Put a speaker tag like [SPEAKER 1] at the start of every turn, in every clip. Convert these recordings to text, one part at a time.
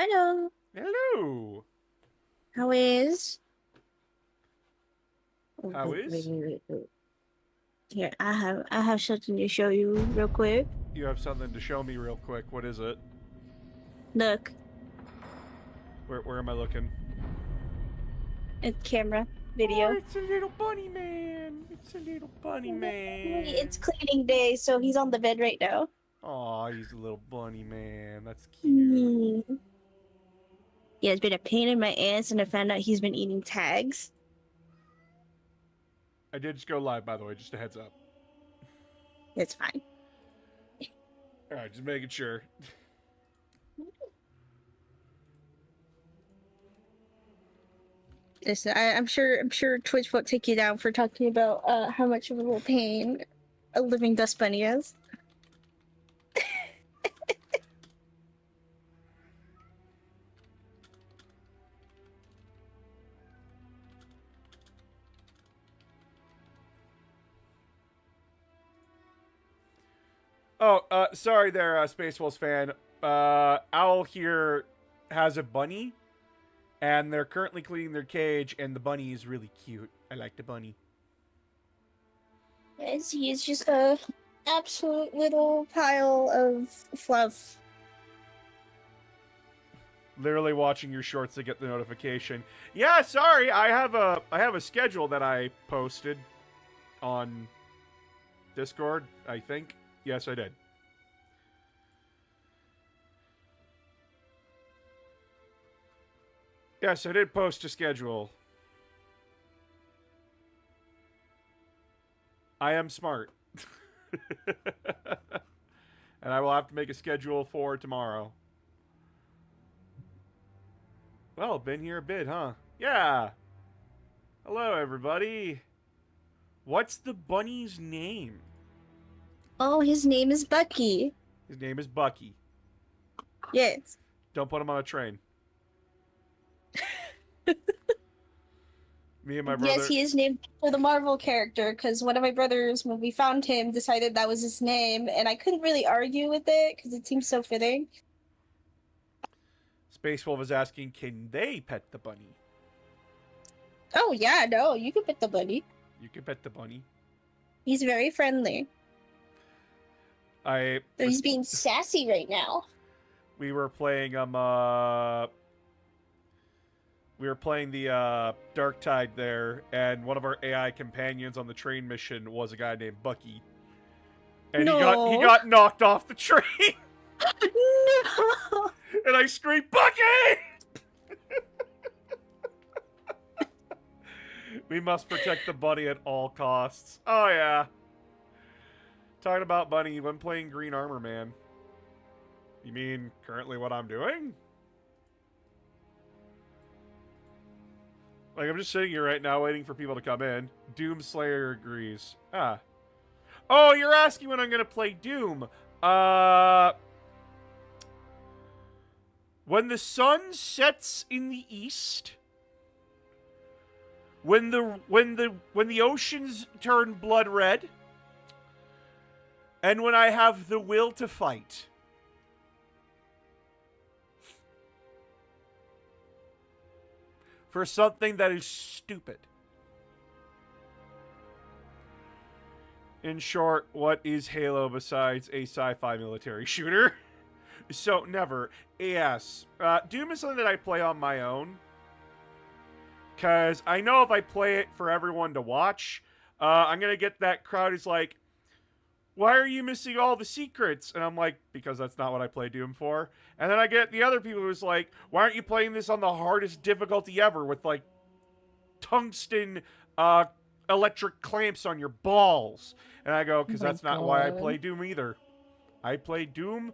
[SPEAKER 1] Hello.
[SPEAKER 2] Hello.
[SPEAKER 1] How is? Oh,
[SPEAKER 2] How
[SPEAKER 1] wait, wait,
[SPEAKER 2] is?
[SPEAKER 1] wait, wait, wait. Here, I have something to show you real quick.
[SPEAKER 2] You have something to show me real quick. What is it?
[SPEAKER 1] Look,
[SPEAKER 2] Where am I looking?
[SPEAKER 1] it's camera
[SPEAKER 2] Oh,
[SPEAKER 1] video.
[SPEAKER 2] it's a little bunny man. It's a little bunny
[SPEAKER 1] It's
[SPEAKER 2] man.
[SPEAKER 1] cleaning day, so he's on the bed right now.
[SPEAKER 2] Oh, he's a little bunny man. That's cute.
[SPEAKER 1] Hmm. He has been a pain in my ass, and I found out he's been eating tags.
[SPEAKER 2] I did just go live, by the way, just a heads up.
[SPEAKER 1] It's fine.
[SPEAKER 2] Alright, just making sure.
[SPEAKER 1] Listen, I'm sure Twitch won't take you down for talking about how much of a little pain a living dust bunny is.
[SPEAKER 2] Oh, sorry there, Space Wolves fan. Owl here has a bunny, and they're currently cleaning their cage, and the bunny is really cute. I like the bunny.
[SPEAKER 1] Yes, he is just a absolute little pile of fluff.
[SPEAKER 2] Literally watching your shorts to get the notification. Yeah, sorry, I have a schedule that I posted on Discord, I think. Yes, I did. Yes, I did post a schedule. I am smart. And I will have to make a schedule for tomorrow. Well, been here a bit, huh? Yeah. Hello, everybody. What's the bunny's name?
[SPEAKER 1] Oh, his name is Bucky.
[SPEAKER 2] His name is Bucky.
[SPEAKER 1] Yes.
[SPEAKER 2] Don't put him on a train. Me and my
[SPEAKER 1] Yes,
[SPEAKER 2] brother.
[SPEAKER 1] he is named for the Marvel character because one of my brothers, when we found him, decided that was his name, and I couldn't really argue with it because it seems so fitting.
[SPEAKER 2] Space Wolf is asking, can they pet the bunny?
[SPEAKER 1] Oh, yeah, no, you can pet the bunny.
[SPEAKER 2] You can pet the bunny.
[SPEAKER 1] He's very friendly.
[SPEAKER 2] I
[SPEAKER 1] Though he's being sassy right now.
[SPEAKER 2] we were playing we were playing the Dark Tide there, and one of our AI companions on the train mission was a guy named Bucky, and he
[SPEAKER 1] No.
[SPEAKER 2] got knocked off the train,
[SPEAKER 1] No.
[SPEAKER 2] and I screamed, "Bucky!" We must protect the bunny at all costs. Oh yeah. Talking about bunny when playing Green Armor Man. You mean currently what I'm doing? Like, I'm just sitting here right now waiting for people to come in. Doomslayer agrees. Ah. Oh, you're asking when I'm gonna play Doom. When the sun sets in the east, when the oceans turn blood red, and when I have the will to fight. For something that is stupid. In short, what is Halo besides a sci-fi military shooter? So, never. Yes. Doom is something that I play on my own. Because I know if I play it for everyone to watch, I'm going to get that crowd who's like, why are you missing all the secrets? And I'm like, because that's not what I play Doom for. And then I get the other people who's like, why aren't you playing this on the hardest difficulty ever with like tungsten electric clamps on your balls? And I go,
[SPEAKER 1] Oh
[SPEAKER 2] because
[SPEAKER 1] my
[SPEAKER 2] that's not why I
[SPEAKER 1] god.
[SPEAKER 2] play Doom either. I play Doom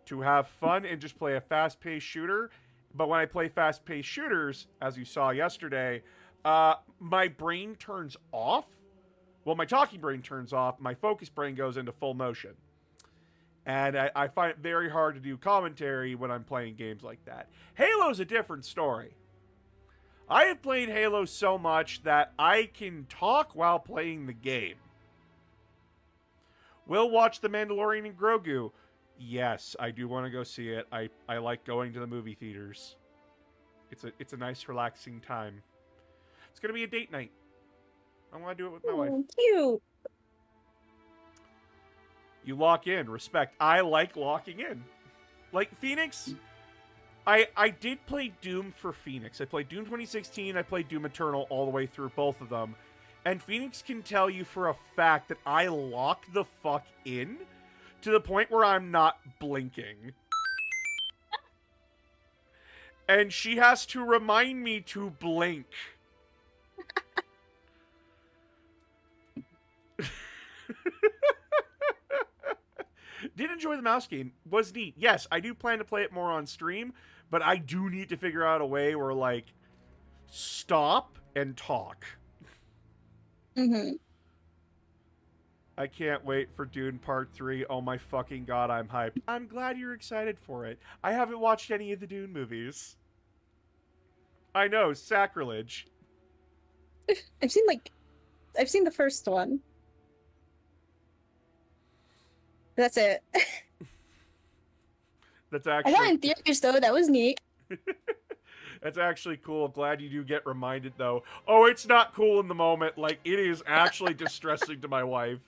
[SPEAKER 2] to have fun and just play a fast-paced shooter. But when I play fast-paced shooters, as you saw yesterday, my brain turns off. Well, my talking brain turns off. My focus brain goes into full motion. And I find it very hard to do commentary when I'm playing games like that. Halo's a different story. I have played Halo so much that I can talk while playing the game. We'll watch The Mandalorian and Grogu. Yes, I do want to go see it. I like going to the movie theaters. It's a nice, relaxing time. It's gonna be a date night. I want to do it with my wife.
[SPEAKER 1] Cute.
[SPEAKER 2] You lock in. Respect. I like locking in. Like, Phoenix, I did play Doom for Phoenix. I played Doom 2016. I played Doom Eternal all the way through both of them. And Phoenix can tell you for a fact that I lock the fuck in to the point where I'm not blinking. And she has to remind me to blink. Did enjoy the mouse game. Was neat. Yes, I do plan to play it more on stream, but I do need to figure out a way where, like, stop and talk.
[SPEAKER 1] Mm-hmm.
[SPEAKER 2] I can't wait for Dune Part 3. Oh my fucking god, I'm hyped. I'm glad you're excited for it. I haven't watched any of the Dune movies. I know, sacrilege.
[SPEAKER 1] I've seen the first one. That's it.
[SPEAKER 2] That's
[SPEAKER 1] I
[SPEAKER 2] actually...
[SPEAKER 1] got in theaters though, that was neat.
[SPEAKER 2] That's actually cool. Glad you do get reminded, though. Oh, it's not cool in the moment. Like, it is actually distressing to my wife.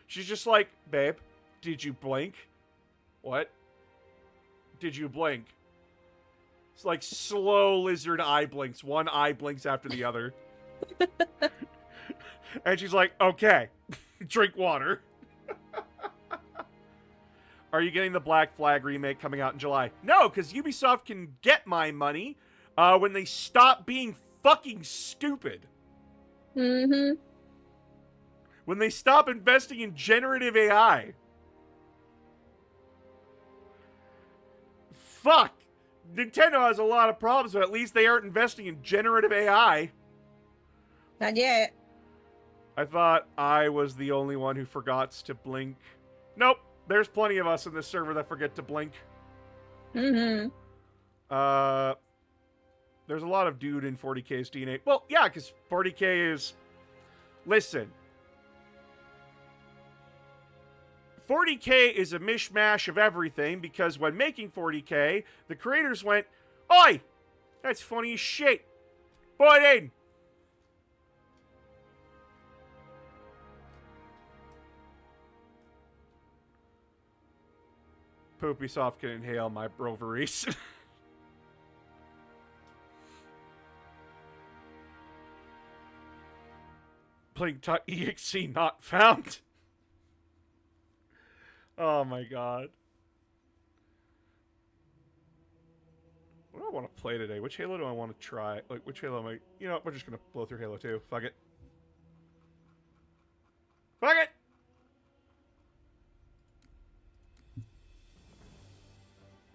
[SPEAKER 2] She's just like, babe, did you blink? What? Did you blink? It's like slow lizard eye blinks. One eye blinks after the other. And she's like, okay, drink water. Are you getting the Black Flag remake coming out in July? No, because Ubisoft can get my money when they stop being fucking stupid.
[SPEAKER 1] Mm-hmm.
[SPEAKER 2] When they stop investing in generative AI. Fuck. Nintendo has a lot of problems, but at least they aren't investing in generative AI.
[SPEAKER 1] Not yet.
[SPEAKER 2] I thought I was the only one who forgot to blink. Nope. There's plenty of us in this server that forget to blink.
[SPEAKER 1] Mm-hmm.
[SPEAKER 2] There's a lot of dude in 40k's DNA. Well, yeah, because 40k is... Listen. 40k is a mishmash of everything, because when making 40k, the creators went, oi! That's funny as shit. Put it in! Poopysoft can inhale my ovaries. Blink.exe not found. Oh my god. What do I want to play today? Which Halo do I want to try? Like, which Halo am I... You know what? We're just going to blow through Halo 2. Fuck it. Fuck it!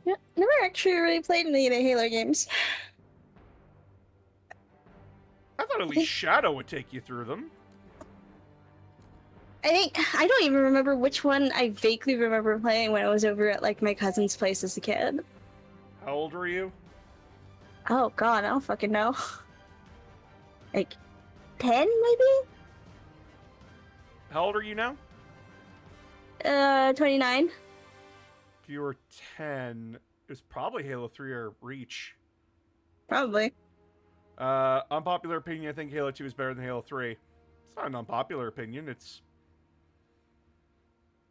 [SPEAKER 1] Yeah, never actually really played any of the Halo games.
[SPEAKER 2] I thought at least Shadow would take you through them.
[SPEAKER 1] I don't even remember which one I vaguely remember playing when I was over at like my cousin's place as a kid.
[SPEAKER 2] How old were you?
[SPEAKER 1] Oh god, I don't fucking know. Like 10 maybe?
[SPEAKER 2] How old are you now?
[SPEAKER 1] 29.
[SPEAKER 2] If you were 10, it was probably Halo 3 or Reach.
[SPEAKER 1] Probably.
[SPEAKER 2] Unpopular opinion, I think Halo 2 is better than Halo 3. It's not an unpopular opinion, it's...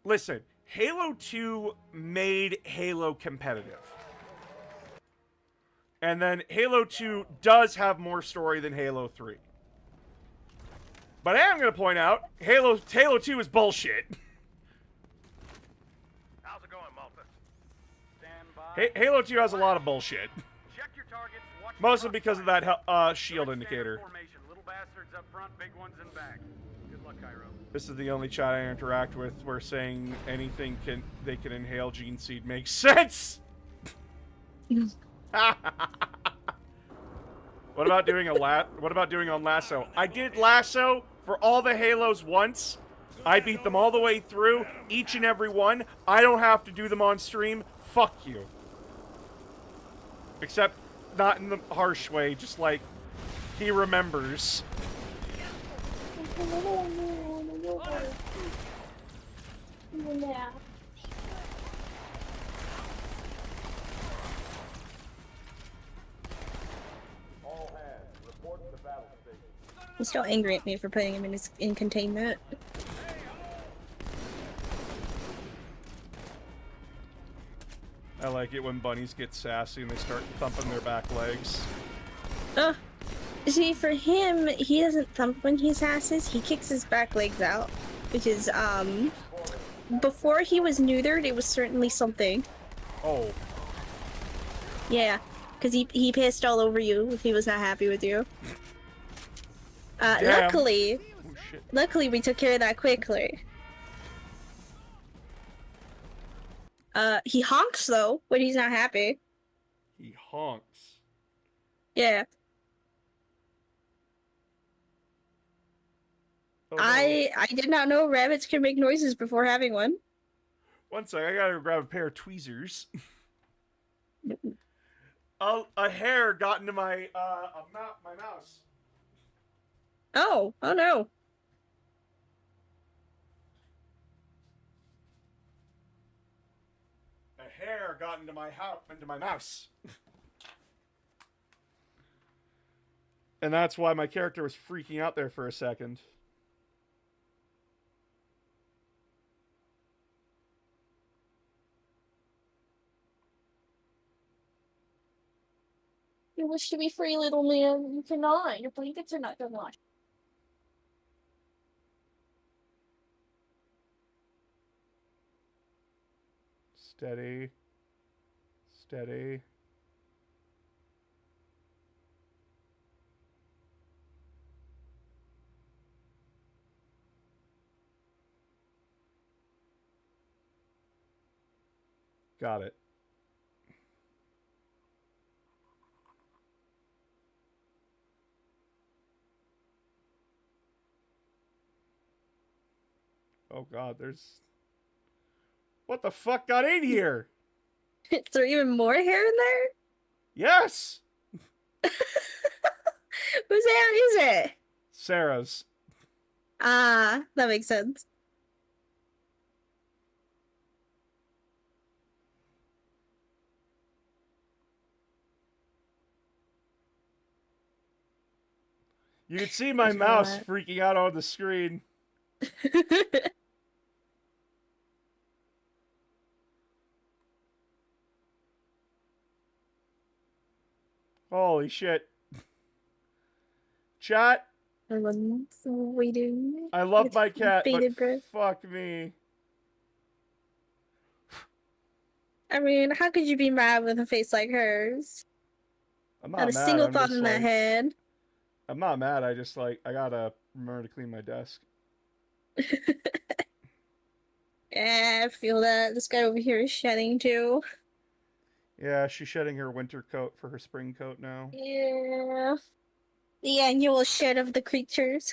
[SPEAKER 2] Listen, Halo 2 made Halo competitive. And then Halo 2 does have more story than Halo 3. But I am going to point out, Halo 2 is bullshit.
[SPEAKER 3] How's it going, Malta? Stand by.
[SPEAKER 2] Halo 2 has a lot of bullshit.
[SPEAKER 3] Check your targets. Watch
[SPEAKER 2] Mostly
[SPEAKER 3] the
[SPEAKER 2] because of
[SPEAKER 3] crossfire.
[SPEAKER 2] that shield
[SPEAKER 3] Standard
[SPEAKER 2] indicator.
[SPEAKER 3] formation. Little bastards up front, big ones in back. Good luck, Cairo.
[SPEAKER 2] This is the only chat I interact with where saying anything they can inhale gene seed makes sense. What about doing on Lasso? I did Lasso for all the Halos once. I beat them all the way through, each and every one. I don't have to do them on stream. Fuck you. Except not in the harsh way, just like he remembers.
[SPEAKER 1] He's still angry at me for putting him in containment.
[SPEAKER 2] I like it when bunnies get sassy and they start thumping their back legs.
[SPEAKER 1] See, for him, he doesn't thump when he sasses. He kicks his back legs out, which is before he was neutered, it was certainly something.
[SPEAKER 2] Oh.
[SPEAKER 1] Yeah, because he pissed all over you if he was not happy with you. Luckily,
[SPEAKER 2] Oh, shit.
[SPEAKER 1] luckily we took care of that quickly. He honks though when he's not happy.
[SPEAKER 2] He honks.
[SPEAKER 1] Yeah.
[SPEAKER 2] Oh, no.
[SPEAKER 1] I did not know rabbits can make noises before having one.
[SPEAKER 2] One sec, I gotta grab a pair of tweezers. A hair got into my my mouse.
[SPEAKER 1] Oh no.
[SPEAKER 2] A hair got into my mouse. And that's why my character was freaking out there for a second.
[SPEAKER 1] You wish to be free, little man. You cannot. Your blankets are not done washing.
[SPEAKER 2] Steady. Steady. Got it. Oh god, there's... What the fuck got in here?
[SPEAKER 1] Is there even more hair in there?
[SPEAKER 2] Yes!
[SPEAKER 1] Whose hair is it?
[SPEAKER 2] Sarah's.
[SPEAKER 1] Ah, that makes sense.
[SPEAKER 2] You can see my mouse freaking out on the screen. Holy shit. Chat.
[SPEAKER 1] Everyone's waiting.
[SPEAKER 2] I love
[SPEAKER 1] with
[SPEAKER 2] my cat, but
[SPEAKER 1] bated breath.
[SPEAKER 2] fuck me.
[SPEAKER 1] I mean, how could you be mad with a face like hers?
[SPEAKER 2] I'm
[SPEAKER 1] Not
[SPEAKER 2] not
[SPEAKER 1] a
[SPEAKER 2] mad.
[SPEAKER 1] single
[SPEAKER 2] I'm
[SPEAKER 1] thought
[SPEAKER 2] just
[SPEAKER 1] in that
[SPEAKER 2] like,
[SPEAKER 1] head.
[SPEAKER 2] I'm not mad. I just like, I gotta remember to clean my desk.
[SPEAKER 1] Yeah, I feel that. This guy over here is shedding too.
[SPEAKER 2] Yeah, she's shedding her winter coat for her spring coat now.
[SPEAKER 1] Yeah. The annual shed of the creatures.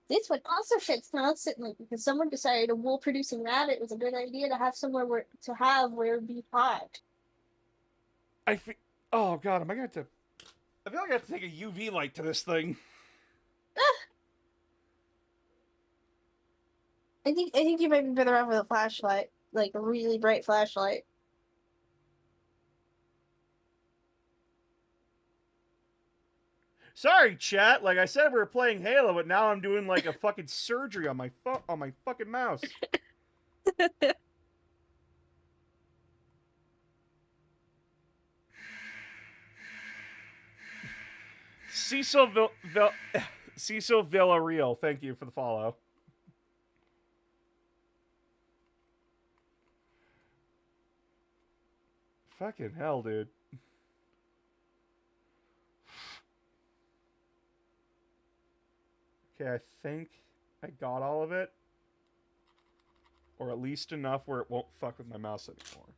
[SPEAKER 1] This one also sheds constantly because someone decided a wool-producing rabbit was a good idea to have somewhere where it would be hot.
[SPEAKER 2] I think. Oh god, am I gonna have to? I feel like I have to take a UV light to this thing.
[SPEAKER 1] I think you might be better off with a flashlight, like a really bright flashlight.
[SPEAKER 2] Sorry, chat. Like I said, we were playing Halo, but now I'm doing like a fucking surgery on my fucking mouse. Cecil Villarreal, thank you for the follow. Fucking hell, dude. Okay, I think I got all of it. Or at least enough where it won't fuck with my mouse anymore.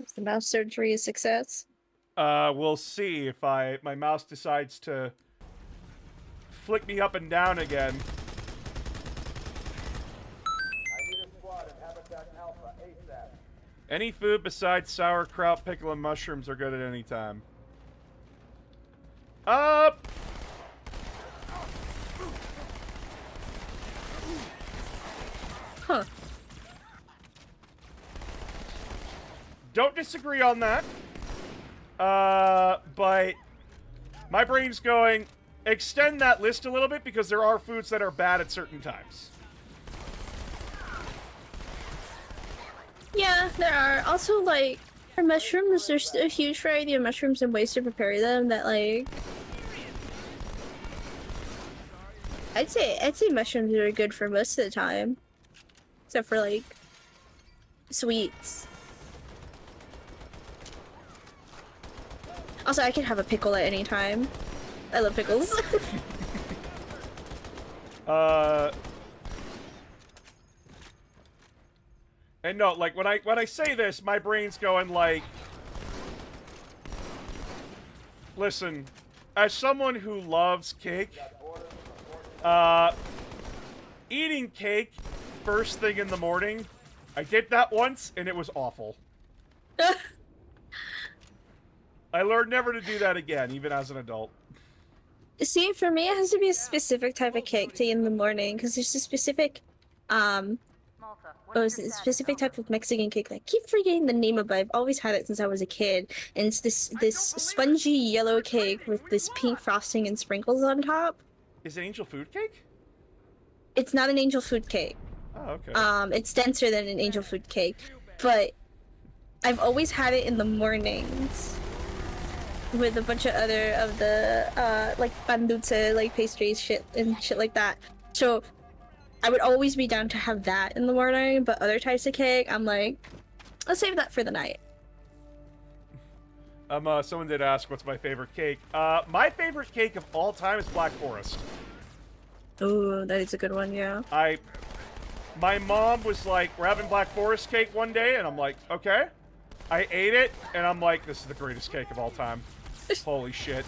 [SPEAKER 1] Is the mouse surgery a success?
[SPEAKER 2] We'll see if my mouse decides to flick me up and down again. Any food besides sauerkraut, pickle, and mushrooms are good at any time. Up!
[SPEAKER 1] Huh.
[SPEAKER 2] don't disagree on that. But my brain's going, extend that list a little bit because there are foods that are bad at certain times.
[SPEAKER 1] Yeah, there are. Also, like, for mushrooms, there's a huge variety of mushrooms and ways to prepare them that, like... I'd say mushrooms are good for most of the time. Except for, like, sweets. Also, I can have a pickle at any time. I love pickles.
[SPEAKER 2] And no, like, when I say this, my brain's going, like... Listen, as someone who loves cake, eating cake first thing in the morning, I did that once, and it was awful. I learned never to do that again, even as an adult.
[SPEAKER 1] See, for me, it has to be a specific type of cake to eat in the morning, because there's a specific, it's a specific type of Mexican cake. I keep forgetting the name of it. I've always had it since I was a kid, and it's this spongy yellow cake with this pink frosting and sprinkles on top.
[SPEAKER 2] Is it angel food cake?
[SPEAKER 1] It's not an angel food cake.
[SPEAKER 2] Oh, okay.
[SPEAKER 1] It's denser than an angel food cake, but I've always had it in the mornings with a bunch of other of the like pan dulce, like pastries, shit like that. So I would always be down to have that in the morning, but other types of cake, I'm like, let's save that for the night.
[SPEAKER 2] Someone did ask what's my favorite cake. My favorite cake of all time is Black Forest.
[SPEAKER 1] Ooh, that is a good one, yeah.
[SPEAKER 2] My mom was like, we're having Black Forest cake one day, and I'm like, okay. I ate it, and I'm like, this is the greatest cake of all time. Holy shit.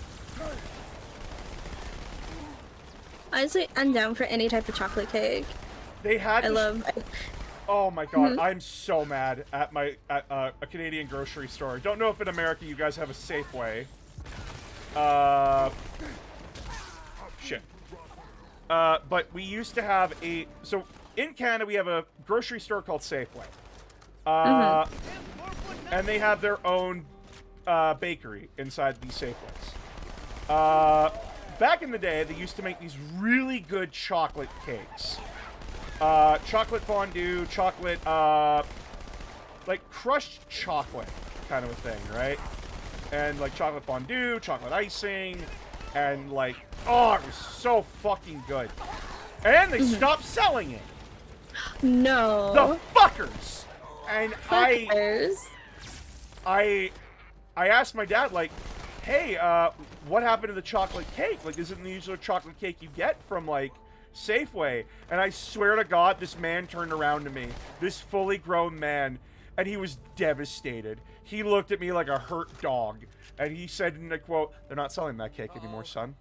[SPEAKER 1] Honestly, I'm down for any type of chocolate cake.
[SPEAKER 2] They had Oh my god,
[SPEAKER 1] Mm-hmm.
[SPEAKER 2] I'm so mad at a Canadian grocery store. Don't know if in America you guys have a Safeway. Shit. But we used to have so in Canada we have a grocery store called Safeway. And they have their own bakery inside these Safeways. Back in the day, they used to make these really good chocolate cakes. Chocolate fondue, chocolate, like crushed chocolate kind of a thing, right? And like chocolate fondue, chocolate icing, and like, oh, it was so fucking good. And they stopped selling it.
[SPEAKER 1] No.
[SPEAKER 2] The fuckers! And
[SPEAKER 1] Fuckers.
[SPEAKER 2] I asked my dad, like, hey, what happened to the chocolate cake? Like, isn't the usual chocolate cake you get from, like, Safeway? And I swear to God, this man turned around to me, this fully grown man, and he was devastated. He looked at me like a hurt dog, and he said in a quote, they're not selling that cake anymore, son.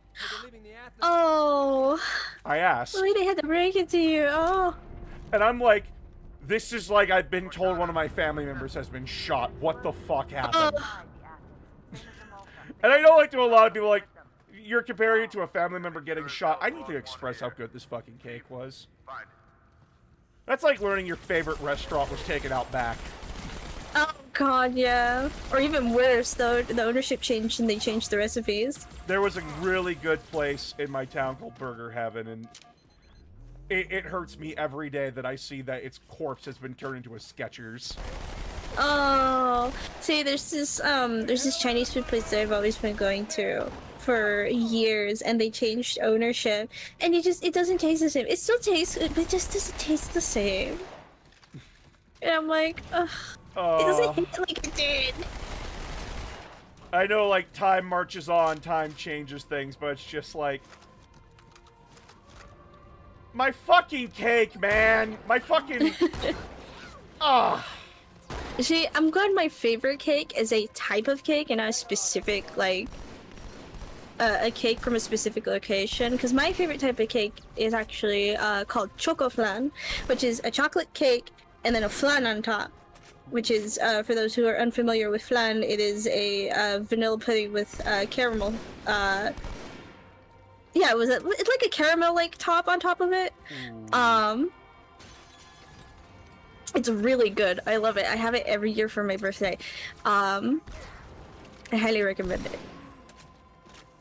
[SPEAKER 1] Oh.
[SPEAKER 2] I asked.
[SPEAKER 1] Why they had to break it to you? Oh.
[SPEAKER 2] And I'm like, this is like I've been told one of my family members has been shot. What the fuck happened? And I know, like, to a lot of people, like, you're comparing it to a family member getting shot. I need to express how good this fucking cake was. That's like learning your favorite restaurant was taken out back.
[SPEAKER 1] Oh god, yeah. Or even worse, though, the ownership changed and they changed the recipes.
[SPEAKER 2] There was a really good place in my town called Burger Heaven, and it hurts me every day that I see that its corpse has been turned into a Skechers.
[SPEAKER 1] Oh, see, there's this Chinese food place that I've always been going to for years, and they changed ownership, and it doesn't taste the same. It still tastes good, but it just doesn't taste the same. And I'm like, ugh, it doesn't hit like it did.
[SPEAKER 2] I know, like, time marches on, time changes things, but it's just like, my fucking cake, man, my fucking,
[SPEAKER 1] See, I'm glad my favorite cake is a type of cake and not a specific, like, a cake from a specific location. Because my favorite type of cake is actually called choco flan, which is a chocolate cake and then a flan on top. Which is, for those who are unfamiliar with flan, it is a vanilla pudding with caramel. Yeah, it's like a caramel-like top on top of it. It's really good. I love it. I have it every year for my birthday. I highly recommend it.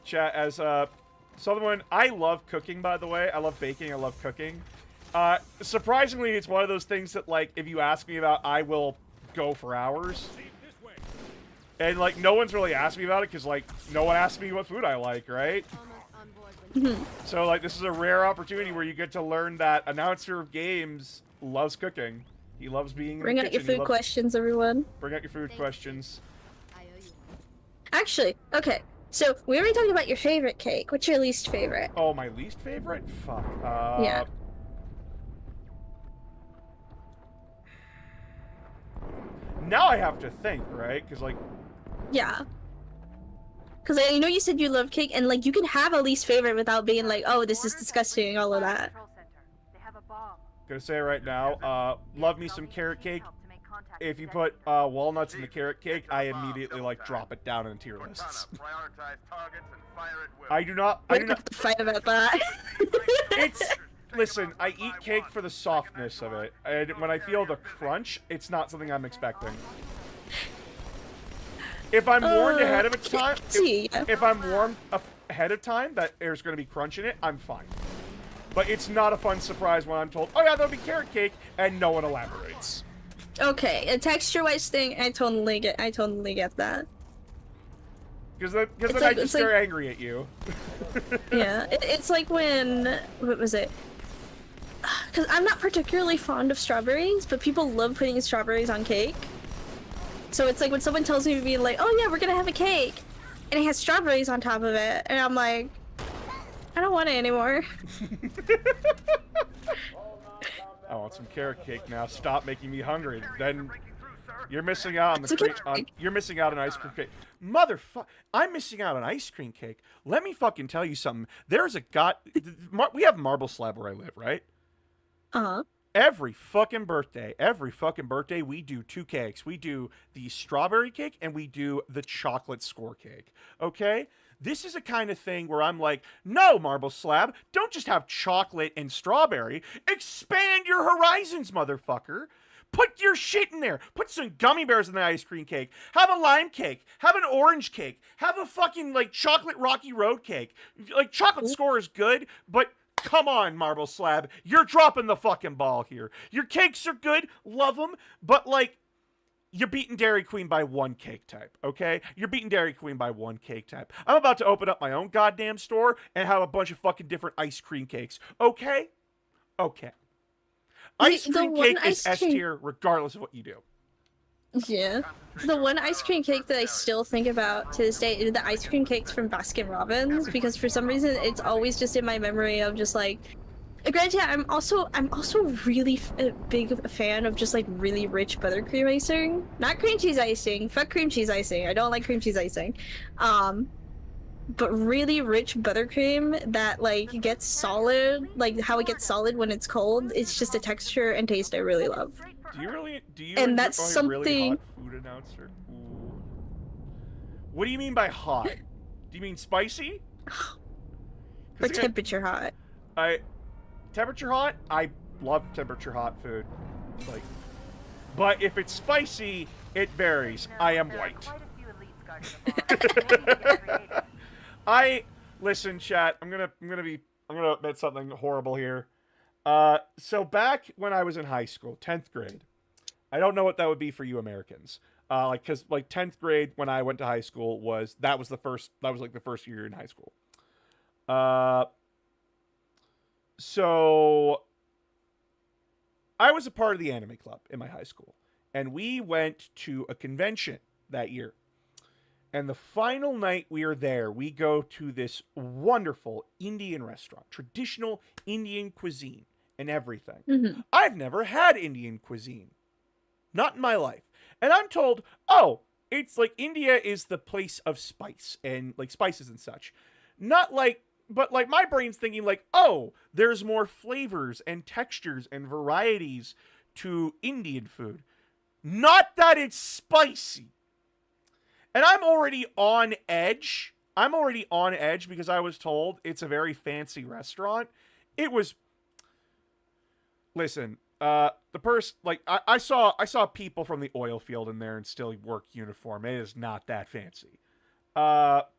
[SPEAKER 2] Chat, as someone, I love cooking, by the way. I love baking. I love cooking. Surprisingly, it's one of those things that, like, if you ask me about, I will go for hours. And, like, no one's really asked me about it because, like, no one asked me what food I like, right? So, like, this is a rare opportunity where you get to learn that announcer of games loves cooking. He loves being in the kitchen.
[SPEAKER 1] Bring out your food questions, everyone.
[SPEAKER 2] Bring out your food questions.
[SPEAKER 1] Actually, okay. So, we already talked about your favorite cake. What's your least favorite?
[SPEAKER 2] Oh, my least favorite? Fuck.
[SPEAKER 1] Yeah.
[SPEAKER 2] Now I have to think, right? Because, like...
[SPEAKER 1] Yeah. Because I know you said you love cake, and, like, you can have a least favorite without being like, oh, this is disgusting, all of that.
[SPEAKER 2] Gonna say it right now, love me some carrot cake. If you put walnuts in the carrot cake, I immediately, like, drop it down in tier lists. I do not
[SPEAKER 1] fight about that.
[SPEAKER 2] It's... Listen, I eat cake for the softness of it, and when I feel the crunch, it's not something I'm expecting. If I'm warned ahead of time, if I'm warned ahead of time that there's going to be crunch in it, I'm fine. But it's not a fun surprise when I'm told, oh yeah, there'll be carrot cake, and no one elaborates.
[SPEAKER 1] Okay, a texture-wise thing, I totally get that.
[SPEAKER 2] Because then I just stare angry at you.
[SPEAKER 1] Yeah, it's like when, what was it? Because I'm not particularly fond of strawberries, but people love putting strawberries on cake. So it's like when someone tells me to be like, oh yeah, we're gonna have a cake, and it has strawberries on top of it, and I'm like, I don't want it anymore.
[SPEAKER 2] I want some carrot cake now. Stop making me hungry. Then you're missing out on the you're missing out on ice cream cake. Motherfucker, I'm missing out on ice cream cake. Let me fucking tell you something. There's a we have Marble Slab where I live, right?
[SPEAKER 1] Uh-huh.
[SPEAKER 2] Every fucking birthday, we do two cakes. We do the strawberry cake and we do the chocolate score cake. Okay? This is a kind of thing where I'm like, no, Marble Slab, don't just have chocolate and strawberry. Expand your horizons, motherfucker. Put your shit in there. Put some gummy bears in the ice cream cake. Have a lime cake. Have an orange cake. Have a fucking, like, chocolate Rocky Road cake. Like, chocolate score is good, but come on, Marble Slab. You're dropping the fucking ball here. Your cakes are good. Love them. But, like, you're beating Dairy Queen by one cake type, okay? You're beating Dairy Queen by one cake type. I'm about to open up my own goddamn store and have a bunch of fucking different ice cream cakes, okay? Okay. Ice cream cake is S tier regardless of what you do.
[SPEAKER 1] Yeah. The one ice cream cake that I still think about to this day is the ice cream cakes from Baskin Robbins, because for some reason it's always just in my memory of just like, granted, I'm also really a big fan of just like really rich buttercream icing, not cream cheese icing. Fuck cream cheese icing. I don't like cream cheese icing. But really rich buttercream that like gets solid, like how it gets solid when it's cold. It's just a texture and taste I really love.
[SPEAKER 2] Do you
[SPEAKER 1] and that's something.
[SPEAKER 2] Really hot food announcer? Ooh. What do you mean by hot? Do you mean spicy?
[SPEAKER 1] Or temperature hot?
[SPEAKER 2] Temperature hot? I love temperature hot food. Like, but if it's spicy, it varies. I am white. Listen, chat. I'm gonna admit something horrible here. So back when I was in high school, 10th grade, I don't know what that would be for you Americans. Cause 10th grade when I went to high school was like the first year in high school. So I was a part of the anime club in my high school, and we went to a convention that year. And the final night we are there, we go to this wonderful Indian restaurant, traditional Indian cuisine and everything.
[SPEAKER 1] Mm-hmm.
[SPEAKER 2] I've never had Indian cuisine. Not in my life. And I'm told, oh, it's like India is the place of spice and like spices and such. Not like, but like my brain's thinking like, oh, there's more flavors and textures and varieties to Indian food. Not that it's spicy. And I'm already on edge. Because I was told it's a very fancy restaurant. Listen, The person, like, I saw people from the oil field in there in still work uniform. It is not that fancy. But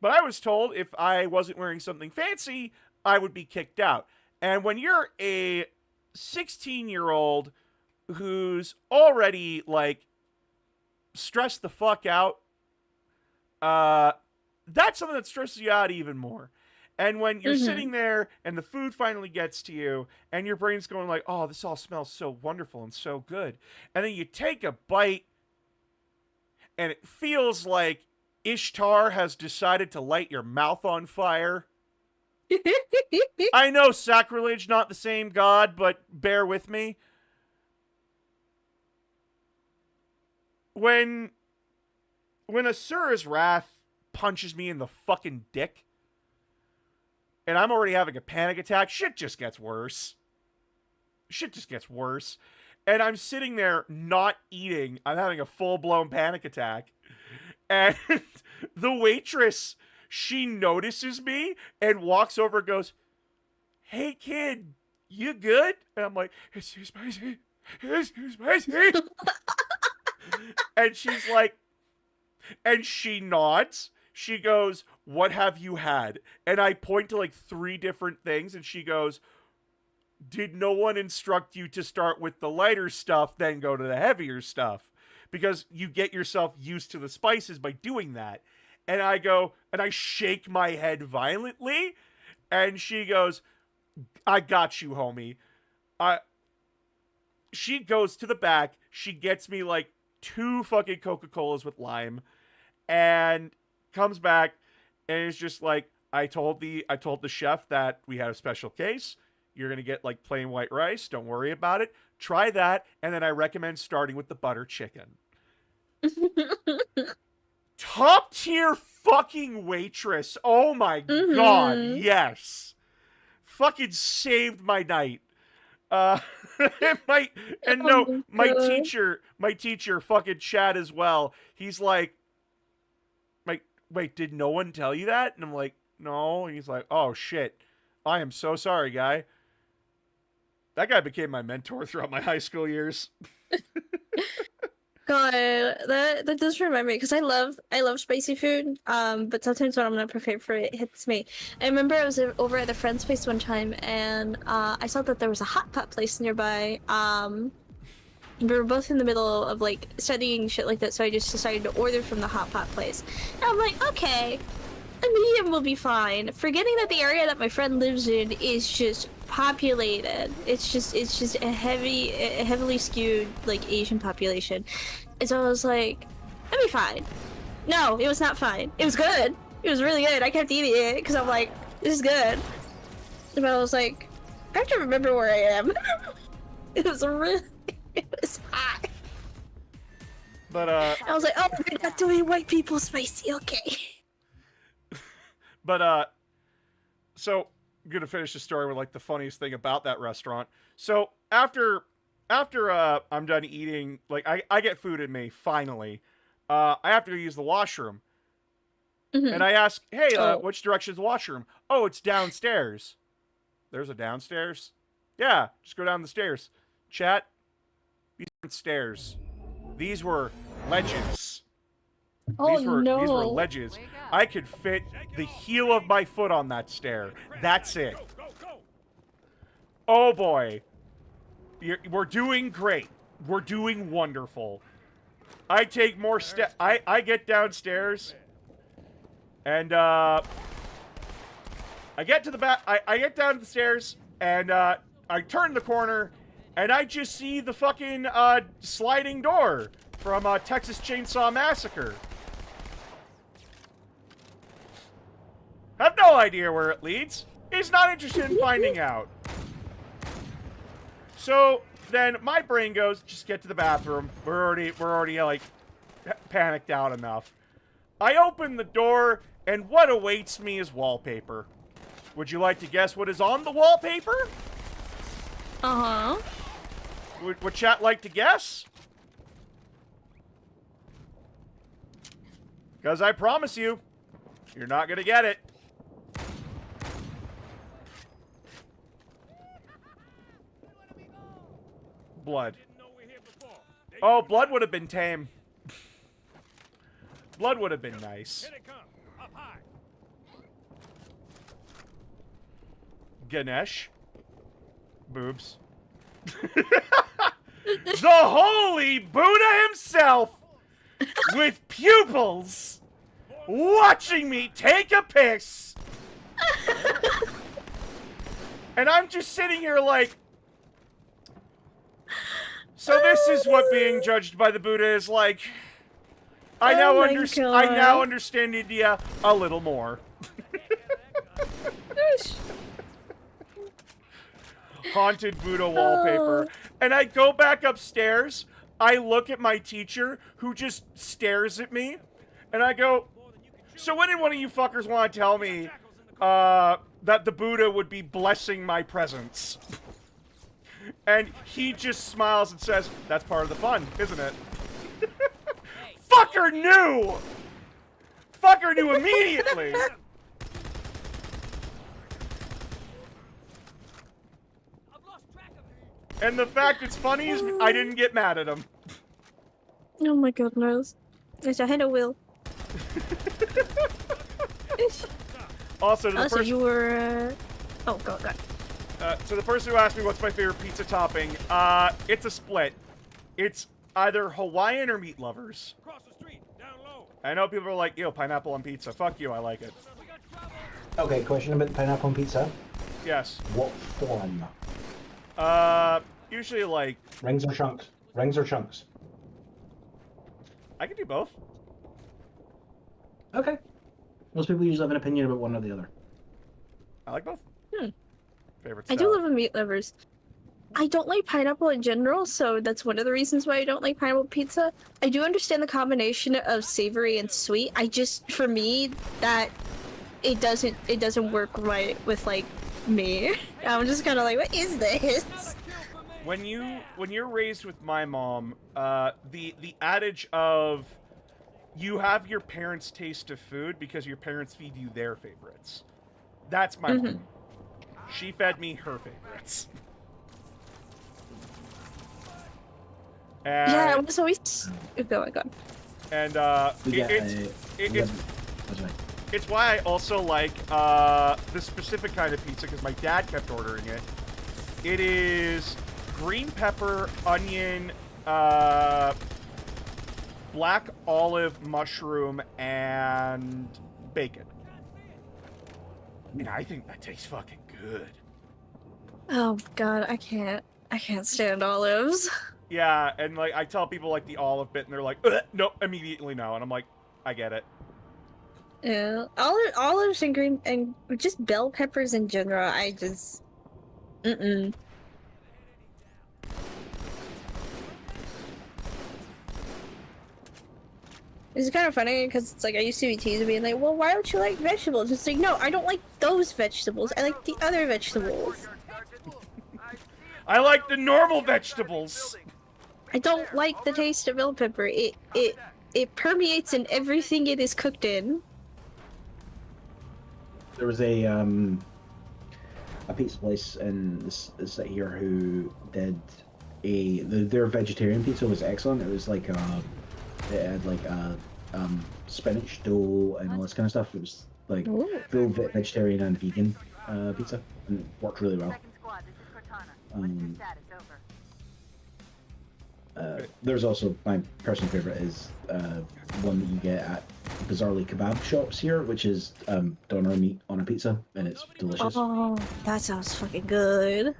[SPEAKER 2] I was told if I wasn't wearing something fancy, I would be kicked out. And when you're a 16-year-old who's already, like, stressed the fuck out, that's something that stresses you out even more. And when you're sitting there and the food finally gets to you and your brain's going like, oh, this all smells so wonderful and so good. And then you take a bite and it feels like Ishtar has decided to light your mouth on fire. I know sacrilege, not the same god, but bear with me. When Asura's Wrath punches me in the fucking dick, and I'm already having a panic attack, shit just gets worse. Shit just gets worse. And I'm sitting there not eating. I'm having a full-blown panic attack. And the waitress, she notices me and walks over and goes, hey, kid, you good? And I'm like, it's too spicy. It's too spicy. And she's like, and she nods. She goes, what have you had? And I point to like 3 different things, and she goes, did no one instruct you to start with the lighter stuff, then go to the heavier stuff? Because you get yourself used to the spices by doing that. And I go, and I shake my head violently, and she goes, I got you, homie. She goes to the back, she gets me like 2 fucking Coca-Colas with lime, and comes back and is just like, I told the chef that we had a special case. You're gonna get like plain white rice. Don't worry about it. Try that, and then I recommend starting with the butter chicken. Top tier fucking waitress. Oh my god, yes. Fucking saved my night. My teacher fucking Chad as well. He's like, wait, did no one tell you that? And I'm like, no. And he's like, oh shit, I am so sorry, guy. That guy became my mentor throughout my high school years.
[SPEAKER 1] God, that does remind me because I love spicy food. But sometimes when I'm not prepared for it, it hits me. I remember I was over at a friend's place one time, and I saw that there was a hot pot place nearby. We were both in the middle of like studying shit like that, so I just decided to order from the hot pot place. And I'm like, okay, a medium will be fine. Forgetting that the area that my friend lives in is just populated. It's just a heavily skewed like Asian population. And so I was like, that'd be fine. No, it was not fine. It was good. It was really good. I kept eating it because I'm like, this is good. But I was like, I have to remember where I am. It was hot.
[SPEAKER 2] But
[SPEAKER 1] I was like, oh, we're not doing white people spicy, okay.
[SPEAKER 2] But so I'm gonna finish the story with like the funniest thing about that restaurant. So after I'm done eating, like I get food in me finally. I have to go use the washroom, and I ask, hey, which direction is the washroom? Oh, it's downstairs. There's a downstairs. Yeah, just go down the stairs. Chat. These aren't stairs. These were ledges.
[SPEAKER 1] Oh,
[SPEAKER 2] these were
[SPEAKER 1] no.
[SPEAKER 2] ledges. I could fit the heel of my foot on that stair. That's it. Oh boy. We're doing great. We're doing wonderful. I take more steps. I get downstairs. And I get to the back. I get down the stairs. And I turn the corner. And I just see the fucking sliding door from Texas Chainsaw Massacre. Have no idea where it leads. He's not interested in finding out. So then my brain goes, just get to the bathroom. We're already like panicked out enough. I open the door, and what awaits me is wallpaper. Would you like to guess what is on the wallpaper?
[SPEAKER 1] Uh-huh.
[SPEAKER 2] Would chat like to guess? Because I promise you, you're not gonna get it. Blood. Oh, blood would have been tame. Blood would have been nice. Ganesh. Boobs. The holy Buddha himself with pupils watching me take a piss. And I'm just sitting here like, so this is what being judged by the Buddha is like. I now understand India a little more. Haunted Buddha wallpaper. And I go back upstairs, I look at my teacher, who just stares at me, and I go, so when did one of you fuckers want to tell me that the Buddha would be blessing my presence? And he just smiles and says, that's part of the fun, isn't it? Fucker knew! Fucker knew immediately! And the fact it's funny is I didn't get mad at him.
[SPEAKER 1] Oh my goodness. Yes, I had a will.
[SPEAKER 2] Also, to the person...
[SPEAKER 1] you were... Oh, go.
[SPEAKER 2] To the person who asked me what's my favorite pizza topping, it's a split. It's either Hawaiian or meat lovers. I know people are like, ew, pineapple on pizza. Fuck you, I like it.
[SPEAKER 4] Okay, question about the pineapple on pizza.
[SPEAKER 2] Yes.
[SPEAKER 4] What form?
[SPEAKER 2] Usually like...
[SPEAKER 4] Rings or chunks? Rings or chunks?
[SPEAKER 2] I can do both.
[SPEAKER 4] Okay. Most people usually have an opinion about one or the other.
[SPEAKER 2] I like both. Favorite
[SPEAKER 1] I
[SPEAKER 2] style.
[SPEAKER 1] do love meat lovers. I don't like pineapple in general, so that's one of the reasons why I don't like pineapple pizza. I do understand the combination of savory and sweet. For me, that it doesn't work right with like me. I'm just kind of like, what is this?
[SPEAKER 2] When you're raised with my mom, the adage of you have your parents' taste of food because your parents feed you their favorites. That's my mom. She fed me her favorites. And,
[SPEAKER 1] Yeah, I was always... Oh my god.
[SPEAKER 2] And it's why I also like the specific kind of pizza, because my dad kept ordering it. It is green pepper, onion, black olive, mushroom, and bacon. And I think that tastes fucking good.
[SPEAKER 1] Oh god, I can't stand olives.
[SPEAKER 2] Yeah, and like I tell people like the olive bit, and they're like, nope, immediately no. And I'm like, I get it.
[SPEAKER 1] Yeah, olives and green and just bell peppers in general. I just, It's kind of funny because it's like I used to be teased being like, well, why don't you like vegetables? It's like, no, I don't like those vegetables. I like the other vegetables.
[SPEAKER 2] I like the normal vegetables.
[SPEAKER 1] I don't like the taste of bell pepper. It permeates in everything it is cooked in.
[SPEAKER 4] There was a pizza place in this city here who did their vegetarian pizza was excellent. It was like it had like spinach dough and all this kind of stuff. It was like full vegetarian and vegan pizza, and it worked really well. There's also my personal favorite is one that you get at bizarrely kebab shops here, which is doner meat on a pizza, and it's delicious.
[SPEAKER 1] Oh, that sounds fucking good.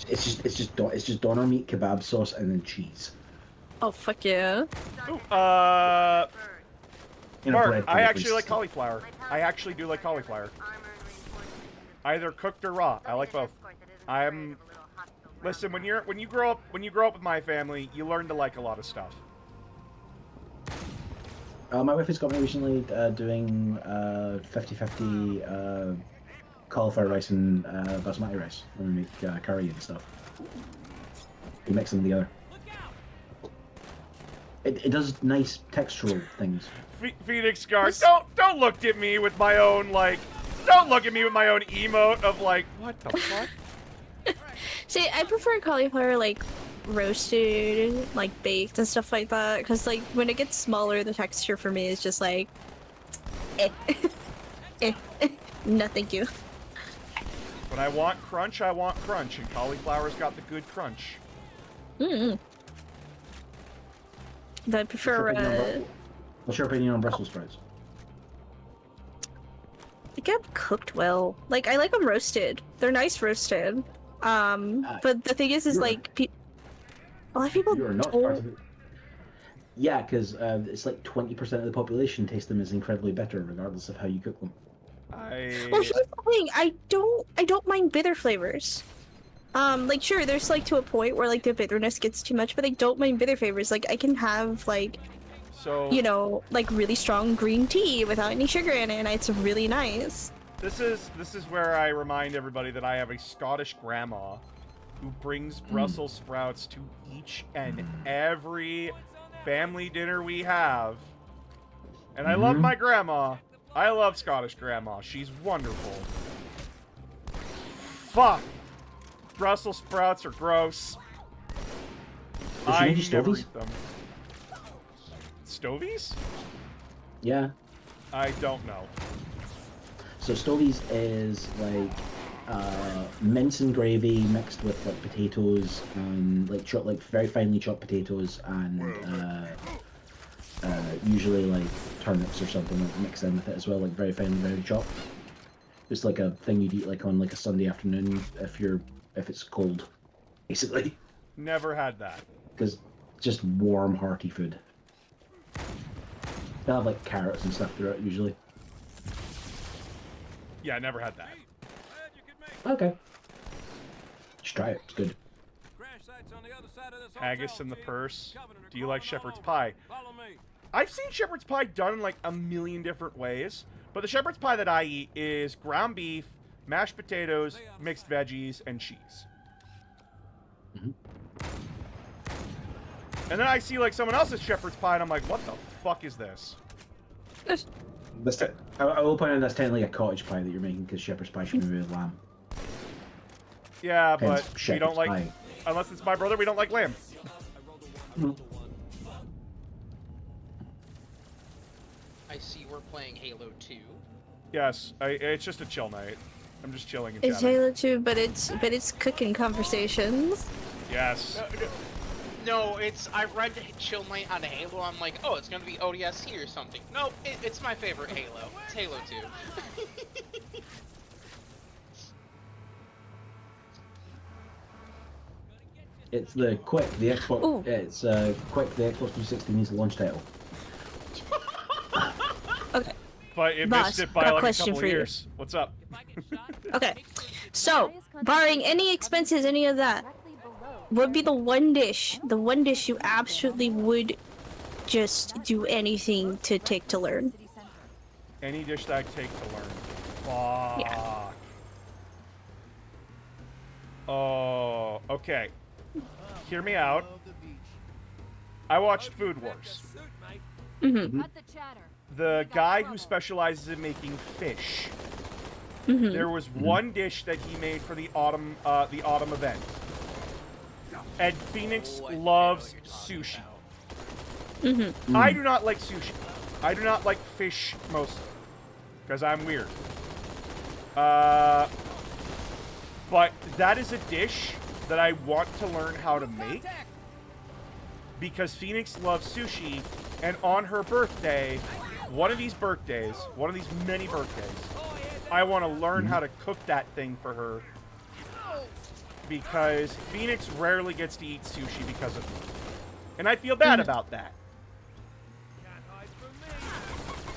[SPEAKER 4] It's just doner meat, kebab sauce, and then cheese.
[SPEAKER 1] Oh fuck yeah.
[SPEAKER 2] Ooh,
[SPEAKER 4] Mark,
[SPEAKER 2] I actually like cauliflower. I actually do like cauliflower. Either cooked or raw. I like both. Listen, when you grow up with my family, you learn to like a lot of stuff.
[SPEAKER 4] My wife has got me recently doing 50-50 cauliflower rice and basmati rice when we make curry and stuff. We mix them together. It does nice textural things.
[SPEAKER 2] Phoenix Guard, don't look at me with my own emote of like, what the fuck?
[SPEAKER 1] See, I prefer cauliflower like roasted, like baked and stuff like that. Because like when it gets smaller, the texture for me is just like, eh, eh, no, thank you.
[SPEAKER 2] When I want crunch, and cauliflower's got the good crunch.
[SPEAKER 1] Mm. But I prefer.
[SPEAKER 4] What's your opinion on Brussels sprouts?
[SPEAKER 1] They get cooked well. Like I like them roasted. They're nice roasted. But the thing is like a lot of people
[SPEAKER 4] You are not part
[SPEAKER 1] don't.
[SPEAKER 4] of it. Yeah, because it's like 20% of the population taste them as incredibly bitter, regardless of how you cook them.
[SPEAKER 1] Well, here's the thing. I don't mind bitter flavors. Like sure, there's like to a point where like the bitterness gets too much, but I don't mind bitter flavors. Like I can have like, you know, like really strong green tea without any sugar in it, and it's really nice.
[SPEAKER 2] This is where I remind everybody that I have a Scottish grandma who brings Brussels sprouts to each and every family dinner we have. And I love my grandma. I love Scottish grandma. She's wonderful. Fuck. Brussels sprouts are gross. I never eat them. Stovies?
[SPEAKER 4] Yeah.
[SPEAKER 2] I don't know.
[SPEAKER 4] So stovies is like mince and gravy mixed with like potatoes and like very finely chopped potatoes and usually like turnips or something like mixed in with it as well, like very finely chopped. It's like a thing you'd eat like on like a Sunday afternoon if it's cold, basically.
[SPEAKER 2] Never had that.
[SPEAKER 4] Because just warm, hearty food. They have like carrots and stuff throughout usually.
[SPEAKER 2] Yeah, I never had that.
[SPEAKER 4] Okay. Just try it. It's good.
[SPEAKER 2] Haggis in the purse. Do you like shepherd's pie? I've seen shepherd's pie done in like a million different ways, but the shepherd's pie that I eat is ground beef, mashed potatoes, mixed veggies, and cheese. And then I see like someone else's shepherd's pie, and I'm like, what the fuck is this?
[SPEAKER 4] I will point out that's technically a cottage pie that you're making because shepherd's pie should be made with lamb.
[SPEAKER 2] Yeah,
[SPEAKER 4] Hence,
[SPEAKER 2] but we don't like,
[SPEAKER 4] pie.
[SPEAKER 2] unless it's my brother, we don't like lamb.
[SPEAKER 5] I see we're playing Halo 2.
[SPEAKER 2] Yes, it's just a chill night. I'm just chilling and
[SPEAKER 1] It's
[SPEAKER 2] chatting.
[SPEAKER 1] Halo 2, but it's cooking conversations.
[SPEAKER 2] Yes.
[SPEAKER 5] No, I read Chill Night on Halo. I'm like, oh, it's gonna be ODST or something. No, it's my favorite Halo. It's Halo 2.
[SPEAKER 4] It's the Xbox.
[SPEAKER 1] Ooh.
[SPEAKER 4] It's Quick, the Xbox 360 means launch title.
[SPEAKER 1] Okay.
[SPEAKER 2] But it
[SPEAKER 1] Boss,
[SPEAKER 2] missed it by
[SPEAKER 1] got a
[SPEAKER 2] like a
[SPEAKER 1] question
[SPEAKER 2] couple
[SPEAKER 1] for
[SPEAKER 2] of
[SPEAKER 1] you.
[SPEAKER 2] years. What's up?
[SPEAKER 1] Okay. So, barring any expenses, any of that, what would be the one dish you absolutely would just do anything to take to learn?
[SPEAKER 2] Any dish that I take to learn. Fuck.
[SPEAKER 1] Yeah.
[SPEAKER 2] Oh, okay. Hear me out. I watched Food Wars.
[SPEAKER 1] Mm-hmm.
[SPEAKER 2] The guy who specializes in making fish.
[SPEAKER 1] Mm-hmm.
[SPEAKER 2] There was one dish that he made for the autumn event. And Phoenix loves sushi.
[SPEAKER 1] Mm-hmm.
[SPEAKER 2] I do not like sushi. I do not like fish mostly. Because I'm weird. But that is a dish that I want to learn how to make. Because Phoenix loves sushi. And on her birthday, one of these many birthdays, I want to learn how to cook that thing for her. Because Phoenix rarely gets to eat sushi because of me. And I feel bad about that.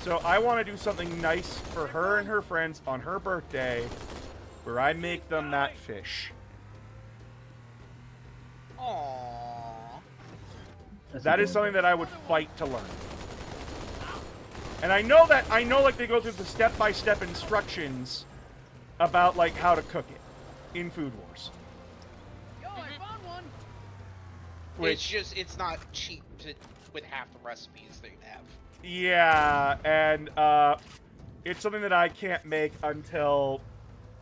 [SPEAKER 2] So I want to do something nice for her and her friends on her birthday where I make them that fish.
[SPEAKER 5] Aww.
[SPEAKER 2] That is something that I would fight to learn. And I know like they go through the step-by-step instructions about like how to cook it in Food Wars.
[SPEAKER 5] It's not cheap with half the recipes they have.
[SPEAKER 2] Yeah, and it's something that I can't make until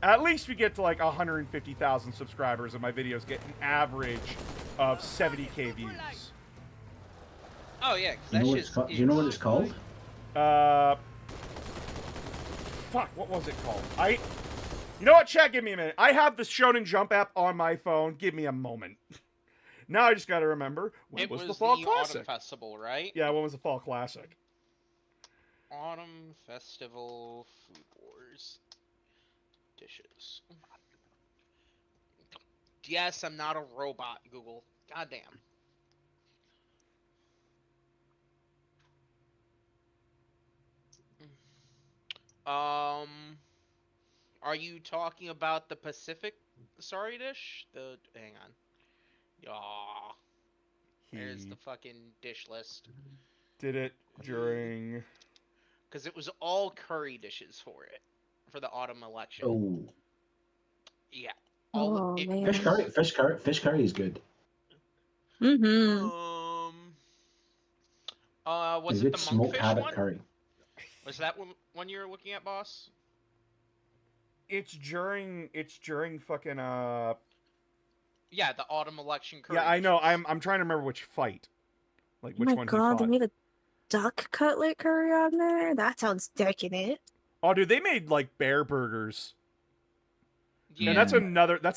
[SPEAKER 2] at least we get to like 150,000 subscribers and my videos get an average of 70k views.
[SPEAKER 5] Oh yeah, 'cause
[SPEAKER 4] Do you
[SPEAKER 5] that
[SPEAKER 4] know what
[SPEAKER 5] shit's
[SPEAKER 4] it's called? Do you know what it's called?
[SPEAKER 2] Fuck, what was it called? You know what, chat, give me a minute. I have the Shonen Jump app on my phone. Give me a moment. Now I just gotta remember, when
[SPEAKER 5] It
[SPEAKER 2] was
[SPEAKER 5] was
[SPEAKER 2] the Fall
[SPEAKER 5] the
[SPEAKER 2] Classic?
[SPEAKER 5] Autumn Festival, right?
[SPEAKER 2] Yeah, when was the Fall Classic?
[SPEAKER 5] Autumn Festival Food Wars dishes. Yes, I'm not a robot, Google. Goddamn. Are you talking about the Pacific Sorry dish? Hang on. Yaw. There's
[SPEAKER 2] He
[SPEAKER 5] the fucking dish list.
[SPEAKER 2] did it during...
[SPEAKER 5] Because it was all curry dishes for it. For the autumn election.
[SPEAKER 4] Oh,
[SPEAKER 5] Yeah.
[SPEAKER 1] Oh,
[SPEAKER 5] it,
[SPEAKER 1] man.
[SPEAKER 4] fish curry is good.
[SPEAKER 1] Mm-hmm.
[SPEAKER 5] Was
[SPEAKER 4] A
[SPEAKER 5] it
[SPEAKER 4] good
[SPEAKER 5] the
[SPEAKER 4] smoked
[SPEAKER 5] monkfish
[SPEAKER 4] haddock
[SPEAKER 5] one?
[SPEAKER 4] curry.
[SPEAKER 5] Was that one you were looking at, boss?
[SPEAKER 2] It's during fucking,
[SPEAKER 5] Yeah, the autumn election curry
[SPEAKER 2] Yeah, I know.
[SPEAKER 5] dishes.
[SPEAKER 2] I'm trying to remember which fight. Like,
[SPEAKER 1] Oh
[SPEAKER 2] which
[SPEAKER 1] my
[SPEAKER 2] one he
[SPEAKER 1] god, they
[SPEAKER 2] fought.
[SPEAKER 1] made a duck cutlet curry on there? That sounds decadent.
[SPEAKER 2] Oh, dude, they made, like, bear burgers.
[SPEAKER 5] Yeah.
[SPEAKER 2] And that's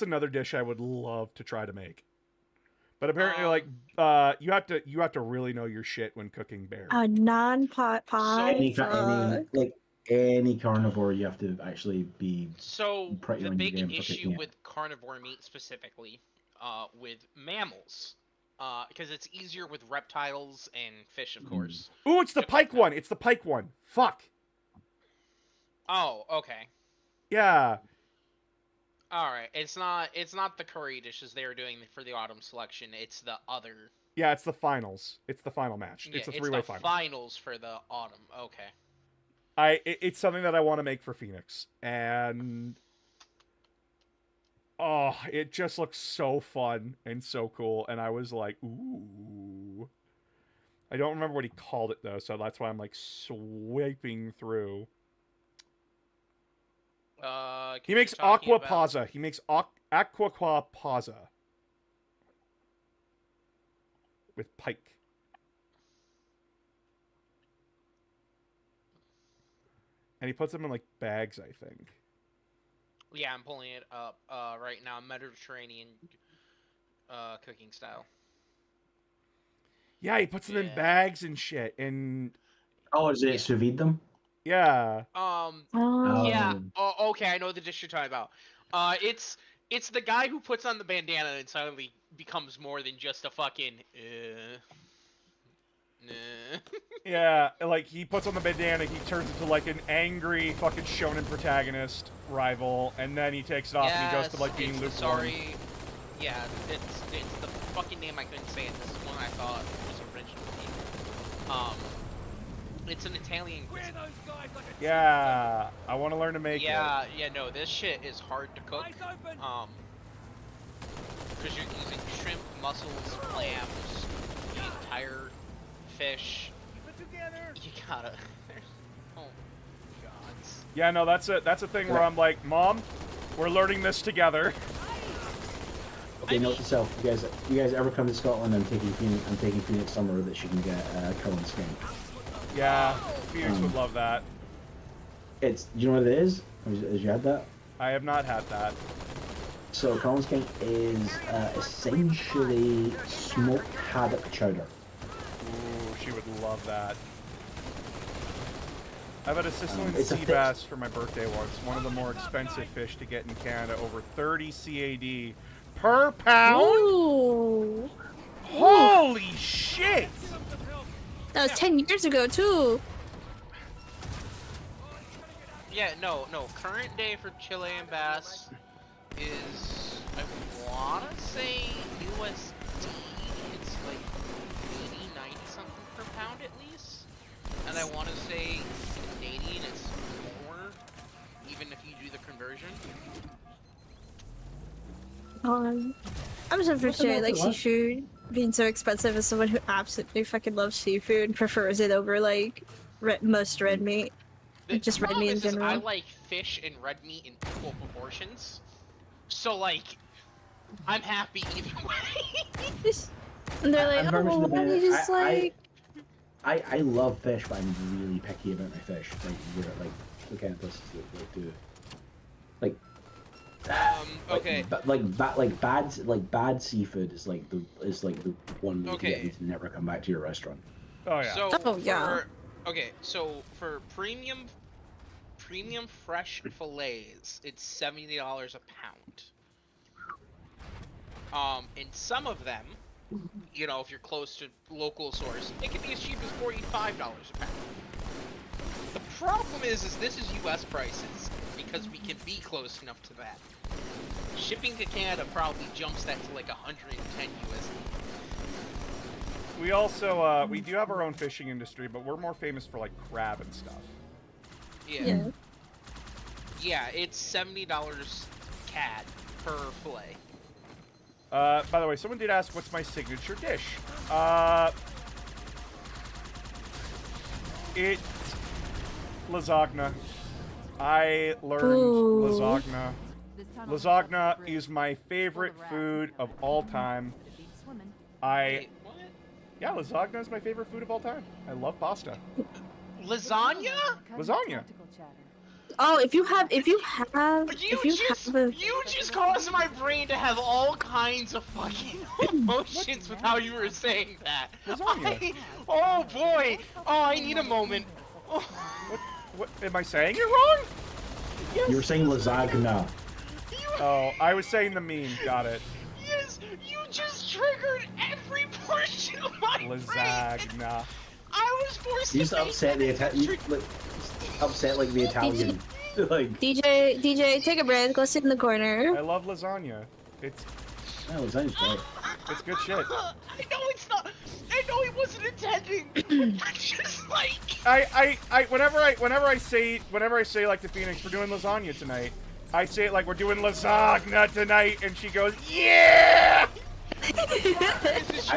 [SPEAKER 2] another dish I would love to try to make. But apparently, like, you have to really know your shit when cooking bear.
[SPEAKER 1] A non-pot pie?
[SPEAKER 4] Any carnivore, you have to actually be
[SPEAKER 5] So
[SPEAKER 4] pretty
[SPEAKER 5] the
[SPEAKER 4] on your
[SPEAKER 5] big
[SPEAKER 4] game for
[SPEAKER 5] issue
[SPEAKER 4] cooking it.
[SPEAKER 5] with carnivore meat specifically, with mammals, because it's easier with reptiles and fish, of course.
[SPEAKER 2] Ooh, it's the pike one. It's the pike one. Fuck.
[SPEAKER 5] Oh, okay.
[SPEAKER 2] Yeah.
[SPEAKER 5] All right. It's not the curry dishes they were doing for the autumn selection. It's the other.
[SPEAKER 2] Yeah, it's the finals. It's the final match.
[SPEAKER 5] Yeah,
[SPEAKER 2] It's a three-way
[SPEAKER 5] the
[SPEAKER 2] final.
[SPEAKER 5] finals for the autumn. Okay.
[SPEAKER 2] It's something that I want to make for Phoenix, and oh, it just looks so fun and so cool. And I was like, ooh. I don't remember what he called it though, so that's why I'm like swiping through. He makes aqua pazza. He makes aqua pazza with pike. And he puts them in like bags, I think.
[SPEAKER 5] Yeah, I'm pulling it up right now. Mediterranean cooking style.
[SPEAKER 2] Yeah, he puts them in bags and shit. And
[SPEAKER 4] Oh, is it sous vide them?
[SPEAKER 2] yeah.
[SPEAKER 5] Yeah. Oh, okay. I know the dish you're talking about. It's the guy who puts on the bandana and suddenly becomes more than just a fucking.
[SPEAKER 2] Yeah, like he puts on the bandana, he turns into like an angry fucking shonen protagonist rival, and then he takes it off and he goes to like being lukewarm.
[SPEAKER 5] Sorry. Yeah, it's the fucking name I couldn't say, and this is one I thought was original. It's an Italian cuisine.
[SPEAKER 2] Yeah, I want to learn to make it.
[SPEAKER 5] Yeah, no, this shit is hard to cook. Because you're using shrimp, mussels, clams, the entire fish. You gotta. Oh, gods.
[SPEAKER 2] Yeah, no, that's a thing where I'm like, Mom, we're learning this together.
[SPEAKER 4] Okay, note to self: you guys ever come to Scotland? I'm taking Phoenix somewhere that she can get Cullen skin.
[SPEAKER 2] Yeah, Phoenix would love that.
[SPEAKER 4] Do you know what it is? Has you had that?
[SPEAKER 2] I have not had that.
[SPEAKER 4] So Cullen skin is essentially smoked haddock chowder.
[SPEAKER 2] Ooh, she would love that. I've had a Sicilian
[SPEAKER 4] It's a
[SPEAKER 2] sea bass for my birthday once. One of the more expensive fish to get in Canada, over 30 CAD per pound.
[SPEAKER 1] Ooh.
[SPEAKER 2] Holy shit!
[SPEAKER 1] That was 10 years ago, too.
[SPEAKER 5] Yeah, no. Current day for Chilean bass is, I wanna say USD. It's like 80, 90 something per pound at least. And I wanna say Canadian it's more, even if you do the conversion.
[SPEAKER 1] I'm so frustrated, like, seafood being so expensive as someone who absolutely fucking loves seafood and prefers it over, like, most red meat. Just red meat in general.
[SPEAKER 5] I like fish and red meat in equal proportions. So, like, I'm happy either way.
[SPEAKER 1] And they're
[SPEAKER 4] I'm
[SPEAKER 1] like,
[SPEAKER 4] very much
[SPEAKER 1] oh,
[SPEAKER 4] in the
[SPEAKER 1] why don't you
[SPEAKER 4] band.
[SPEAKER 1] just like...
[SPEAKER 4] I love fish, but I'm really picky about my fish. Like, you're like the kind of places that do like
[SPEAKER 5] Okay.
[SPEAKER 4] bad seafood is like the one way to get me
[SPEAKER 5] Okay.
[SPEAKER 4] to never come back to your restaurant.
[SPEAKER 2] Oh yeah.
[SPEAKER 5] So
[SPEAKER 1] Oh, yeah.
[SPEAKER 5] Okay, so for premium fresh fillets, it's $70 a pound. And some of them, you know, if you're close to local source, it can be as cheap as $45 a pound. The problem is this is US prices, because we can be close enough to that. Shipping to Canada probably jumps that to like 110 USD.
[SPEAKER 2] We also we do have our own fishing industry, but we're more famous for like crab and stuff.
[SPEAKER 5] Yeah. Yeah, it's $70 CAD per fillet.
[SPEAKER 2] By the way, someone did ask, what's my signature dish? It's lasagna. I learned lasagna. Lasagna is my favorite food of all time.
[SPEAKER 5] Wait, what?
[SPEAKER 2] Yeah, lasagna is my favorite food of all time. I love pasta.
[SPEAKER 5] Lasagna?
[SPEAKER 2] Lasagna.
[SPEAKER 1] Oh, if you have
[SPEAKER 5] You just caused my brain to have all kinds of fucking emotions with how you were saying that.
[SPEAKER 2] Lasagna.
[SPEAKER 5] Oh boy! Oh, I need a moment. Oh.
[SPEAKER 2] What am I saying? You're wrong.
[SPEAKER 5] Yes.
[SPEAKER 4] You were saying lasagna.
[SPEAKER 2] Oh, I was saying the meme. Got it.
[SPEAKER 5] Yes, you just triggered every portion of my brain.
[SPEAKER 2] Lasagna.
[SPEAKER 5] I was forced
[SPEAKER 4] You
[SPEAKER 5] to
[SPEAKER 4] just
[SPEAKER 5] make
[SPEAKER 4] upset
[SPEAKER 5] that
[SPEAKER 4] the
[SPEAKER 5] extra-
[SPEAKER 4] upset like the Italian. Like,
[SPEAKER 1] DJ, take a breath, go sit in the corner.
[SPEAKER 2] I love lasagna. It's
[SPEAKER 4] oh, lasagna's great.
[SPEAKER 2] it's good shit.
[SPEAKER 5] I know it's not. I know he wasn't intending. But just like.
[SPEAKER 2] Whenever I say like to Phoenix, we're doing lasagna tonight. I say it like we're doing lasagna tonight, and she goes, yeah.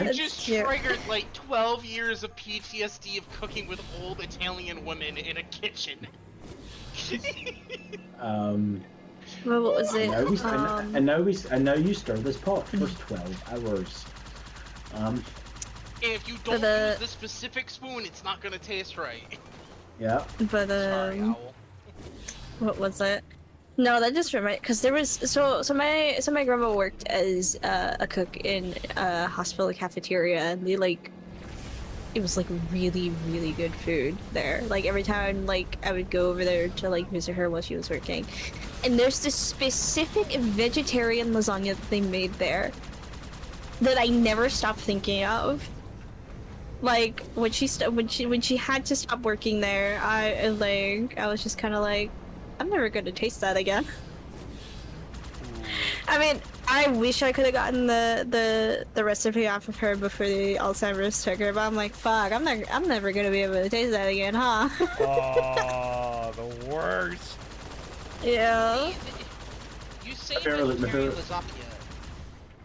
[SPEAKER 5] You just triggered like 12 years of PTSD of cooking with old Italian women in a kitchen.
[SPEAKER 1] What was it?
[SPEAKER 4] And now you stir this pot for 12 hours.
[SPEAKER 5] If you don't use the specific spoon, it's not gonna taste right.
[SPEAKER 4] Yeah.
[SPEAKER 1] But
[SPEAKER 5] Sorry, Owl.
[SPEAKER 1] what was it? No, that just reminded, because there was so my grandma worked as a cook in a hospital cafeteria, and they like it was like really good food there. Like every time like I would go over there to like visit her while she was working, and there's this specific vegetarian lasagna that they made there that I never stopped thinking of. Like when she had to stop working there, I was just kind of like, I'm never gonna taste that again. I mean, I wish I could have gotten the recipe off of her before the Alzheimer's took her, but I'm like, fuck, I'm never gonna be able to taste that again, huh?
[SPEAKER 2] Oh, the worst.
[SPEAKER 1] Yeah.
[SPEAKER 5] You say
[SPEAKER 4] Apparently,
[SPEAKER 5] vegetarian lasagna.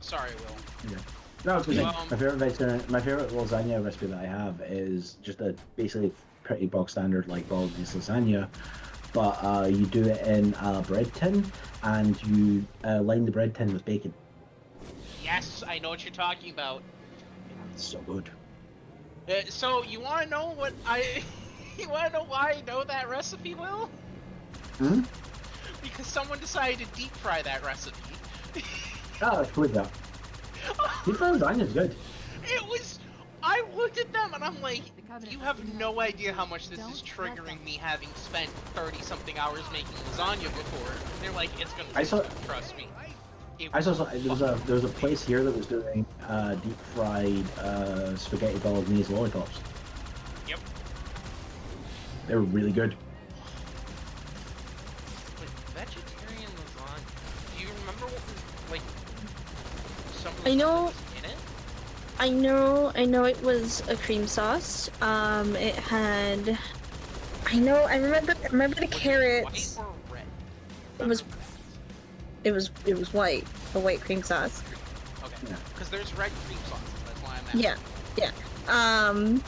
[SPEAKER 5] Sorry, Will.
[SPEAKER 4] Yeah. No, I was gonna say, my favorite lasagna recipe that I have is just a basically pretty bog standard like bolognese lasagna, but you do it in a bread tin and you line the bread tin with bacon.
[SPEAKER 5] Yes, I know what you're talking about.
[SPEAKER 4] It's so good.
[SPEAKER 5] So you want to know what I? You want to know why I know that recipe, Will?
[SPEAKER 4] Hmm?
[SPEAKER 5] Because someone decided to deep fry that recipe.
[SPEAKER 4] Oh, it's good though. Deep fried lasagna is good.
[SPEAKER 5] It was. I looked at them and I'm like, you have no idea how much this is triggering me, having spent 30-something hours making lasagna before. They're like, it's gonna. Trust me.
[SPEAKER 4] I saw there was a place here that was doing deep fried spaghetti bolognese lollipops.
[SPEAKER 5] Yep.
[SPEAKER 4] They were really good.
[SPEAKER 5] Wait, vegetarian lasagna. Do you remember what was like? Some of
[SPEAKER 1] I
[SPEAKER 5] the
[SPEAKER 1] know.
[SPEAKER 5] stuff that was in it?
[SPEAKER 1] I know it was a cream sauce. It had. I remember the carrots.
[SPEAKER 5] White or red?
[SPEAKER 1] It was white, a white cream sauce.
[SPEAKER 5] Okay. Because there's red cream sauce. That's why I'm asking.
[SPEAKER 1] Yeah.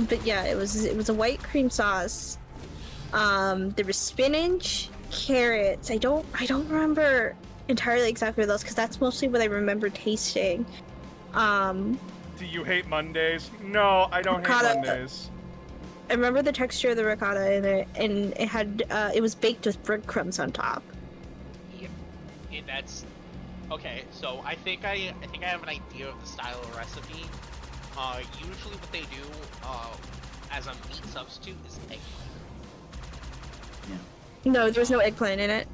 [SPEAKER 1] But yeah, it was a white cream sauce. There was spinach, carrots. I don't remember entirely exactly those because that's mostly what I remember tasting.
[SPEAKER 2] Do you hate Mondays? No, I don't hate
[SPEAKER 1] Ricotta.
[SPEAKER 2] Mondays.
[SPEAKER 1] I remember the texture of the ricotta in it, and it had it was baked with breadcrumbs on top.
[SPEAKER 5] Yeah, that's okay. So I think I have an idea of the style of recipe. Usually what they do as a meat substitute is eggplant.
[SPEAKER 4] Yeah.
[SPEAKER 1] No, there was no eggplant in it.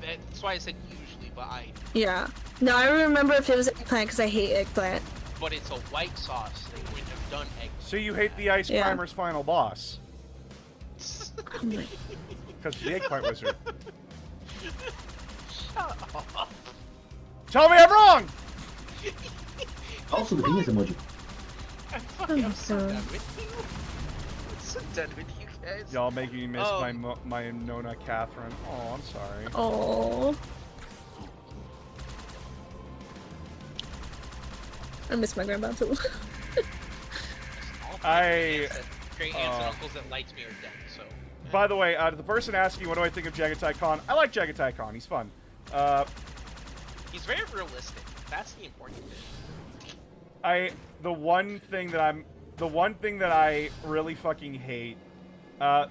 [SPEAKER 5] That's why I said usually, but
[SPEAKER 1] Yeah. No, I remember if it was eggplant because I hate eggplant.
[SPEAKER 5] but it's a white sauce. They wouldn't have done eggplant.
[SPEAKER 2] So you hate the Ice
[SPEAKER 1] Yeah.
[SPEAKER 2] Climbers final boss?
[SPEAKER 1] Oh my-
[SPEAKER 2] Because the eggplant wizard.
[SPEAKER 5] Shut up.
[SPEAKER 2] Tell me I'm wrong!
[SPEAKER 4] Also, the penis emoji.
[SPEAKER 5] I'm so done with you. I'm so done with you guys.
[SPEAKER 2] Y'all making me miss
[SPEAKER 5] Oh.
[SPEAKER 2] my Nona Catherine. Oh, I'm sorry.
[SPEAKER 1] Oh. I miss my grandma too.
[SPEAKER 5] All
[SPEAKER 2] I-
[SPEAKER 5] great aunts and uncles that liked me are dead. So.
[SPEAKER 2] By the way, to the person asking what do I think of Jagatai Khan, I like Jagatai Khan. He's fun.
[SPEAKER 5] He's very realistic. That's the important thing.
[SPEAKER 2] The one thing that I really fucking hate,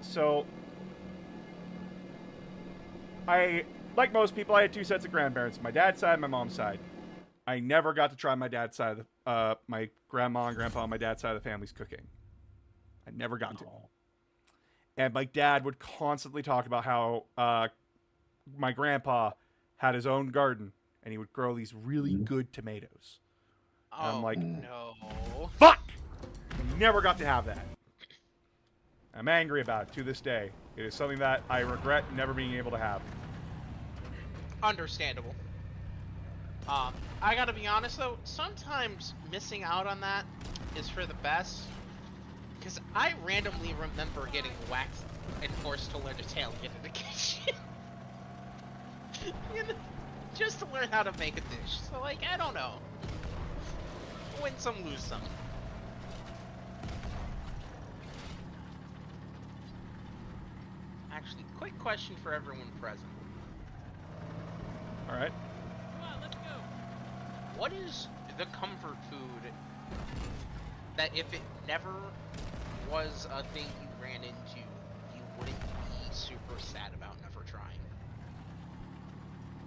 [SPEAKER 2] so I, like most people, I had two sets of grandparents, my dad's side and my mom's side. I never got to try my dad's side of the, my grandma and grandpa on my dad's side of the family's cooking. I never got to. And my dad would constantly talk about how my grandpa had his own garden and he would grow these really good tomatoes. And I'm like,
[SPEAKER 5] no.
[SPEAKER 2] fuck! Never got to have that. I'm angry about it to this day. It is something that I regret never being able to have.
[SPEAKER 5] Understandable. I gotta be honest though, sometimes missing out on that is for the best. Because I randomly remember getting whacked and forced to learn Italian in the kitchen. You know, just to learn how to make a dish. So like, I don't know. Win some, lose some. Actually, quick question for everyone present.
[SPEAKER 2] Alright.
[SPEAKER 5] What is the comfort food that if it never was a thing you ran into, you wouldn't be super sad about never trying?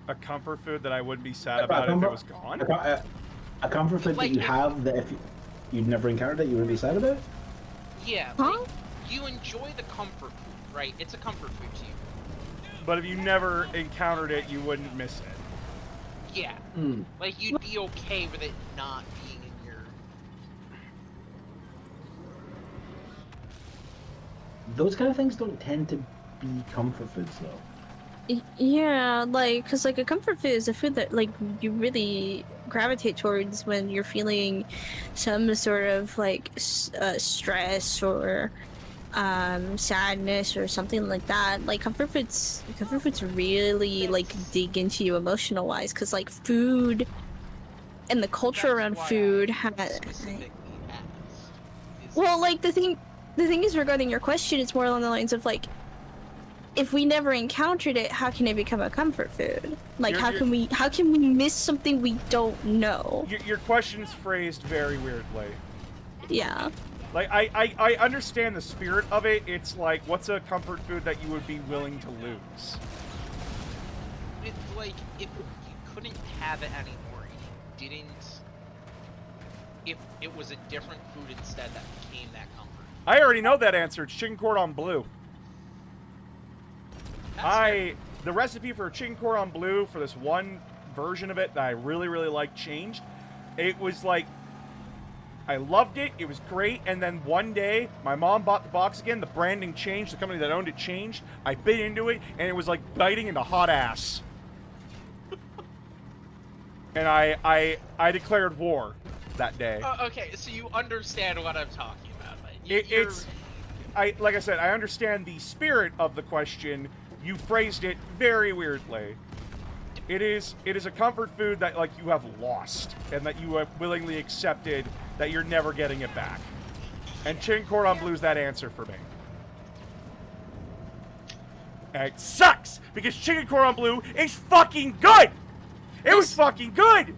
[SPEAKER 2] A comfort food that I wouldn't be sad about if it was gone?
[SPEAKER 4] A comfort food
[SPEAKER 5] Like
[SPEAKER 4] that you
[SPEAKER 5] if-
[SPEAKER 4] have that if you'd never encountered it, you wouldn't be sad about?
[SPEAKER 5] Yeah,
[SPEAKER 1] Huh?
[SPEAKER 5] like, you enjoy the comfort food, right? It's a comfort food to you.
[SPEAKER 2] But if you never encountered it, you wouldn't miss it.
[SPEAKER 5] Yeah,
[SPEAKER 4] Mm.
[SPEAKER 5] like you'd be okay with it not being in your...
[SPEAKER 4] Those kind of things don't tend to be comfort foods, though.
[SPEAKER 1] Yeah, like, cause like a comfort food is a food that like you really gravitate towards when you're feeling some sort of like stress or sadness or something like that. Like comfort foods really like dig into you emotional wise, cause like food and the culture
[SPEAKER 5] That's
[SPEAKER 1] around
[SPEAKER 5] why
[SPEAKER 1] food
[SPEAKER 5] I
[SPEAKER 1] has.
[SPEAKER 5] specifically asked. Is-
[SPEAKER 1] Well, like the thing is regarding your question, it's more along the lines of like, if we never encountered it, how can it become a comfort food? Like,
[SPEAKER 2] You're-
[SPEAKER 1] how can we miss something we don't know?
[SPEAKER 2] Your question's phrased very weirdly.
[SPEAKER 1] Yeah.
[SPEAKER 2] Like, I understand the spirit of it. It's like, what's a comfort food that you would be willing to lose?
[SPEAKER 5] It's like, if you couldn't have it anymore, and you didn't... If it was a different food instead that became that comfort.
[SPEAKER 2] I already know that answer. It's chicken cordon bleu.
[SPEAKER 5] That's
[SPEAKER 2] The recipe for chicken cordon bleu for this one version of it that I really, really liked changed. It was like, I loved it. It was great. And then one day, my mom bought the box again. The branding changed. The company that owned it changed. I bit into it, and it was like biting into hot ass. And I declared war that day.
[SPEAKER 5] Okay, so you understand what I'm talking about. Like,
[SPEAKER 2] It's, like I said, I understand the spirit of the question. You phrased it very weirdly. It is a comfort food that like you have lost and that you have willingly accepted that you're never getting it back. And chicken cordon bleu is that answer for me. And it sucks because chicken cordon bleu is fucking good. It was fucking good.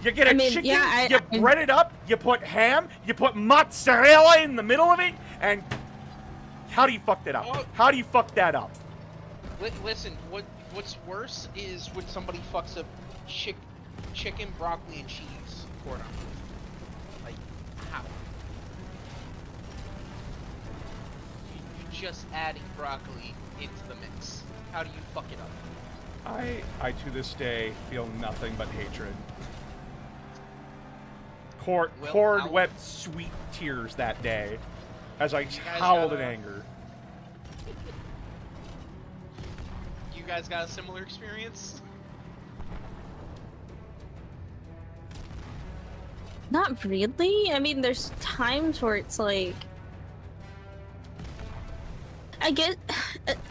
[SPEAKER 2] You get a chicken,
[SPEAKER 1] yeah,
[SPEAKER 2] you bread it up, you put ham, you put mozzarella in the middle of it, and how do you fuck that up?
[SPEAKER 5] Oh.
[SPEAKER 2] How do you fuck that up?
[SPEAKER 5] Listen, what's worse is when somebody fucks up chicken, broccoli, and cheese cordon. Like, how? You're just adding broccoli into the mix. How do you fuck it up?
[SPEAKER 2] I to this day feel nothing but hatred. Cord wept sweet tears that day as I howled in anger.
[SPEAKER 5] You guys got a similar experience?
[SPEAKER 1] Not really. I mean, there's times where it's like, I get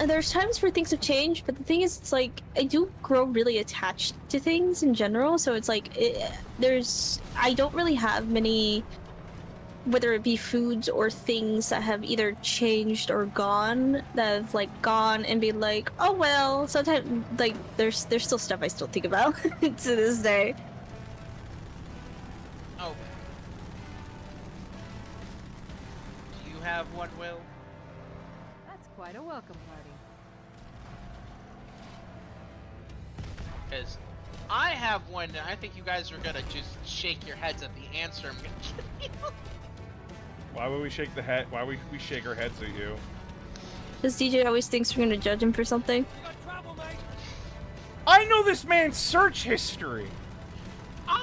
[SPEAKER 1] there's times where things have changed, but the thing is, it's like I do grow really attached to things in general. So it's like I don't really have many, whether it be foods or things that have either changed or gone, that have like gone and be like, oh well. Sometimes like there's still stuff I still think about to this day.
[SPEAKER 5] Oh. Do you have one, Will?
[SPEAKER 6] That's quite a welcome party.
[SPEAKER 5] Because I have one, and I think you guys are gonna just shake your heads at the answer I'm gonna give you.
[SPEAKER 2] Why would we shake the head? Why would we shake our heads at you?
[SPEAKER 1] Because DJ always thinks we're gonna judge him for something.
[SPEAKER 2] I know this man's search history.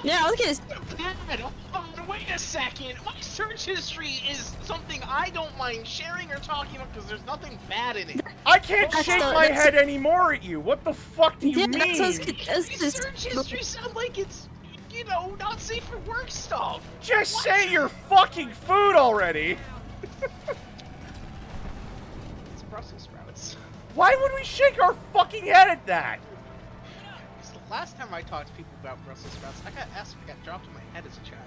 [SPEAKER 1] Yeah, look at his.
[SPEAKER 5] Bad. Oh, wait a second. My search history is something I don't mind sharing or talking about because there's nothing bad in it.
[SPEAKER 2] I can't
[SPEAKER 1] That's
[SPEAKER 2] shake
[SPEAKER 1] the-
[SPEAKER 2] my
[SPEAKER 1] that's-
[SPEAKER 2] head anymore at you. What the fuck do you
[SPEAKER 1] Yeah,
[SPEAKER 2] mean?
[SPEAKER 1] that's
[SPEAKER 5] My search history sounds like it's, you know, not safe for work stuff.
[SPEAKER 2] Just
[SPEAKER 5] What?
[SPEAKER 2] say your fucking food already.
[SPEAKER 5] It's Brussels sprouts.
[SPEAKER 2] Why would we shake our fucking head at that?
[SPEAKER 5] Because the last time I talked to people about Brussels sprouts, I got asked if I got dropped in my head as a child.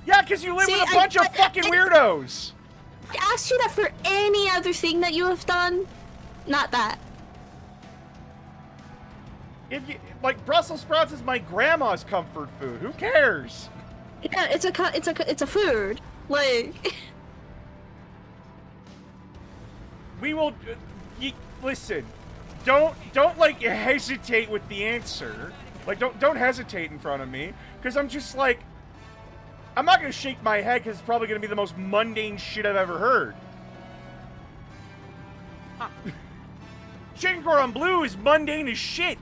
[SPEAKER 2] Yeah, because you live
[SPEAKER 1] See,
[SPEAKER 2] with a bunch of fucking weirdos.
[SPEAKER 1] I asked you that for any other thing that you have done, not that.
[SPEAKER 2] If you, like, Brussels sprouts is my grandma's comfort food. Who cares?
[SPEAKER 1] Yeah, it's a food. Like,
[SPEAKER 2] We will. Listen. Don't like hesitate with the answer. Like, don't hesitate in front of me, because I'm just like, I'm not gonna shake my head because it's probably gonna be the most mundane shit I've ever heard. Chicken cordon bleu is mundane as shit.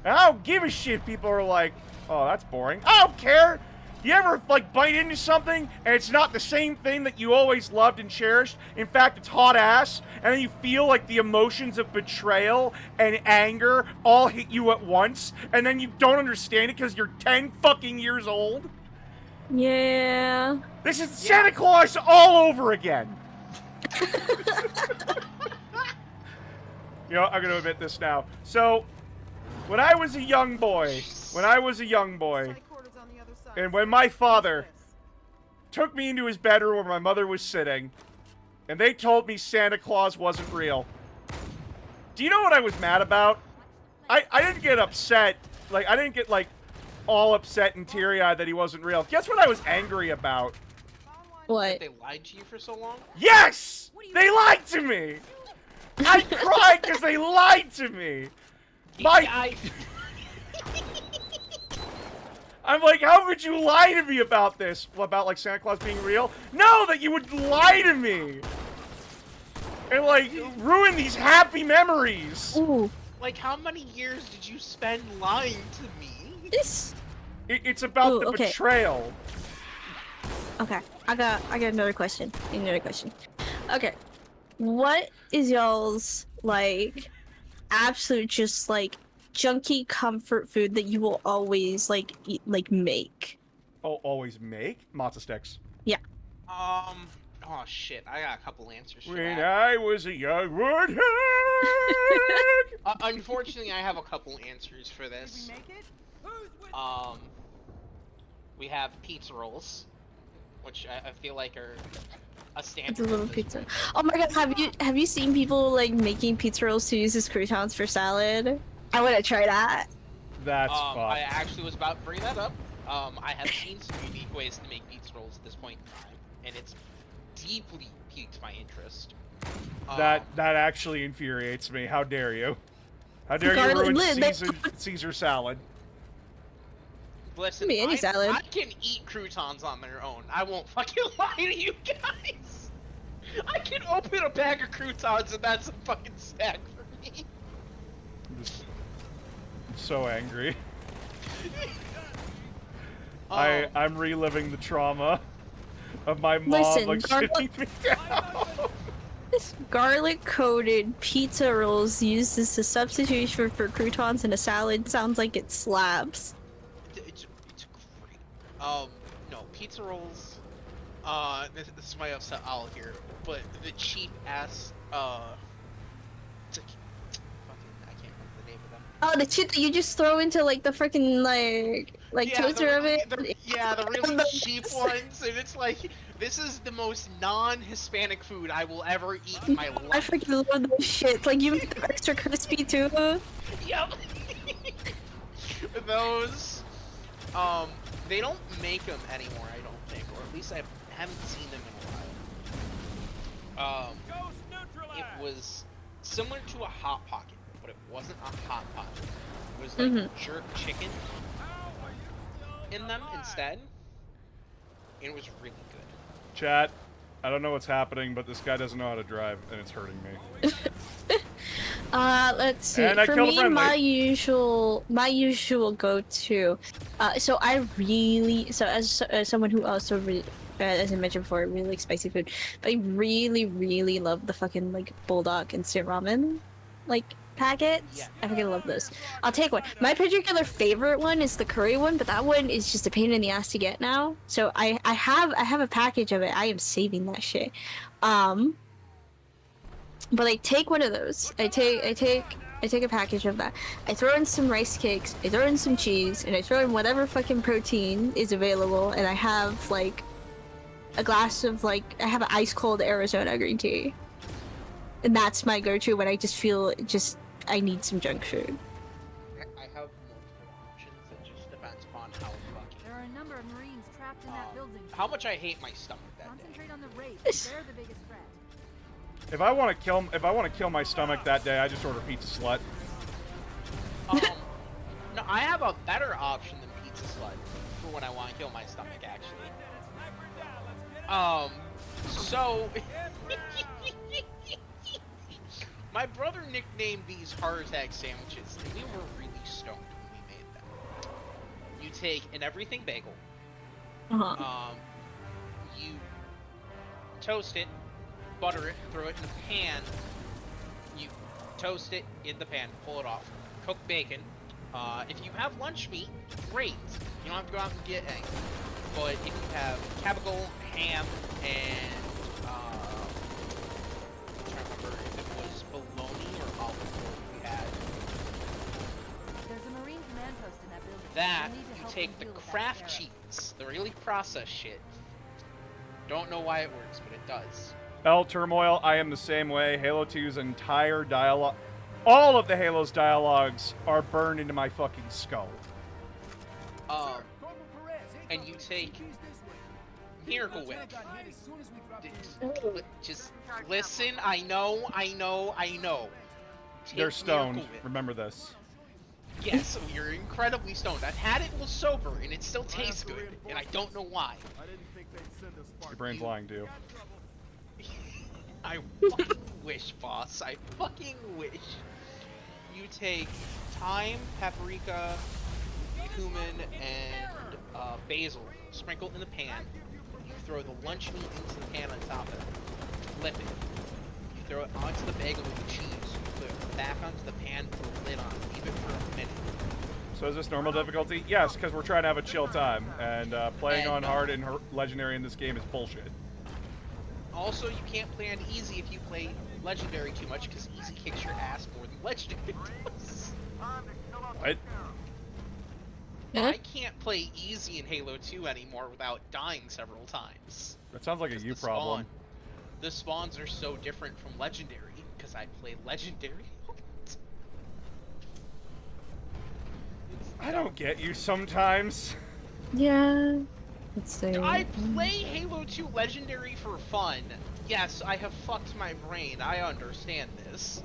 [SPEAKER 2] And I don't give a shit. People are like, oh, that's boring. I don't care. You ever, like, bite into something and it's not the same thing that you always loved and cherished? In fact, it's hot ass, and then you feel like the emotions of betrayal and anger all hit you at once, and then you don't understand it because you're 10 fucking years old?
[SPEAKER 1] yeah.
[SPEAKER 2] This is Santa Claus all over again. You know, I'm gonna admit this now. So, when I was a young boy, and when my father took me into his bedroom where my mother was sitting, and they told me Santa Claus wasn't real. Do you know what I was mad about? I didn't get upset. Like, I didn't get, like, all upset and teary-eyed that he wasn't real. Guess what I was angry about?
[SPEAKER 1] What?
[SPEAKER 5] They lied to you for so long?
[SPEAKER 2] Yes! They lied to me! I cried because they lied to me! I'm like, how would you lie to me about this? About, like, Santa Claus being real? No, that you would lie to me! And, like, ruin these happy memories!
[SPEAKER 1] Ooh.
[SPEAKER 5] Like, how many years did you spend lying to me?
[SPEAKER 1] This.
[SPEAKER 2] It's about
[SPEAKER 1] Ooh,
[SPEAKER 2] the
[SPEAKER 1] okay.
[SPEAKER 2] betrayal.
[SPEAKER 1] Okay, I got another question. Okay, what is y'all's like absolute just like junky comfort food that you will always like eat, like make?
[SPEAKER 2] Oh, always make? Matzo sticks.
[SPEAKER 1] Yeah.
[SPEAKER 5] Oh shit, I got a couple answers for
[SPEAKER 2] When
[SPEAKER 5] that.
[SPEAKER 2] I was a young woodhog.
[SPEAKER 5] Unfortunately, I have a couple answers for this. We have pizza rolls, which I feel like are a standard.
[SPEAKER 1] It's a little
[SPEAKER 5] at this
[SPEAKER 1] pizza.
[SPEAKER 5] point.
[SPEAKER 1] Oh my god, have you seen people like making pizza rolls to use as croutons for salad? I want to try that.
[SPEAKER 2] That's
[SPEAKER 5] I
[SPEAKER 2] fucked.
[SPEAKER 5] actually was about to bring that up. I have seen some unique ways to make pizza rolls at this point in time, and it's deeply piqued my interest.
[SPEAKER 2] That actually infuriates me. How dare you? How dare you
[SPEAKER 1] Garlic-
[SPEAKER 2] ruin
[SPEAKER 1] li-
[SPEAKER 2] Caesar salad?
[SPEAKER 5] Listen,
[SPEAKER 1] Me any salad.
[SPEAKER 5] I can eat croutons on their own. I won't fucking lie to you guys. I can open a bag of croutons and that's a fucking snack for me.
[SPEAKER 2] I'm so angry.
[SPEAKER 5] Um,
[SPEAKER 2] I'm reliving the trauma of my mom
[SPEAKER 1] Listen,
[SPEAKER 2] like
[SPEAKER 1] garlic-
[SPEAKER 2] sitting me down.
[SPEAKER 1] This garlic-coated pizza rolls used as a substitution for croutons in a salad sounds like it slaps.
[SPEAKER 5] it's great. No, pizza rolls. This might upset all here, but the cheap ass. Fucking, I can't remember the name of them.
[SPEAKER 1] Oh, the shit that you just throw into like the freaking like
[SPEAKER 5] Yeah,
[SPEAKER 1] toaster oven.
[SPEAKER 5] the really cheap ones, and it's like, this is the most non-Hispanic food I will ever eat in my
[SPEAKER 1] I
[SPEAKER 5] life.
[SPEAKER 1] freaking love those shit. Like you make them extra crispy too.
[SPEAKER 5] Yep. Those, they don't make them anymore, I don't think, or at least I haven't seen them in a while. It was similar to a Hot Pocket, but it wasn't a Hot Pocket. It was like jerk chicken in them instead. And it was really good.
[SPEAKER 2] Chat, I don't know what's happening, but this guy doesn't know how to drive, and it's hurting me.
[SPEAKER 1] Let's see.
[SPEAKER 2] And I
[SPEAKER 1] For
[SPEAKER 2] killed a
[SPEAKER 1] me,
[SPEAKER 2] friendly.
[SPEAKER 1] my usual go-to. So I really, so as someone who also as I mentioned before, really like spicy food. But I really love the fucking like Bulldog instant ramen, like packets.
[SPEAKER 5] Yeah.
[SPEAKER 1] I fucking love those. I'll take one. My particular favorite one is the curry one, but that one is just a pain in the ass to get now. So I have a package of it. I am saving that shit. But I take one of those. I take a package of that. I throw in some rice cakes. I throw in some cheese, and I throw in whatever fucking protein is available. And I have like a glass of like I have an ice cold Arizona green tea, and that's my go-to when I just feel I need some junk food.
[SPEAKER 5] I have multiple options. It just depends upon how fucking.
[SPEAKER 6] There are a number of Marines trapped in that building.
[SPEAKER 5] How much I hate my stomach that day.
[SPEAKER 6] Concentrate on the raid. They're the biggest threat.
[SPEAKER 2] If I want to kill my stomach that day, I just order Pizza Slut.
[SPEAKER 5] No, I have a better option than Pizza Slut for when I want to kill my stomach, actually. So my brother nicknamed these heart attack sandwiches, and we were really stoned when we made them. You take an everything bagel. You toast it, butter it, throw it in a pan. You toast it in the pan, pull it off. Cook bacon. If you have lunch meat, great. You don't have to go out and get any. But if you have cabacle, ham, and I'm trying to remember if it was bologna or olive oil we had.
[SPEAKER 6] There's a Marine command post in that building.
[SPEAKER 5] That,
[SPEAKER 6] You'll need to
[SPEAKER 5] you
[SPEAKER 6] help
[SPEAKER 5] take
[SPEAKER 6] them
[SPEAKER 5] the
[SPEAKER 6] deal with that
[SPEAKER 5] craft
[SPEAKER 6] terror.
[SPEAKER 5] cheese, the really processed shit. Don't know why it works, but it does.
[SPEAKER 2] L Turmoil, I am the same way. Halo 2's entire dialogue, all of the Halo's dialogues are burned into my fucking skull.
[SPEAKER 5] And you take Miracle Whip. Just listen, I know. Take
[SPEAKER 2] They're stoned.
[SPEAKER 5] Miracle Whip.
[SPEAKER 2] Remember this.
[SPEAKER 5] Yes, so you're incredibly stoned. I've had it while sober, and it still tastes good, and I don't know why.
[SPEAKER 2] Your brain's lying to you.
[SPEAKER 5] I fucking wish, boss. I fucking wish. You take thyme, paprika, cumin, and basil, sprinkle in the pan. You throw the lunch meat into the pan on top of it. Flip it. You throw it onto the bagel with the cheese. You put it back onto the pan, put a lid on it. Leave it for a minute.
[SPEAKER 2] So is this normal difficulty? Yes, because we're trying to have a chill time, and playing on hard and legendary in this game is bullshit.
[SPEAKER 5] Also, you can't play on easy if you play legendary too much, because easy kicks your ass more than legendary does.
[SPEAKER 2] What?
[SPEAKER 5] I can't play easy in Halo 2 anymore without dying several times.
[SPEAKER 2] That sounds like a you problem.
[SPEAKER 5] The spawns are so different from legendary, because I play legendary.
[SPEAKER 2] I don't get you sometimes.
[SPEAKER 1] Yeah. Let's see.
[SPEAKER 5] I play Halo 2 Legendary for fun. Yes, I have fucked my brain. I understand this.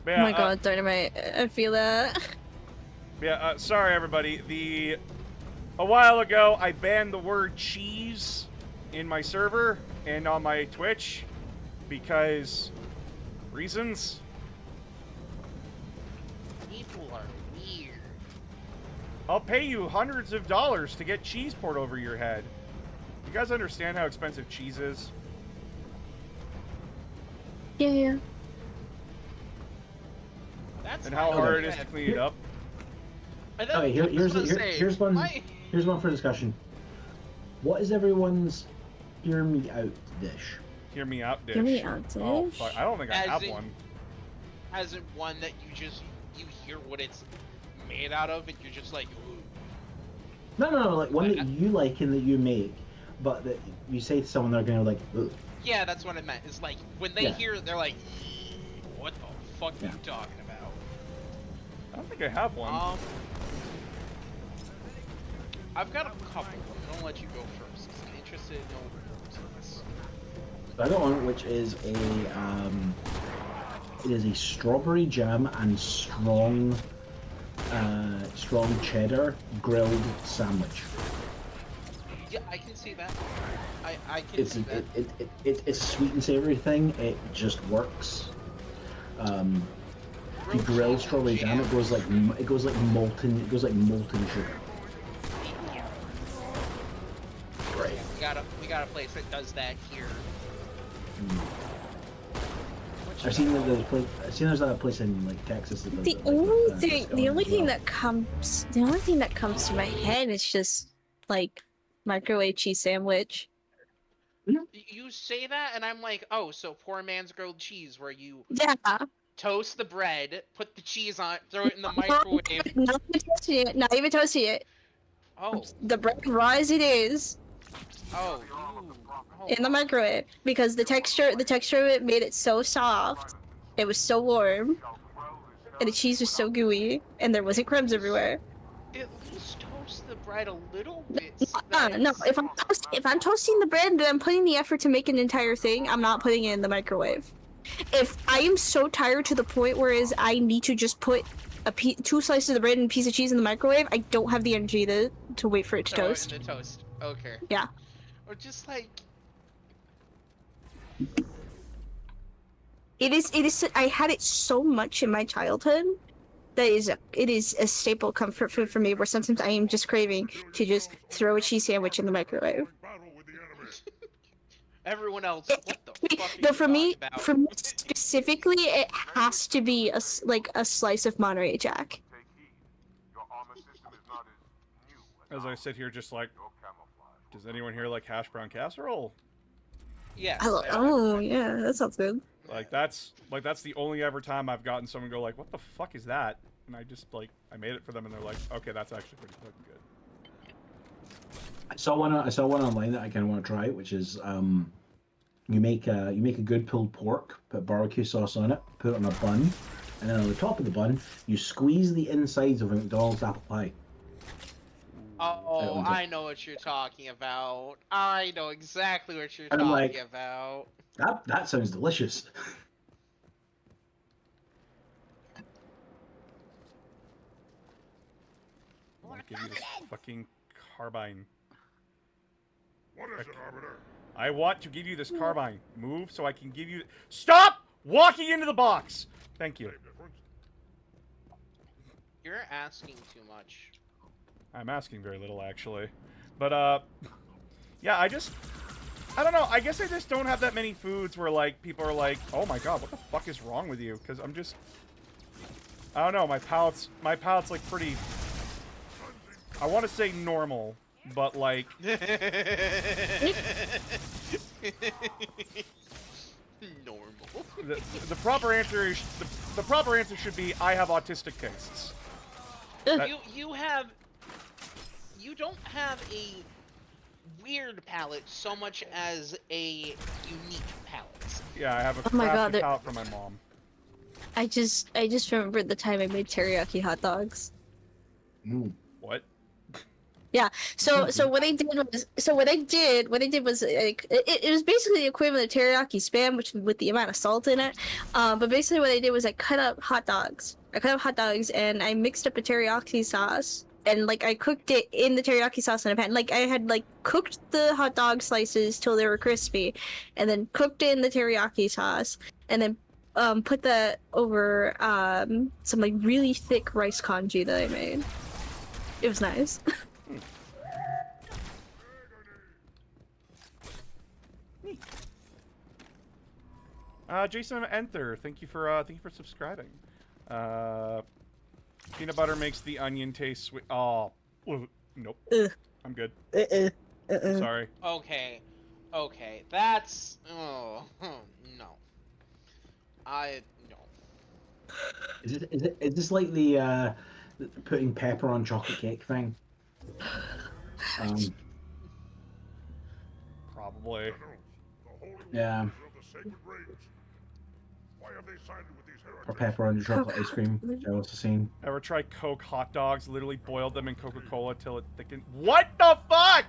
[SPEAKER 2] But
[SPEAKER 1] Oh
[SPEAKER 2] yeah,
[SPEAKER 1] my god, Dynamite. I feel that.
[SPEAKER 2] Yeah, sorry everybody. A while ago, I banned the word cheese in my server and on my Twitch because reasons.
[SPEAKER 5] People are weird.
[SPEAKER 2] I'll pay you hundreds of dollars to get cheese poured over your head. You guys understand how expensive cheese is?
[SPEAKER 1] Yeah.
[SPEAKER 5] That's
[SPEAKER 2] And how
[SPEAKER 5] not
[SPEAKER 2] hard it
[SPEAKER 5] bad.
[SPEAKER 2] is to clean it up?
[SPEAKER 5] And then,
[SPEAKER 4] Okay,
[SPEAKER 5] I was gonna say,
[SPEAKER 4] here's one for discussion. What is everyone's hear me out dish?
[SPEAKER 2] Hear me out, dish.
[SPEAKER 1] Hear me out,
[SPEAKER 2] Oh,
[SPEAKER 1] dish?
[SPEAKER 2] fuck. I don't think I
[SPEAKER 5] As
[SPEAKER 2] have
[SPEAKER 5] in-
[SPEAKER 2] one.
[SPEAKER 5] As in one that you hear what it's made out of, and you're just like, ooh.
[SPEAKER 4] No, like one that you like and that you make, but that you say to someone, they're gonna like, ugh.
[SPEAKER 5] Yeah, that's what I meant. It's like when they
[SPEAKER 4] Yeah.
[SPEAKER 5] hear it, they're like, what the fuck are
[SPEAKER 4] Yeah.
[SPEAKER 5] you talking about?
[SPEAKER 2] I don't think I have one.
[SPEAKER 5] I've got a couple. I'm gonna let you go first. 'Cause I'm interested in knowing your thoughts.
[SPEAKER 4] So I got one which is it is a strawberry jam and strong cheddar grilled sandwich.
[SPEAKER 5] Yeah, I can see that. I can
[SPEAKER 4] It's
[SPEAKER 5] see that.
[SPEAKER 4] it's a sweet and savory thing. It just works. The grilled strawberry jam, it goes like molten sugar.
[SPEAKER 5] Yeah.
[SPEAKER 4] Right.
[SPEAKER 5] We got a place that does that here.
[SPEAKER 4] I've seen that there's a place in like Texas that does
[SPEAKER 1] The
[SPEAKER 4] it, like,
[SPEAKER 1] only
[SPEAKER 4] with,
[SPEAKER 1] thing,
[SPEAKER 4] scone
[SPEAKER 1] the only
[SPEAKER 4] as
[SPEAKER 1] thing
[SPEAKER 4] well.
[SPEAKER 1] that comes to my head is just like microwave cheese sandwich.
[SPEAKER 5] You say that, and I'm like, oh, so poor man's grilled cheese, where you
[SPEAKER 1] Yeah.
[SPEAKER 5] toast the bread, put the cheese on, throw it in the microwave.
[SPEAKER 1] Not even toasting it. Not even toasting it.
[SPEAKER 5] Oh,
[SPEAKER 1] The bread raw as it is
[SPEAKER 5] oh, ooh,
[SPEAKER 1] in the microwave because the texture of it made it so soft. It was so warm, and the cheese was so gooey, and there wasn't crumbs everywhere.
[SPEAKER 5] At least toast the bread a little bit. So
[SPEAKER 1] No, if I'm toasting the bread, then I'm putting the effort to make an entire thing. I'm not putting it in the microwave. If I am so tired to the point whereas I need to just put two slices of bread and a piece of cheese in the microwave, I don't have the energy to wait for it to
[SPEAKER 5] throw
[SPEAKER 1] toast.
[SPEAKER 5] it in the toast. Okay.
[SPEAKER 1] Yeah.
[SPEAKER 5] Or just like,
[SPEAKER 1] It is. I had it so much in my childhood that it is a staple comfort food for me. Where sometimes I am just craving to just throw a cheese sandwich in the microwave.
[SPEAKER 5] everyone else, what the fuck are
[SPEAKER 1] No,
[SPEAKER 5] you
[SPEAKER 1] for me,
[SPEAKER 5] talking about?
[SPEAKER 1] specifically, it has to be like a slice of Monterey Jack.
[SPEAKER 2] As I sit here, just like, does anyone here like hash brown casserole?
[SPEAKER 5] Yes.
[SPEAKER 1] Oh yeah, that sounds good.
[SPEAKER 2] Like that's the only ever time I've gotten someone go like, "What the fuck is that?" And I just like I made it for them, and they're like, "Okay, that's actually pretty fucking good."
[SPEAKER 4] I saw one online that I kind of want to try, which is you make a good pulled pork, put barbecue sauce on it, put it on a bun, and then on the top of the bun, you squeeze the insides of a McDonald's apple pie.
[SPEAKER 5] Oh, I know what you're talking about. I know exactly what you're
[SPEAKER 4] And I'm
[SPEAKER 5] talking
[SPEAKER 4] like,
[SPEAKER 5] about.
[SPEAKER 4] That sounds delicious.
[SPEAKER 2] I want to give you this fucking carbine.
[SPEAKER 7] What is it, Arbiter?
[SPEAKER 2] I want to give you this carbine. Move so I can give you. Stop walking into the box. Thank you.
[SPEAKER 7] Same difference.
[SPEAKER 5] You're asking too much.
[SPEAKER 2] I'm asking very little actually, but yeah, I don't know. I guess I just don't have that many foods where like people are like, "Oh my god, what the fuck is wrong with you?" Because I don't know. My palate's like pretty. I want to say normal, but like.
[SPEAKER 5] Normal.
[SPEAKER 2] The proper answer is the proper answer should be I have autistic tastes. That-
[SPEAKER 5] You don't have a weird palate so much as a unique palate.
[SPEAKER 2] Yeah, I have a
[SPEAKER 1] Oh my
[SPEAKER 2] crafty
[SPEAKER 1] God,
[SPEAKER 2] palate from my mom.
[SPEAKER 1] I just remembered the time I made teriyaki hot dogs.
[SPEAKER 4] Mm.
[SPEAKER 2] What?
[SPEAKER 1] Yeah. So what I did was like it was basically the equivalent of teriyaki spam, which with the amount of salt in it. But basically what I did was I cut up hot dogs. And I mixed up a teriyaki sauce. And like I cooked it in the teriyaki sauce in a pan. Like I had like cooked the hot dog slices till they were crispy, and then cooked it in the teriyaki sauce, and then put that over some like really thick rice congee that I made. It was nice.
[SPEAKER 2] Jason Enter, thank you for subscribing. Peanut butter makes the onion taste sweet. Oh, nope. I'm good. Sorry.
[SPEAKER 5] Okay, that's no. No.
[SPEAKER 4] Is this like the putting pepper on chocolate cake thing?
[SPEAKER 2] Probably.
[SPEAKER 4] Yeah.
[SPEAKER 7] Of the sacred rage. Why have they sided with these heretics?
[SPEAKER 4] Or pepper on your chocolate ice cream. Which I also seen.
[SPEAKER 2] Ever try Coke hot dogs? Literally boiled them in Coca-Cola till it thickened. What the fuck?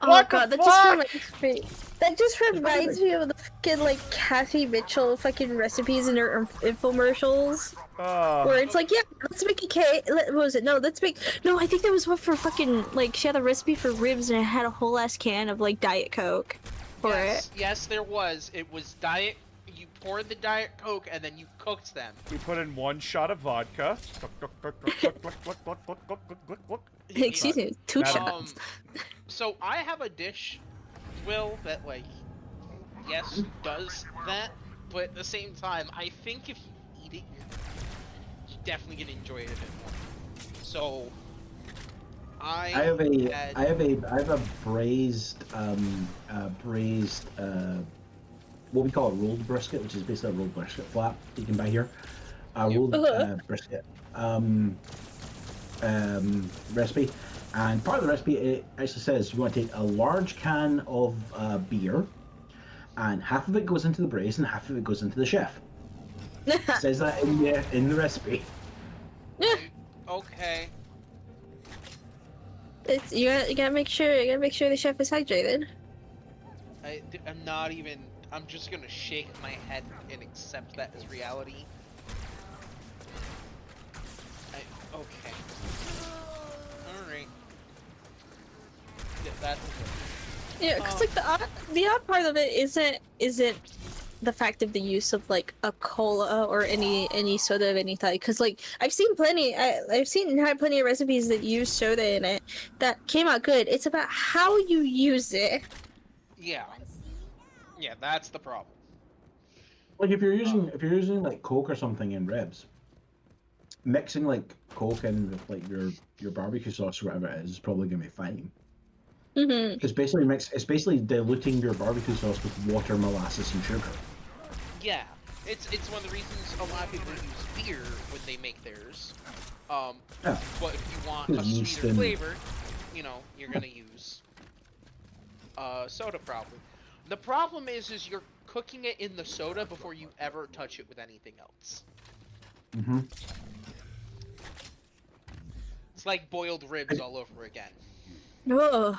[SPEAKER 1] Oh
[SPEAKER 2] What
[SPEAKER 1] god,
[SPEAKER 2] the
[SPEAKER 1] that
[SPEAKER 2] fuck?
[SPEAKER 1] that just reminds me of the fucking like Kathy Mitchell fucking recipes in her infomercials. Where it's like, yeah, let's make a cake. What was it? No, let's make. No, I think that was what for fucking like she had a recipe for ribs and it had a whole ass can of like Diet Coke for it.
[SPEAKER 5] Yes, there was. It was Diet. You poured the Diet Coke and then you cooked them.
[SPEAKER 2] We put in 1 shot of vodka.
[SPEAKER 1] Excuse me, 2 shots.
[SPEAKER 5] So I have a dish, Will, that like, yes, does that, but at the same time, I think if you eat it, you're definitely gonna enjoy it a bit more. So I have
[SPEAKER 4] a braised what we call a rolled brisket, which is basically a rolled brisket flap you can buy here. Rolled brisket recipe, and part of the recipe it actually says you want to take a large can of beer, and half of it goes into the braise and half of it goes into the chef. It says that in the recipe.
[SPEAKER 5] Okay.
[SPEAKER 1] It's you gotta make sure the chef is hydrated.
[SPEAKER 5] I'm not even. I'm just gonna shake my head and accept that as reality. Okay. Alright. Yeah, that's okay.
[SPEAKER 1] Yeah, because like the odd part of it isn't the fact of the use of like a cola or any soda of any type. Because like I've seen had plenty of recipes that use soda in it that came out good. It's about how you use it.
[SPEAKER 5] Yeah. Yeah, that's the problem.
[SPEAKER 4] Like if you're using like Coke or something in ribs, mixing like Coke in with like your barbecue sauce or whatever it is probably gonna be fine.
[SPEAKER 1] Mm-hmm.
[SPEAKER 4] It's basically diluting your barbecue sauce with water, molasses, and sugar.
[SPEAKER 5] Yeah, it's one of the reasons a lot of people use beer when they make theirs.
[SPEAKER 4] Yeah.
[SPEAKER 5] But if you want a
[SPEAKER 4] Yeast
[SPEAKER 5] sweeter
[SPEAKER 4] and-
[SPEAKER 5] flavor, you know, you're gonna use soda probably. The problem is you're cooking it in the soda before you ever touch it with anything else.
[SPEAKER 4] Mm-hmm.
[SPEAKER 5] It's like boiled ribs all over again.
[SPEAKER 1] Ugh.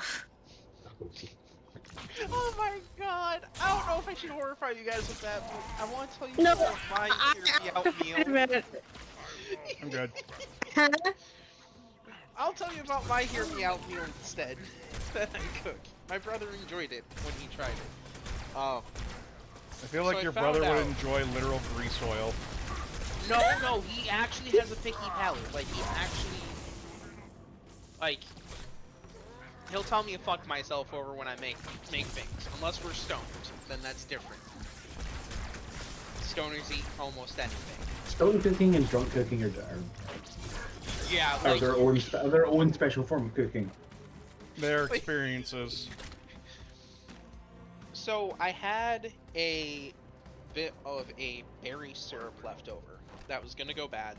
[SPEAKER 5] Oh my god! I don't know if I should horrify you guys with that, but I want to tell you
[SPEAKER 1] No,
[SPEAKER 5] about my hear me out meal.
[SPEAKER 2] I'm good.
[SPEAKER 1] Huh?
[SPEAKER 5] I'll tell you about my hear me out meal instead that I cooked. My brother enjoyed it when he tried it.
[SPEAKER 2] I feel like
[SPEAKER 5] So I
[SPEAKER 2] your
[SPEAKER 5] found
[SPEAKER 2] brother would
[SPEAKER 5] out-
[SPEAKER 2] enjoy literal grease oil.
[SPEAKER 5] No, he actually has a picky palate. Like, he actually... Like... He'll tell me to fuck myself over when I make things. Unless we're stoned, then that's different. Stoners eat almost anything.
[SPEAKER 4] Stone cooking and drunk cooking are
[SPEAKER 5] Yeah,
[SPEAKER 4] are
[SPEAKER 5] like...
[SPEAKER 4] their own special form of cooking.
[SPEAKER 2] Their experiences.
[SPEAKER 5] So, I had a bit of a berry syrup left over. That was gonna go bad.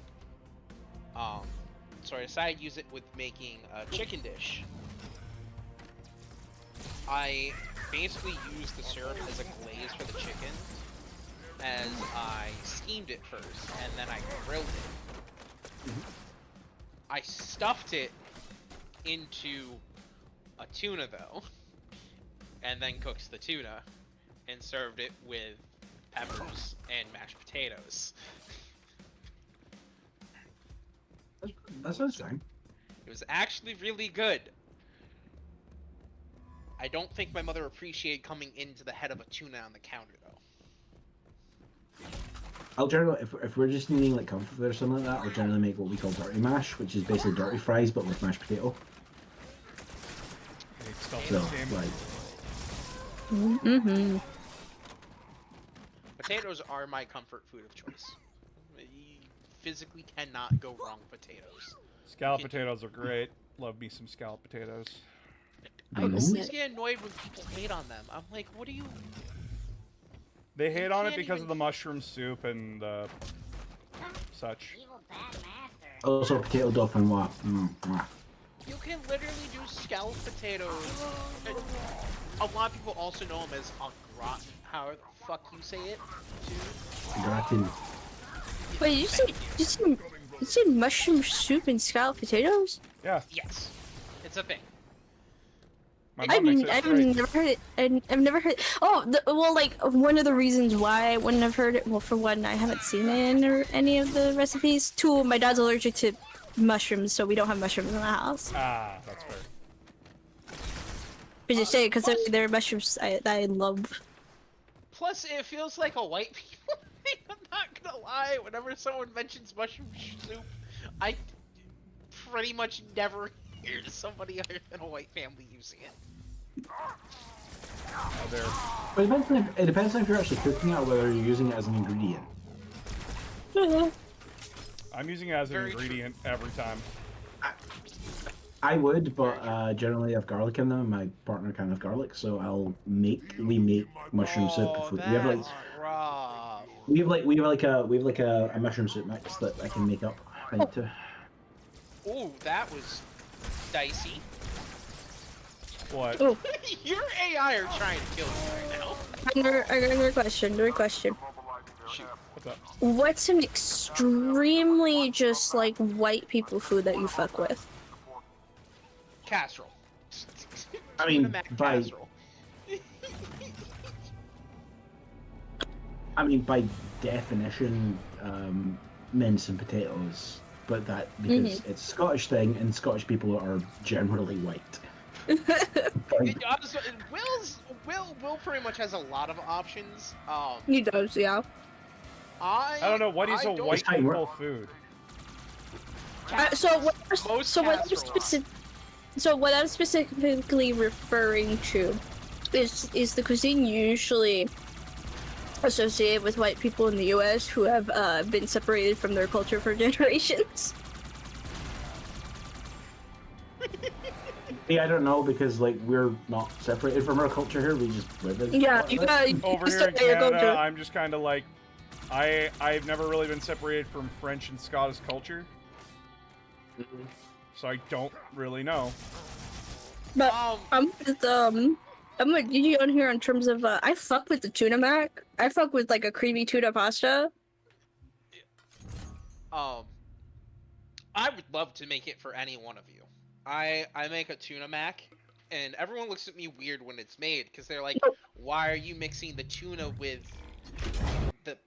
[SPEAKER 5] So I decided to use it with making a chicken dish. I basically used the syrup as a glaze for the chicken, as I steamed it first, and then I grilled it. I stuffed it into a tuna though, and then cooked the tuna, and served it with peppers and mashed potatoes.
[SPEAKER 4] That sounds fine.
[SPEAKER 5] It was actually really good. I don't think my mother appreciated coming into the head of a tuna on the counter though.
[SPEAKER 4] I'll generally, if we're just needing like comfort food or something like that, I'll generally make what we call dirty mash, which is basically dirty fries but with mashed potato.
[SPEAKER 8] It's still
[SPEAKER 4] So,
[SPEAKER 8] the same.
[SPEAKER 4] like,
[SPEAKER 1] Mm-hmm.
[SPEAKER 5] Potatoes are my comfort food of choice. You physically cannot go wrong with potatoes.
[SPEAKER 8] Scallop potatoes are great. Love me some scallop potatoes.
[SPEAKER 5] I always get annoyed when people hate on them. I'm like, what do you...
[SPEAKER 8] They hate on it
[SPEAKER 5] can't
[SPEAKER 8] because
[SPEAKER 5] even-
[SPEAKER 8] of the mushroom soup and such.
[SPEAKER 4] also potato dauphinoise. Mwah.
[SPEAKER 5] You can literally do scalloped potatoes. And a lot of people also know them as a gratin. How the fuck you say it, too?
[SPEAKER 4] Gratin.
[SPEAKER 1] Wait, you said mushroom soup and scalloped potatoes?
[SPEAKER 8] Yeah,
[SPEAKER 5] Yes. It's a thing.
[SPEAKER 8] my mom makes it.
[SPEAKER 1] I've
[SPEAKER 8] Great.
[SPEAKER 1] never heard it. I've never heard. Oh, well, like one of the reasons why I wouldn't have heard it. Well, for one, I haven't seen it in any of the recipes. Two, my dad's allergic to mushrooms, so we don't have mushrooms in the house.
[SPEAKER 8] Ah, that's fair.
[SPEAKER 1] But just say because they're mushrooms that I love.
[SPEAKER 5] Plus, it feels like a white people thing. I'm not gonna lie. Whenever someone mentions mushroom soup, I pretty much never hear somebody other than a white family using it.
[SPEAKER 8] Oh, there.
[SPEAKER 4] But it depends on if you're actually cooking it or whether you're using it as an ingredient.
[SPEAKER 8] I'm using it as an
[SPEAKER 5] Very true.
[SPEAKER 8] ingredient every time.
[SPEAKER 4] I would, but generally I have garlic in them. And my partner can't have garlic, so we make mushroom soup.
[SPEAKER 5] Oh,
[SPEAKER 4] We have like
[SPEAKER 5] that's rough.
[SPEAKER 4] we have a mushroom soup mix that I can make up if I need to.
[SPEAKER 5] Ooh, that was dicey.
[SPEAKER 8] What?
[SPEAKER 1] Oh,
[SPEAKER 5] Your AI are trying to kill you right now.
[SPEAKER 1] another question.
[SPEAKER 8] What's up?
[SPEAKER 1] What's an extremely just like white people food that you fuck with?
[SPEAKER 5] Casserole.
[SPEAKER 4] I mean,
[SPEAKER 5] Tuna mac
[SPEAKER 4] by-
[SPEAKER 5] casserole.
[SPEAKER 4] I mean, by definition, mince and potatoes, but that because it's a Scottish thing, and Scottish people are generally white.
[SPEAKER 5] Honestly, Will pretty much has a lot of options.
[SPEAKER 1] He does, yeah.
[SPEAKER 5] I
[SPEAKER 8] I don't know. What is a
[SPEAKER 5] don't-
[SPEAKER 8] white
[SPEAKER 4] Hey,
[SPEAKER 8] people food?
[SPEAKER 1] So what?
[SPEAKER 5] Most
[SPEAKER 1] So what?
[SPEAKER 5] casserole.
[SPEAKER 1] So what I'm specifically referring to is the cuisine usually associated with white people in the U.S. who have been separated from their culture for generations.
[SPEAKER 4] Yeah, I don't know because like we're not separated from our culture here. We just live in.
[SPEAKER 1] Yeah, you got
[SPEAKER 8] Over here in Canada, I'm just kind of like, I've never really been separated from French and Scottish culture, so I don't really know.
[SPEAKER 1] But I'm with you on here in terms of I fuck with the tuna mac. I fuck with like a creamy tuna pasta.
[SPEAKER 5] I would love to make it for any one of you. I make a tuna mac, and everyone looks at me weird when it's made because they're like, "Why are you mixing the tuna with the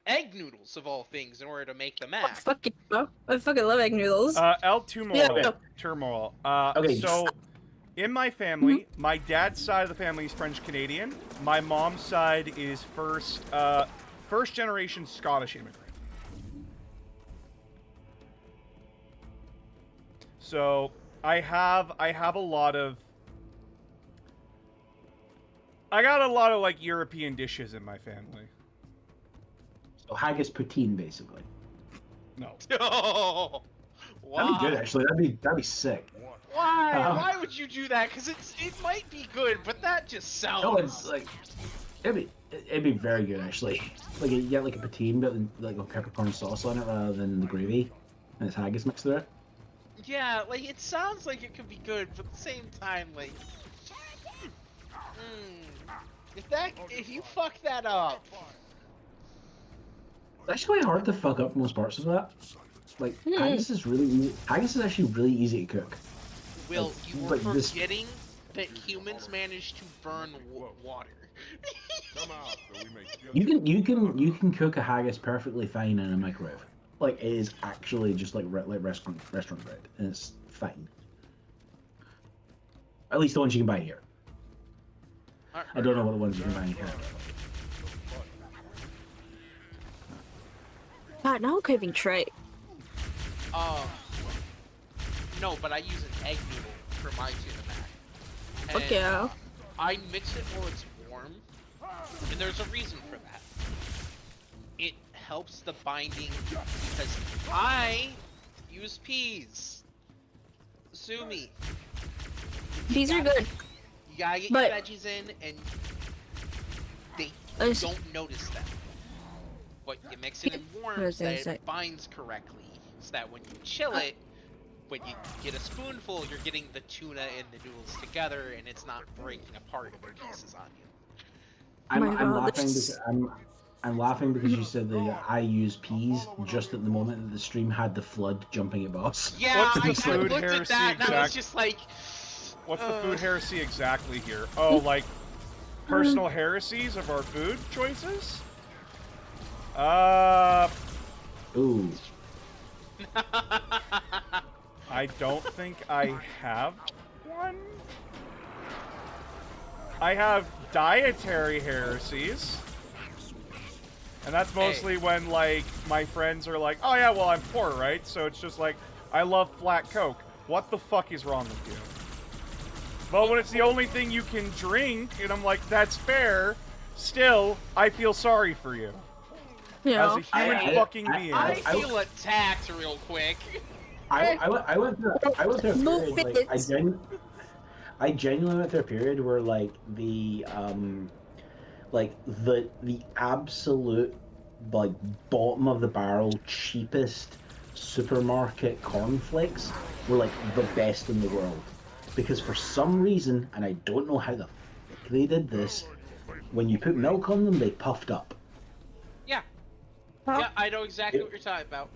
[SPEAKER 5] egg noodles of all things in order to make the mac?"
[SPEAKER 1] Fuck it, bro. I fucking love egg noodles.
[SPEAKER 8] El Turmoil.
[SPEAKER 1] Yeah, no.
[SPEAKER 8] Turmoil.
[SPEAKER 4] Okay.
[SPEAKER 8] So, in my family, my dad's side of the family is French Canadian. My mom's side is first generation Scottish immigrant. So I got a lot of like European dishes in my family.
[SPEAKER 4] So haggis poutine, basically.
[SPEAKER 8] No.
[SPEAKER 5] Oh,
[SPEAKER 4] That'd be good,
[SPEAKER 5] why?
[SPEAKER 4] actually. That'd be sick.
[SPEAKER 5] Why?
[SPEAKER 4] Uh-huh.
[SPEAKER 5] Why would you do that? Because it might be good, but that just sounds.
[SPEAKER 4] No, it's like it'd be very good, actually. Like you get like a poutine, but like a peppercorn sauce on it rather than the gravy, and it's haggis mixed with it.
[SPEAKER 5] Yeah, like it sounds like it could be good, but at the same time, like, if you fuck that up,
[SPEAKER 4] actually quite hard to fuck up most parts of that. Like, haggis is really easy. Haggis is actually really easy to cook.
[SPEAKER 5] Will,
[SPEAKER 4] Like,
[SPEAKER 5] you
[SPEAKER 4] but
[SPEAKER 5] were
[SPEAKER 4] this-
[SPEAKER 5] forgetting that humans manage to burn water.
[SPEAKER 7] Come out, so we may kill
[SPEAKER 4] You can cook a haggis perfectly fine in a microwave. Like, it is actually just like restaurant bread, and it's fine. At least the ones you can buy here. I don't know what the ones you can buy in Canada.
[SPEAKER 1] God, now I'm craving Trey.
[SPEAKER 5] No, but I use an egg noodle for my tuna mac.
[SPEAKER 1] Fuck
[SPEAKER 5] And,
[SPEAKER 1] yeah.
[SPEAKER 5] I mix it while it's warm, and there's a reason for that. It helps the binding because I use peas. Sue me.
[SPEAKER 1] These are good.
[SPEAKER 5] You gotta get
[SPEAKER 1] But-
[SPEAKER 5] your veggies in, and they
[SPEAKER 1] It's-
[SPEAKER 5] don't notice them. But you mix it in warm
[SPEAKER 1] I was
[SPEAKER 5] so
[SPEAKER 1] gonna
[SPEAKER 5] that
[SPEAKER 1] say.
[SPEAKER 5] it binds correctly, so that when you chill it, when you get a spoonful, you're getting the tuna and the noodles together, and it's not breaking apart into pieces on you.
[SPEAKER 4] I'm
[SPEAKER 1] My God,
[SPEAKER 4] laughing
[SPEAKER 1] this-
[SPEAKER 4] because I'm laughing because you said that I use peas just at the moment that the stream had the flood jumping at us.
[SPEAKER 5] Yeah,
[SPEAKER 8] What's the
[SPEAKER 5] I
[SPEAKER 8] food
[SPEAKER 5] looked at
[SPEAKER 8] heresy
[SPEAKER 5] that, and I was
[SPEAKER 8] exact-
[SPEAKER 5] just like,
[SPEAKER 8] What's the food heresy exactly here? Oh, like personal heresies of our food choices?
[SPEAKER 4] Ooh.
[SPEAKER 8] I don't think I have one. I have dietary heresies. And that's mostly when, like, my friends are like, oh yeah, well, I'm poor, right? So it's just like, I love flat Coke. What the fuck is wrong with you? But when it's the only thing you can drink, and I'm like, that's fair, still, I feel sorry for you.
[SPEAKER 1] Yeah.
[SPEAKER 8] As a human fucking being.
[SPEAKER 5] I feel attacked real quick.
[SPEAKER 4] I went through a
[SPEAKER 1] Move
[SPEAKER 4] period, like,
[SPEAKER 1] it.
[SPEAKER 4] I genuinely went through a period where like the absolute like bottom of the barrel cheapest supermarket cornflakes were like the best in the world, because for some reason, and I don't know how the fuck they did this, when you put milk on them they puffed up.
[SPEAKER 5] Yeah. Yeah, I know exactly what you're talking about.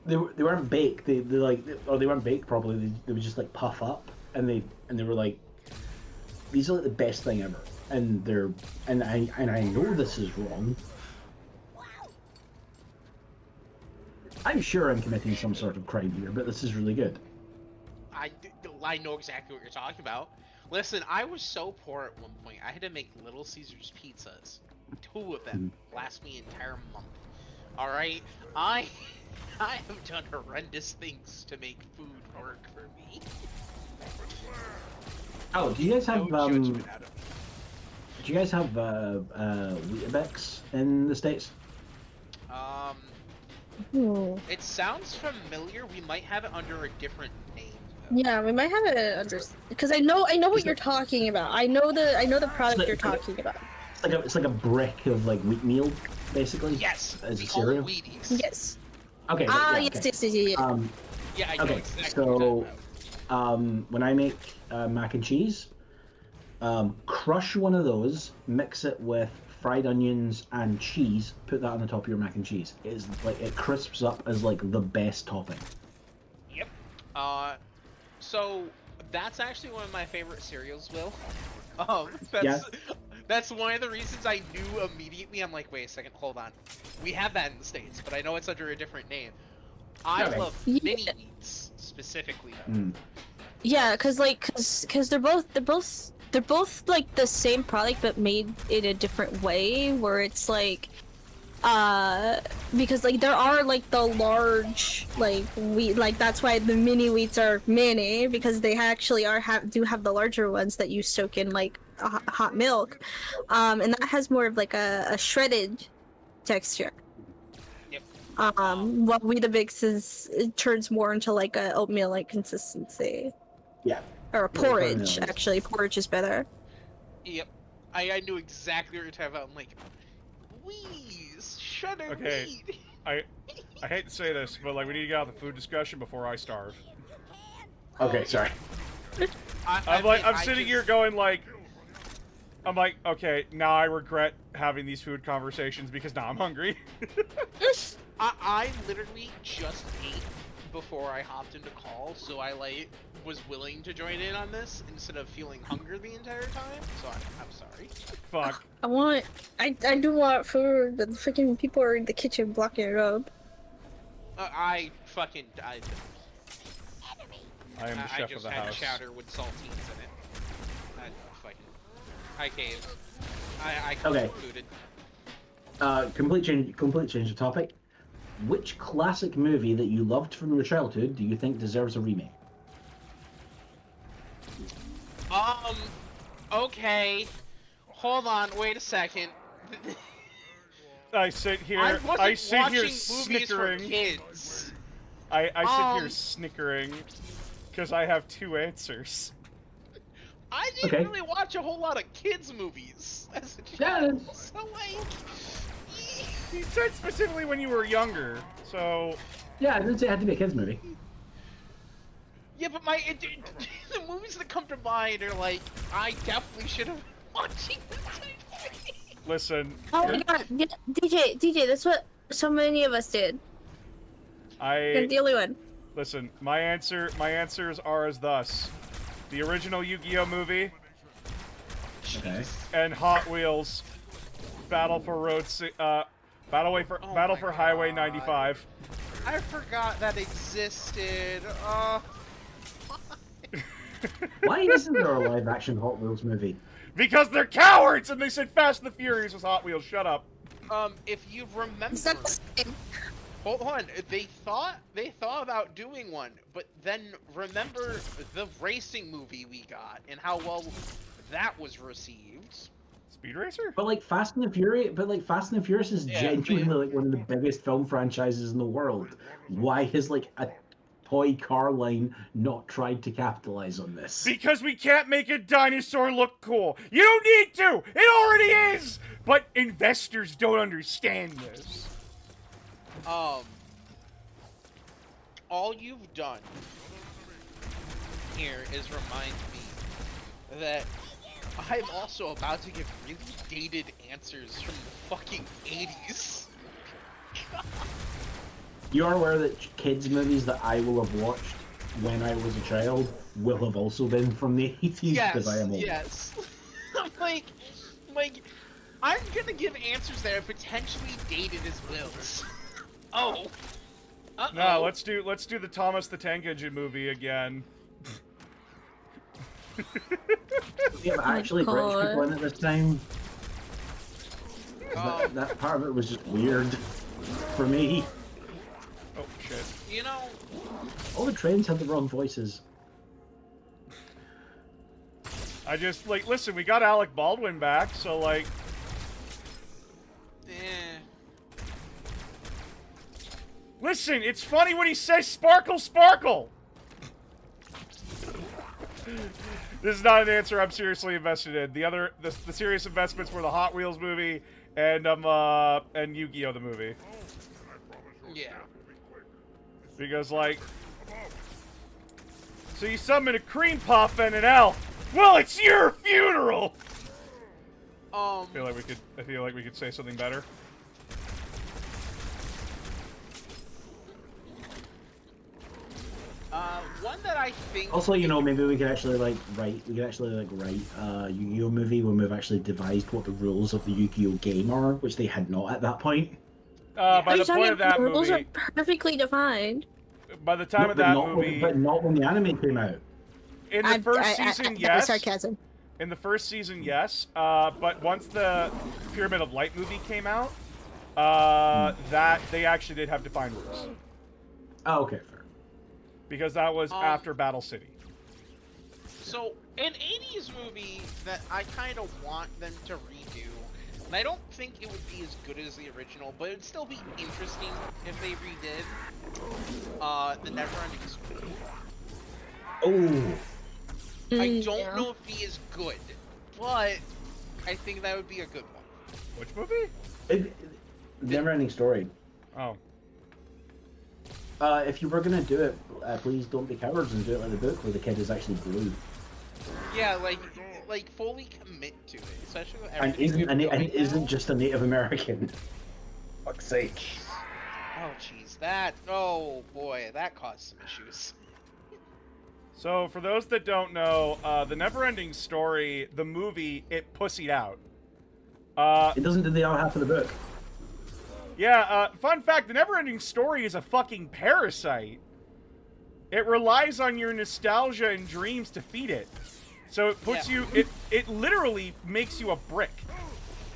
[SPEAKER 4] They weren't baked. They weren't baked properly. They would just like puff up, and they were like, these are like the best thing ever. And I know this is wrong. I'm sure I'm committing some sort of crime here, but this is really good.
[SPEAKER 5] I know exactly what you're talking about. Listen, I was so poor at one point, I had to make Little Caesars pizzas. 2 of them last me an entire month. Alright? I have done horrendous things to make food work for me.
[SPEAKER 4] Oh, do you guys have
[SPEAKER 5] No judgment out of me.
[SPEAKER 4] do you guys have Weetabix in the States?
[SPEAKER 5] It sounds familiar. We might have it under a different name.
[SPEAKER 1] Yeah, we might have it under, because I know what you're talking about. I know the product you're talking about.
[SPEAKER 4] It's like a brick of like wheat meal, basically.
[SPEAKER 5] Yes,
[SPEAKER 4] as
[SPEAKER 5] we
[SPEAKER 4] a
[SPEAKER 5] call
[SPEAKER 4] cereal.
[SPEAKER 5] it Wheaties.
[SPEAKER 1] Yes.
[SPEAKER 4] Okay.
[SPEAKER 1] Ah,
[SPEAKER 4] yeah,
[SPEAKER 1] yes,
[SPEAKER 4] okay.
[SPEAKER 1] yes.
[SPEAKER 5] Yeah, I know
[SPEAKER 4] Okay,
[SPEAKER 5] exactly what you're talking
[SPEAKER 4] so
[SPEAKER 5] about.
[SPEAKER 4] when I make mac and cheese, crush one of those, mix it with fried onions and cheese, put that on the top of your mac and cheese. It's like it crisps up as like the best topping.
[SPEAKER 5] Yep. So that's actually one of my favorite cereals, Will. That's one of the reasons I knew immediately. I'm like, wait a second, hold on. We have that in the States, but I know it's under a different name. I
[SPEAKER 4] Okay.
[SPEAKER 5] love
[SPEAKER 1] Yeah.
[SPEAKER 5] mini wheats specifically.
[SPEAKER 1] Yeah, cause they're both like the same product but made in a different way, where it's like because like there are like the large like wheat, like that's why the mini wheats are mini, because they actually do have the larger ones that you soak in like hot milk, and that has more of like a shredded texture.
[SPEAKER 5] Yep.
[SPEAKER 1] While Weetabix it turns more into like a oatmeal like consistency.
[SPEAKER 4] Yeah.
[SPEAKER 1] Or a
[SPEAKER 4] Yeah,
[SPEAKER 1] porridge,
[SPEAKER 4] definitely.
[SPEAKER 1] actually. Porridge is better.
[SPEAKER 5] Yep. I knew exactly what you're talking about. I'm like, wheeze, shudder
[SPEAKER 8] Okay.
[SPEAKER 5] wheat.
[SPEAKER 8] I hate to say this, but like we need to get out of the food discussion before I starve.
[SPEAKER 4] Okay, sorry.
[SPEAKER 8] I'm sitting here going like, I'm like, okay, now I regret having these food conversations because now I'm hungry.
[SPEAKER 5] I literally just ate before I hopped into call, so I like was willing to join in on this instead of feeling hunger the entire time. So I'm sorry.
[SPEAKER 8] Fuck.
[SPEAKER 1] I do want food, but the freaking people are in the kitchen blocking it up.
[SPEAKER 5] I fucking died.
[SPEAKER 8] I am the chef
[SPEAKER 5] just
[SPEAKER 8] of the
[SPEAKER 5] had
[SPEAKER 8] house.
[SPEAKER 5] chowder with saltines in it. I caved. I
[SPEAKER 4] Okay.
[SPEAKER 5] concluded.
[SPEAKER 4] Complete change of topic. Which classic movie that you loved from your childhood do you think deserves a remake?
[SPEAKER 5] Okay. Hold on, wait a second.
[SPEAKER 8] I sit here.
[SPEAKER 5] I wasn't
[SPEAKER 8] I sit
[SPEAKER 5] watching
[SPEAKER 8] here
[SPEAKER 5] movies
[SPEAKER 8] snickering.
[SPEAKER 5] for kids.
[SPEAKER 8] I sit here snickering because I have two answers.
[SPEAKER 5] I didn't
[SPEAKER 4] Okay.
[SPEAKER 5] really watch a whole lot of kids movies as a
[SPEAKER 4] Yeah,
[SPEAKER 5] child. So like,
[SPEAKER 8] He said specifically when you were younger, so
[SPEAKER 4] Yeah, I didn't say it had to be a kids movie.
[SPEAKER 5] yeah, but the movies that come to mind are like, I definitely should have been watching this.
[SPEAKER 8] listen.
[SPEAKER 1] Oh my god, yeah, DJ, that's what so many of us did. You're the only one.
[SPEAKER 8] Listen. My answers are as thus: the original Yu-Gi-Oh movie
[SPEAKER 4] Okay.
[SPEAKER 8] and Hot Wheels Battle for Battle for Highway 95.
[SPEAKER 5] I forgot that existed.
[SPEAKER 4] Why isn't there a live action Hot Wheels movie?
[SPEAKER 8] Because they're cowards, and they said Fast and the Furious was Hot Wheels. Shut up.
[SPEAKER 5] If you remember,
[SPEAKER 1] Is that the same?
[SPEAKER 5] hold on, they thought about doing one, but then remember the racing movie we got and how well that was received.
[SPEAKER 8] Speed Racer?
[SPEAKER 4] But like Fast and the Furious is
[SPEAKER 5] Yeah,
[SPEAKER 4] genuinely like one of the biggest film franchises in the world. Why has like a toy car line not tried to capitalize on this?
[SPEAKER 8] Because we can't make a dinosaur look cool. You don't need to. It already is. But investors don't understand this.
[SPEAKER 5] All you've done here is remind me that I'm also about to give really dated answers from the fucking 80s.
[SPEAKER 4] You are aware that kids movies that I will have watched when I was a child will have also been from the 80s because I am old.
[SPEAKER 5] Yes. I'm like, I'm gonna give answers that are potentially dated as wills. Oh. Uh-oh.
[SPEAKER 8] No, let's do the Thomas the Tank Engine movie again.
[SPEAKER 4] We have actually British
[SPEAKER 1] God.
[SPEAKER 4] people in it this time. That part of it was just weird for me.
[SPEAKER 8] Oh shit.
[SPEAKER 5] You know,
[SPEAKER 4] All the trains had the wrong voices.
[SPEAKER 8] I just like listen. We got Alec Baldwin back, so like. Listen, it's funny when he says "sparkle, sparkle." This is not an answer I'm seriously invested in. The serious investments were the Hot Wheels movie and Yu-Gi-Oh the movie.
[SPEAKER 5] yeah.
[SPEAKER 8] Because like, so you summon a cream puff and an elf. Well, it's your funeral. I feel like we could say something better.
[SPEAKER 5] One that I think.
[SPEAKER 4] Also, you know, maybe we could actually write a Yu-Gi-Oh movie when we've actually devised what the rules of the Yu-Gi-Oh game are, which they had not at that point.
[SPEAKER 8] By the point of that
[SPEAKER 1] the rules
[SPEAKER 8] movie,
[SPEAKER 1] are perfectly defined.
[SPEAKER 8] by the time of that movie,
[SPEAKER 4] But not when the anime came out.
[SPEAKER 8] in the first season,
[SPEAKER 1] that was
[SPEAKER 8] yes.
[SPEAKER 1] sarcasm.
[SPEAKER 8] In the first season, yes. But once the Pyramid of Light movie came out, that they actually did have defined rules.
[SPEAKER 4] Oh, okay, fair.
[SPEAKER 8] Because that was after Battle City.
[SPEAKER 5] So, an 80s movie that I kind of want them to redo, and I don't think it would be as good as the original, but it'd still be interesting if they redid, The Neverending Story.
[SPEAKER 4] Oh,
[SPEAKER 5] I don't know if it'd be as good, but I think that would be a good one.
[SPEAKER 8] Which movie?
[SPEAKER 4] Never-ending story.
[SPEAKER 8] Oh.
[SPEAKER 4] If you were gonna do it, please don't be cowards and do it like the book where the kid is actually blue.
[SPEAKER 5] Yeah, like fully commit to it, especially with
[SPEAKER 4] And
[SPEAKER 5] everything we have going
[SPEAKER 4] isn't
[SPEAKER 5] now.
[SPEAKER 4] just a Native American. Fuck's sake.
[SPEAKER 5] Oh jeez, that oh boy, that caused some issues.
[SPEAKER 8] So, for those that don't know, the Neverending Story, the movie, it pussied out.
[SPEAKER 4] It doesn't do the other half of the book.
[SPEAKER 8] Yeah, fun fact, the Neverending Story is a fucking parasite. It relies on your nostalgia and dreams to feed it. So it puts
[SPEAKER 5] Yeah.
[SPEAKER 8] it literally makes you a brick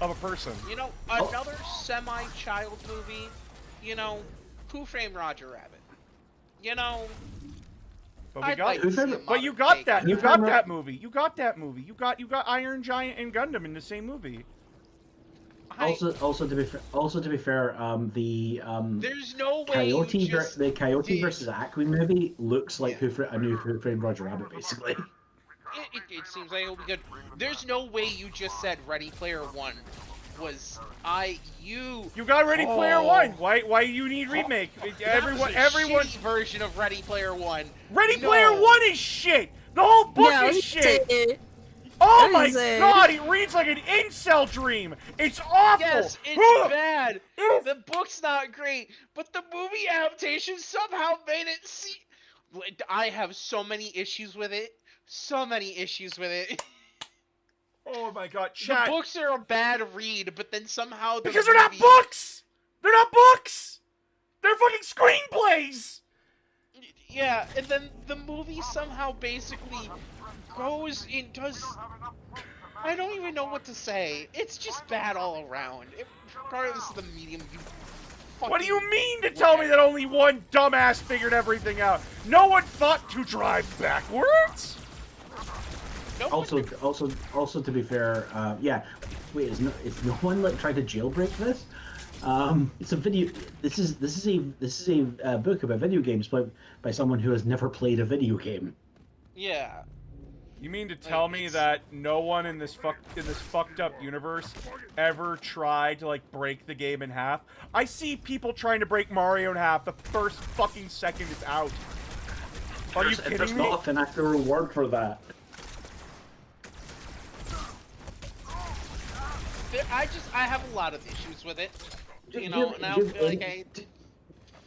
[SPEAKER 8] of a person.
[SPEAKER 5] You know, another semi-child movie, you know, Who Framed Roger Rabbit? You know,
[SPEAKER 8] But we
[SPEAKER 5] I'd
[SPEAKER 8] got
[SPEAKER 5] like to see a
[SPEAKER 8] But you
[SPEAKER 5] modern
[SPEAKER 8] got
[SPEAKER 5] take
[SPEAKER 8] that.
[SPEAKER 5] on
[SPEAKER 8] You
[SPEAKER 4] Who
[SPEAKER 8] got
[SPEAKER 4] Framed
[SPEAKER 8] that movie. You got that movie. You got Iron Giant and Gundam in the same movie.
[SPEAKER 4] Also to be fair,
[SPEAKER 5] there's no way
[SPEAKER 4] Coyote
[SPEAKER 5] you just
[SPEAKER 4] the Coyote
[SPEAKER 5] did-
[SPEAKER 4] versus Aquin movie looks like
[SPEAKER 5] Yeah.
[SPEAKER 4] a new Who Framed Roger Rabbit, basically.
[SPEAKER 5] It seems like it'll be good. There's no way you just said Ready Player One was
[SPEAKER 8] You got Ready Player One. Why you need remake? Everyone.
[SPEAKER 5] Shitty version of Ready Player One.
[SPEAKER 8] Ready
[SPEAKER 5] No.
[SPEAKER 8] Player One is shit. The whole book
[SPEAKER 1] Yeah,
[SPEAKER 8] is shit. Oh
[SPEAKER 1] That
[SPEAKER 8] my
[SPEAKER 1] is it.
[SPEAKER 8] god, it reads like an incel dream. It's awful.
[SPEAKER 5] Yes,
[SPEAKER 8] Who
[SPEAKER 5] it's
[SPEAKER 8] the-
[SPEAKER 5] bad. The book's not great, but the movie adaptation somehow made it see. I have so many issues with it. So many issues with it.
[SPEAKER 8] Oh my god,
[SPEAKER 5] The
[SPEAKER 8] chat.
[SPEAKER 5] books are a bad read, but then somehow the
[SPEAKER 8] Because they're not
[SPEAKER 5] movie-
[SPEAKER 8] books. They're not books. They're fucking screenplays.
[SPEAKER 5] Yeah, and then the movie somehow basically goes and does. I don't even know what to say. It's just bad all around. Regardless of the medium you.
[SPEAKER 8] What do you
[SPEAKER 5] fucking
[SPEAKER 8] mean to
[SPEAKER 5] look
[SPEAKER 8] tell
[SPEAKER 5] at.
[SPEAKER 8] me that only one dumbass figured everything out? No one thought to drive backwards.
[SPEAKER 5] No one-
[SPEAKER 4] Also to be fair, yeah. Wait, is no one like trying to jailbreak this? It's a video. This is a book about video games by someone who has never played a video game.
[SPEAKER 5] Yeah.
[SPEAKER 8] You mean to tell me
[SPEAKER 5] it's-
[SPEAKER 8] that no one in this fucked up universe ever tried to like break the game in half? I see people trying to break Mario in half the first fucking second it's out. Are you
[SPEAKER 4] There's
[SPEAKER 8] kidding me?
[SPEAKER 4] not a financial reward for that.
[SPEAKER 5] I have a lot of issues with it. You
[SPEAKER 4] Do
[SPEAKER 5] know,
[SPEAKER 4] you-
[SPEAKER 5] now
[SPEAKER 4] do you-
[SPEAKER 5] I feel like I.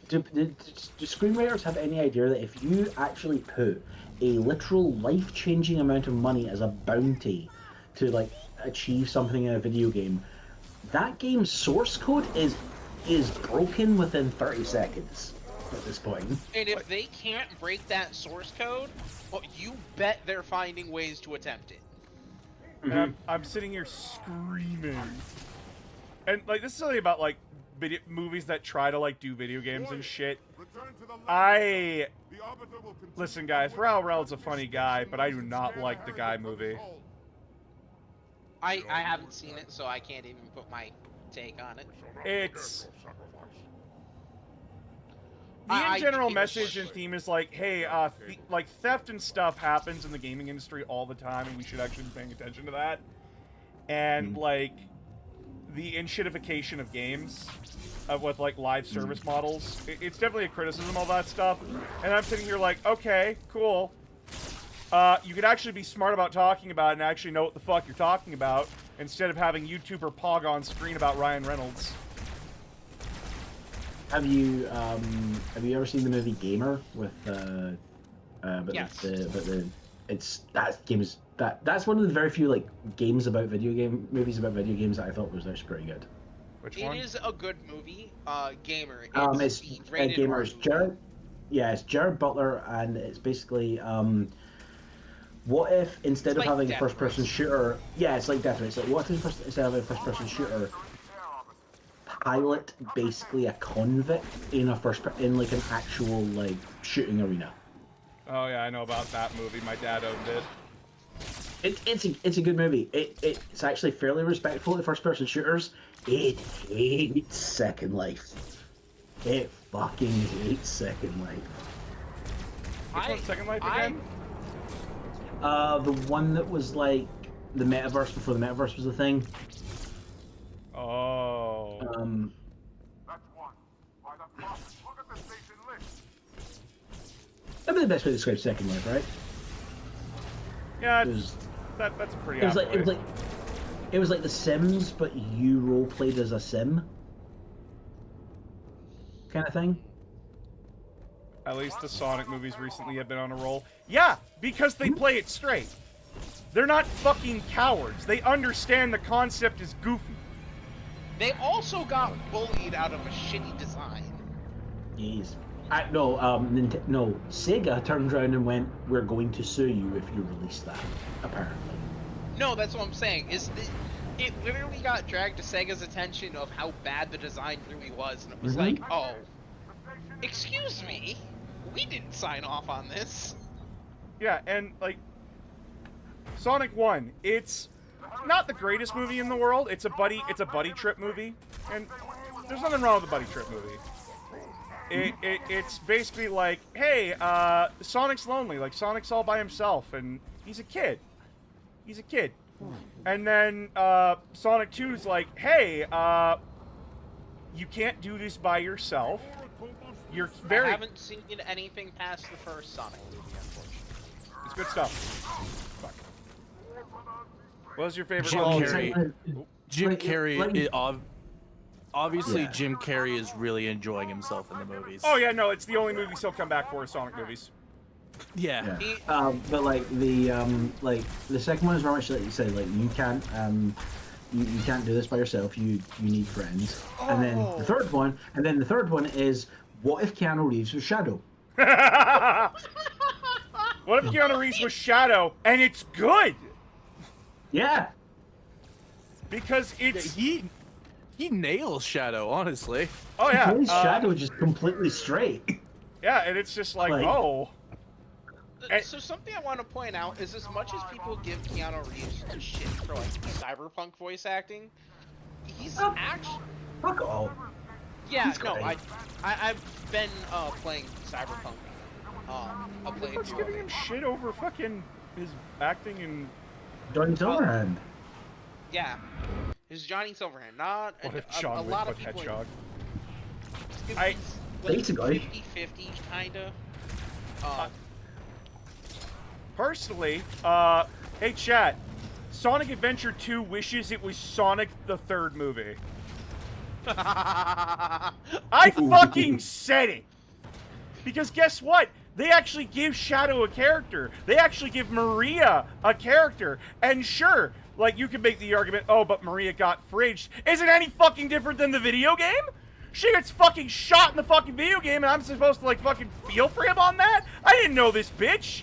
[SPEAKER 4] Do screenwriters have any idea that if you actually put a literal life-changing amount of money as a bounty to like achieve something in a video game, that game's source code is broken within 30 seconds at this point.
[SPEAKER 5] And if they can't break that source code, well, you bet they're finding ways to attempt it.
[SPEAKER 8] And I'm sitting here screaming. And like this is something about like movies that try to like do video games and shit.
[SPEAKER 7] Return to the land.
[SPEAKER 8] I
[SPEAKER 7] The Arbiter will continue
[SPEAKER 8] listen, guys. Rao Reynolds a funny guy, but I do not like the Guy movie.
[SPEAKER 5] I haven't seen it, so I can't even put my take on it.
[SPEAKER 8] It's the
[SPEAKER 5] I
[SPEAKER 8] in general
[SPEAKER 5] give a
[SPEAKER 8] message
[SPEAKER 5] shit.
[SPEAKER 8] and theme is like, hey, like theft and stuff happens in the gaming industry all the time, and we should actually be paying attention to that. And like the inshitification of games with like live service models, it's definitely a criticism of all that stuff. And I'm sitting here like, okay, cool. You could actually be smart about talking about it and actually know what the fuck you're talking about instead of having YouTuber Pog on screen about Ryan Reynolds.
[SPEAKER 4] Have you ever seen the movie Gamer with
[SPEAKER 5] Yes.
[SPEAKER 4] that's one of the very few like movies about video games that I thought was actually pretty good.
[SPEAKER 8] Which
[SPEAKER 5] It
[SPEAKER 8] one?
[SPEAKER 5] is a good movie. Gamer.
[SPEAKER 4] It's
[SPEAKER 5] the rated
[SPEAKER 4] Gamer.
[SPEAKER 5] R
[SPEAKER 4] It's
[SPEAKER 5] movie.
[SPEAKER 4] it's Jared Butler, and it's basically what if instead
[SPEAKER 5] It's
[SPEAKER 4] of
[SPEAKER 5] like
[SPEAKER 4] having a
[SPEAKER 5] Death
[SPEAKER 4] first-person
[SPEAKER 5] Race.
[SPEAKER 4] shooter, it's like Death Race. Like what if instead of having a first-person shooter, pilot basically a convict in like an actual like shooting arena.
[SPEAKER 8] Oh yeah, I know about that movie. My dad owned it.
[SPEAKER 4] It's a good movie. It's actually fairly respectful to first-person shooters. It hates Second Life. It fucking hates Second Life.
[SPEAKER 8] Which one's Second Life again?
[SPEAKER 4] The one that was like the metaverse before the metaverse was a thing.
[SPEAKER 8] Oh.
[SPEAKER 7] That's one. By the prophet, look at the station list.
[SPEAKER 4] That'd be the best way to describe Second Life, right?
[SPEAKER 8] Yeah,
[SPEAKER 4] It was
[SPEAKER 8] That's a pretty
[SPEAKER 4] It was
[SPEAKER 8] apt
[SPEAKER 4] like it was
[SPEAKER 8] way.
[SPEAKER 4] like it was like The Sims, but you role played as a sim, kind of thing.
[SPEAKER 8] At least the Sonic movies recently have been on a roll. Yeah, because they play it straight. They're not fucking cowards. They understand the concept is goofy.
[SPEAKER 5] They also got bullied out of a shitty design.
[SPEAKER 4] Jeez. No, Sega turned around and went, "We're going to sue you if you release that." Apparently.
[SPEAKER 5] No, that's what I'm saying. It literally got dragged to Sega's attention of how bad the design really was, and it was like, oh, excuse me, we didn't sign off on this.
[SPEAKER 8] Yeah, and like Sonic 1, it's not the greatest movie in the world. It's a buddy trip movie, and there's nothing wrong with a buddy trip movie. It's basically like, hey, Sonic's lonely, like Sonic's all by himself, and he's a kid. He's a kid. And then Sonic 2's like, hey, you can't do this by yourself. You're very.
[SPEAKER 5] I haven't seen anything past the first Sonic movie, unfortunately.
[SPEAKER 8] It's good stuff. Fuck. What was your favorite?
[SPEAKER 9] Jim
[SPEAKER 8] Paul?
[SPEAKER 9] Carrey. Jim
[SPEAKER 4] Like-
[SPEAKER 9] Carrey.
[SPEAKER 4] like-
[SPEAKER 9] Obviously,
[SPEAKER 4] Yeah.
[SPEAKER 9] Jim Carrey is really enjoying himself in the movies.
[SPEAKER 8] Oh yeah, no, it's the only movies he'll come back for is Sonic movies.
[SPEAKER 9] Yeah.
[SPEAKER 4] Yeah. But like the second one is very much like you said, like you can't you can't do this by yourself. You need friends. And then the third one is, what if Keanu Reeves was Shadow?
[SPEAKER 8] What if Keanu Reeves was Shadow and it's good?
[SPEAKER 4] Yeah.
[SPEAKER 8] Because it's
[SPEAKER 9] He nails Shadow, honestly.
[SPEAKER 8] oh yeah,
[SPEAKER 4] His Shadow just completely straight.
[SPEAKER 8] yeah, and it's just like,
[SPEAKER 4] Like-
[SPEAKER 8] oh, And-
[SPEAKER 5] So something I want to point out is, as much as people give Keanu Reeves shit for like cyberpunk voice acting, he's
[SPEAKER 4] Oh.
[SPEAKER 5] actually
[SPEAKER 4] Fuck all.
[SPEAKER 5] yeah.
[SPEAKER 4] he's
[SPEAKER 5] No,
[SPEAKER 4] great.
[SPEAKER 5] I've been playing cyberpunk. I'll play
[SPEAKER 8] what's
[SPEAKER 5] through
[SPEAKER 8] giving
[SPEAKER 5] it.
[SPEAKER 8] him shit over fucking his acting and
[SPEAKER 4] Johnny Silverhand.
[SPEAKER 5] Yeah, it's Johnny Silverhand. Not
[SPEAKER 8] what if
[SPEAKER 5] a
[SPEAKER 8] John Wick
[SPEAKER 5] lot
[SPEAKER 8] with
[SPEAKER 5] of people.
[SPEAKER 8] Hedgehog?
[SPEAKER 5] It's
[SPEAKER 8] I-
[SPEAKER 5] like
[SPEAKER 4] Basically.
[SPEAKER 5] 50-50 kinda.
[SPEAKER 8] Personally, hey chat, Sonic Adventure 2 wishes it was Sonic the third movie. I fucking said it! Because guess what? They actually give Shadow a character. They actually give Maria a character. And sure, like you could make the argument, oh, but Maria got fridged. Is it any fucking different than the video game? She gets fucking shot in the fucking video game and I'm supposed to like fucking feel for him on that? I didn't know this bitch.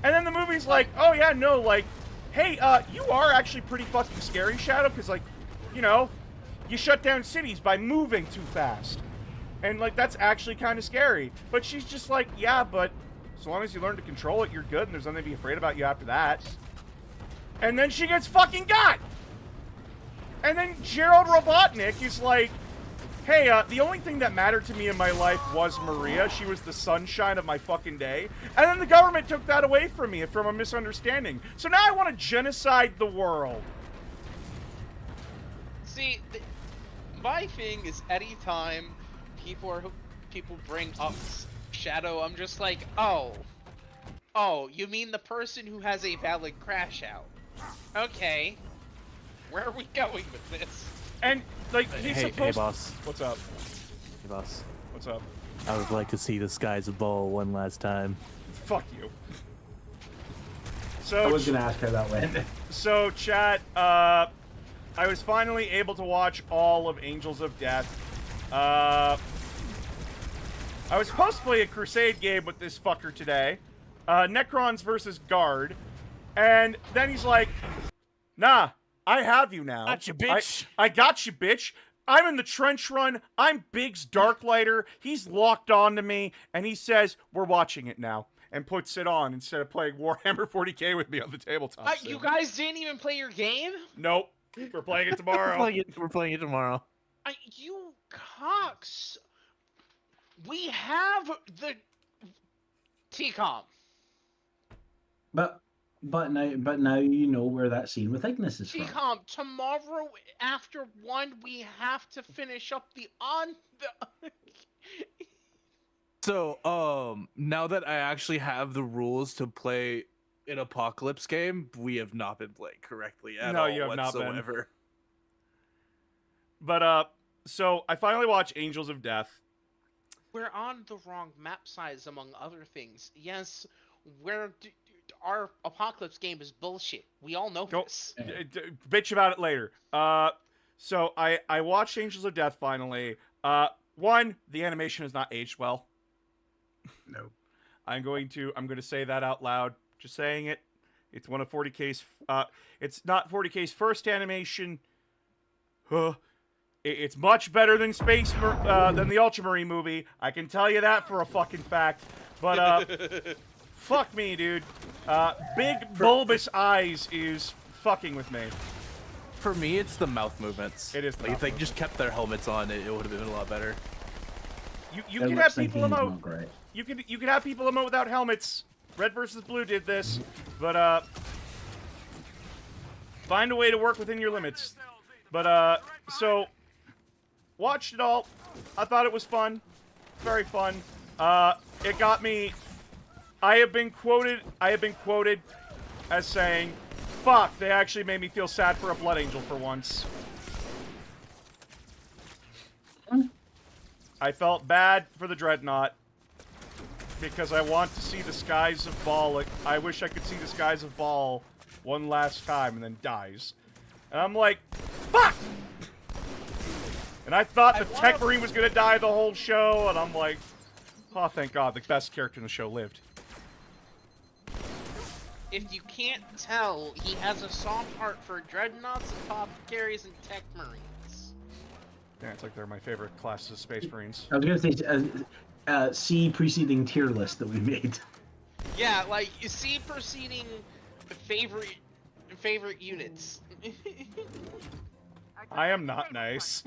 [SPEAKER 8] And then the movie's like, oh yeah, no, like, hey, you are actually pretty fucking scary, Shadow, because, like, you know, you shut down cities by moving too fast. And, like, that's actually kind of scary. But she's just like, yeah, but as long as you learn to control it, you're good, and there's nothing to be afraid about you after that. And then she gets fucking got! And then Gerald Robotnik is like, hey, the only thing that mattered to me in my life was Maria. She was the sunshine of my fucking day. And then the government took that away from me from a misunderstanding. So now I want to genocide the world.
[SPEAKER 5] See, my thing is anytime people bring up Shadow, I'm just like, oh, you mean the person who has a valid crash out? Okay, where are we going with this?
[SPEAKER 8] And, like, he's
[SPEAKER 9] Hey,
[SPEAKER 8] supposed...
[SPEAKER 9] boss.
[SPEAKER 8] What's up?
[SPEAKER 9] Hey, boss.
[SPEAKER 8] What's up?
[SPEAKER 9] I would like to see the skies above one last time.
[SPEAKER 8] Fuck you.
[SPEAKER 4] I
[SPEAKER 8] So,
[SPEAKER 4] was gonna ask how that went.
[SPEAKER 8] so chat, I was finally able to watch all of Angels of Death. I was supposed to play a Crusade game with this fucker today. Necrons versus Guard. And then he's like, nah, I have you now.
[SPEAKER 9] Gotcha, bitch.
[SPEAKER 8] I got you, bitch. I'm in the trench run. I'm Biggs Darklighter. He's locked on to me. And he says, we're watching it now. And puts it on instead of playing Warhammer 40k with me on the tabletop.
[SPEAKER 5] You
[SPEAKER 8] sim.
[SPEAKER 5] guys didn't even play your game?
[SPEAKER 8] Nope. We're playing it tomorrow.
[SPEAKER 9] We're playing it tomorrow.
[SPEAKER 5] You cocks. We have the TCOM.
[SPEAKER 4] But now you know where that scene with Ignis is from.
[SPEAKER 5] TCOM, tomorrow after 1, we have to finish up the
[SPEAKER 9] So, now that I actually have the rules to play an Apocalypse game, we have not been playing correctly at
[SPEAKER 8] No,
[SPEAKER 9] all
[SPEAKER 8] you have not been.
[SPEAKER 9] whatsoever.
[SPEAKER 8] But so I finally watched Angels of Death.
[SPEAKER 5] We're on the wrong map size, among other things. Yes, our Apocalypse game is bullshit. We all know
[SPEAKER 8] Go
[SPEAKER 5] this.
[SPEAKER 8] bitch about it later. So I watched Angels of Death finally. One, the animation has not aged well.
[SPEAKER 4] No.
[SPEAKER 8] I'm going to say that out loud. Just saying it. It's one of 40K's. It's not 40K's first animation. It's much better than than the Ultramarine movie. I can tell you that for a fucking fact. But fuck me, dude. Big bulbous eyes is fucking with me.
[SPEAKER 9] For me, it's the mouth movements.
[SPEAKER 8] It is the
[SPEAKER 9] like,
[SPEAKER 8] mouth
[SPEAKER 9] if they just kept their helmets on, it would have been a lot better.
[SPEAKER 8] You
[SPEAKER 4] Their
[SPEAKER 8] can
[SPEAKER 4] lip
[SPEAKER 8] have people
[SPEAKER 4] syncing is
[SPEAKER 8] emote.
[SPEAKER 4] not great.
[SPEAKER 8] You can have people emote without helmets. Red versus Blue did this, but find a way to work within your limits. But so watched it all. I thought it was fun, very fun. It got me. I have been quoted as saying, "Fuck, they actually made me feel sad for a Blood Angel for once." I felt bad for the Dreadnought because I want to see the skies of Baal. I wish I could see the skies of Baal one last time and then dies. And I'm like, fuck! And I thought the Tech Marine was gonna die the whole show, and I'm like, oh, thank God, the best character in the show lived.
[SPEAKER 5] If you can't tell, he has a soft heart for Dreadnoughts, Apothecaries, and Tech Marines.
[SPEAKER 8] Yeah, it's like they're my favorite classes of Space Marines.
[SPEAKER 4] I was gonna say C preceding tier list that we made.
[SPEAKER 5] Yeah, like, you see preceding favorite units.
[SPEAKER 8] I am not nice.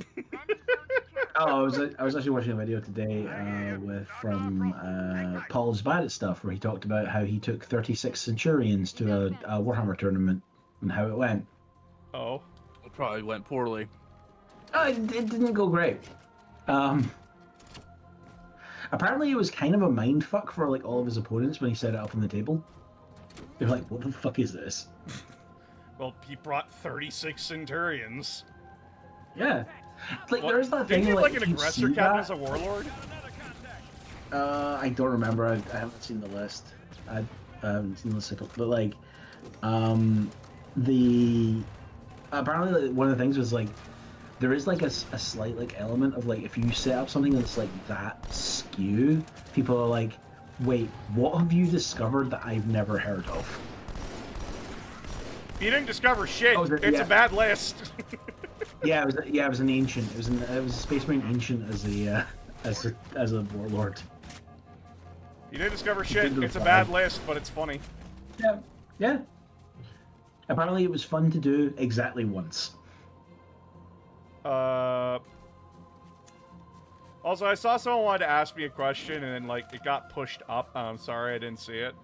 [SPEAKER 4] Oh, I was actually watching a video today from Paul's Bad at Stuff, where he talked about how he took 36 Centurions to a Warhammer tournament and how it went.
[SPEAKER 8] Oh.
[SPEAKER 9] It probably went poorly.
[SPEAKER 4] It didn't go great. Apparently, it was kind of a mindfuck for like all of his opponents when he set it up on the table. They were like, "What the fuck is this?"
[SPEAKER 8] Well, he brought 36 Centurions.
[SPEAKER 4] Yeah, like
[SPEAKER 8] What?
[SPEAKER 4] there's that
[SPEAKER 8] Didn't
[SPEAKER 4] thing
[SPEAKER 8] he have, like
[SPEAKER 4] if
[SPEAKER 8] an
[SPEAKER 4] you
[SPEAKER 8] aggressor
[SPEAKER 4] see
[SPEAKER 8] captain
[SPEAKER 4] that-
[SPEAKER 8] as a warlord?
[SPEAKER 4] I don't remember. I haven't seen the list. I haven't seen the list, but like, the apparently like, one of the things was like there is like a slight like element of like if you set up something that's like that skew, people are like, wait, what have you discovered that I've never heard of?
[SPEAKER 8] You didn't discover shit.
[SPEAKER 4] Oh,
[SPEAKER 8] It's
[SPEAKER 4] yeah.
[SPEAKER 8] a bad list.
[SPEAKER 4] Yeah, it was an ancient. It was a Space Marine ancient as a warlord.
[SPEAKER 8] You didn't discover shit.
[SPEAKER 4] did
[SPEAKER 8] It's a
[SPEAKER 4] fine.
[SPEAKER 8] bad list, but it's funny.
[SPEAKER 4] Yeah, yeah. Apparently, it was fun to do exactly once.
[SPEAKER 8] Also, I saw someone wanted to ask me a question, and then like it got pushed up. I'm sorry, I didn't see it.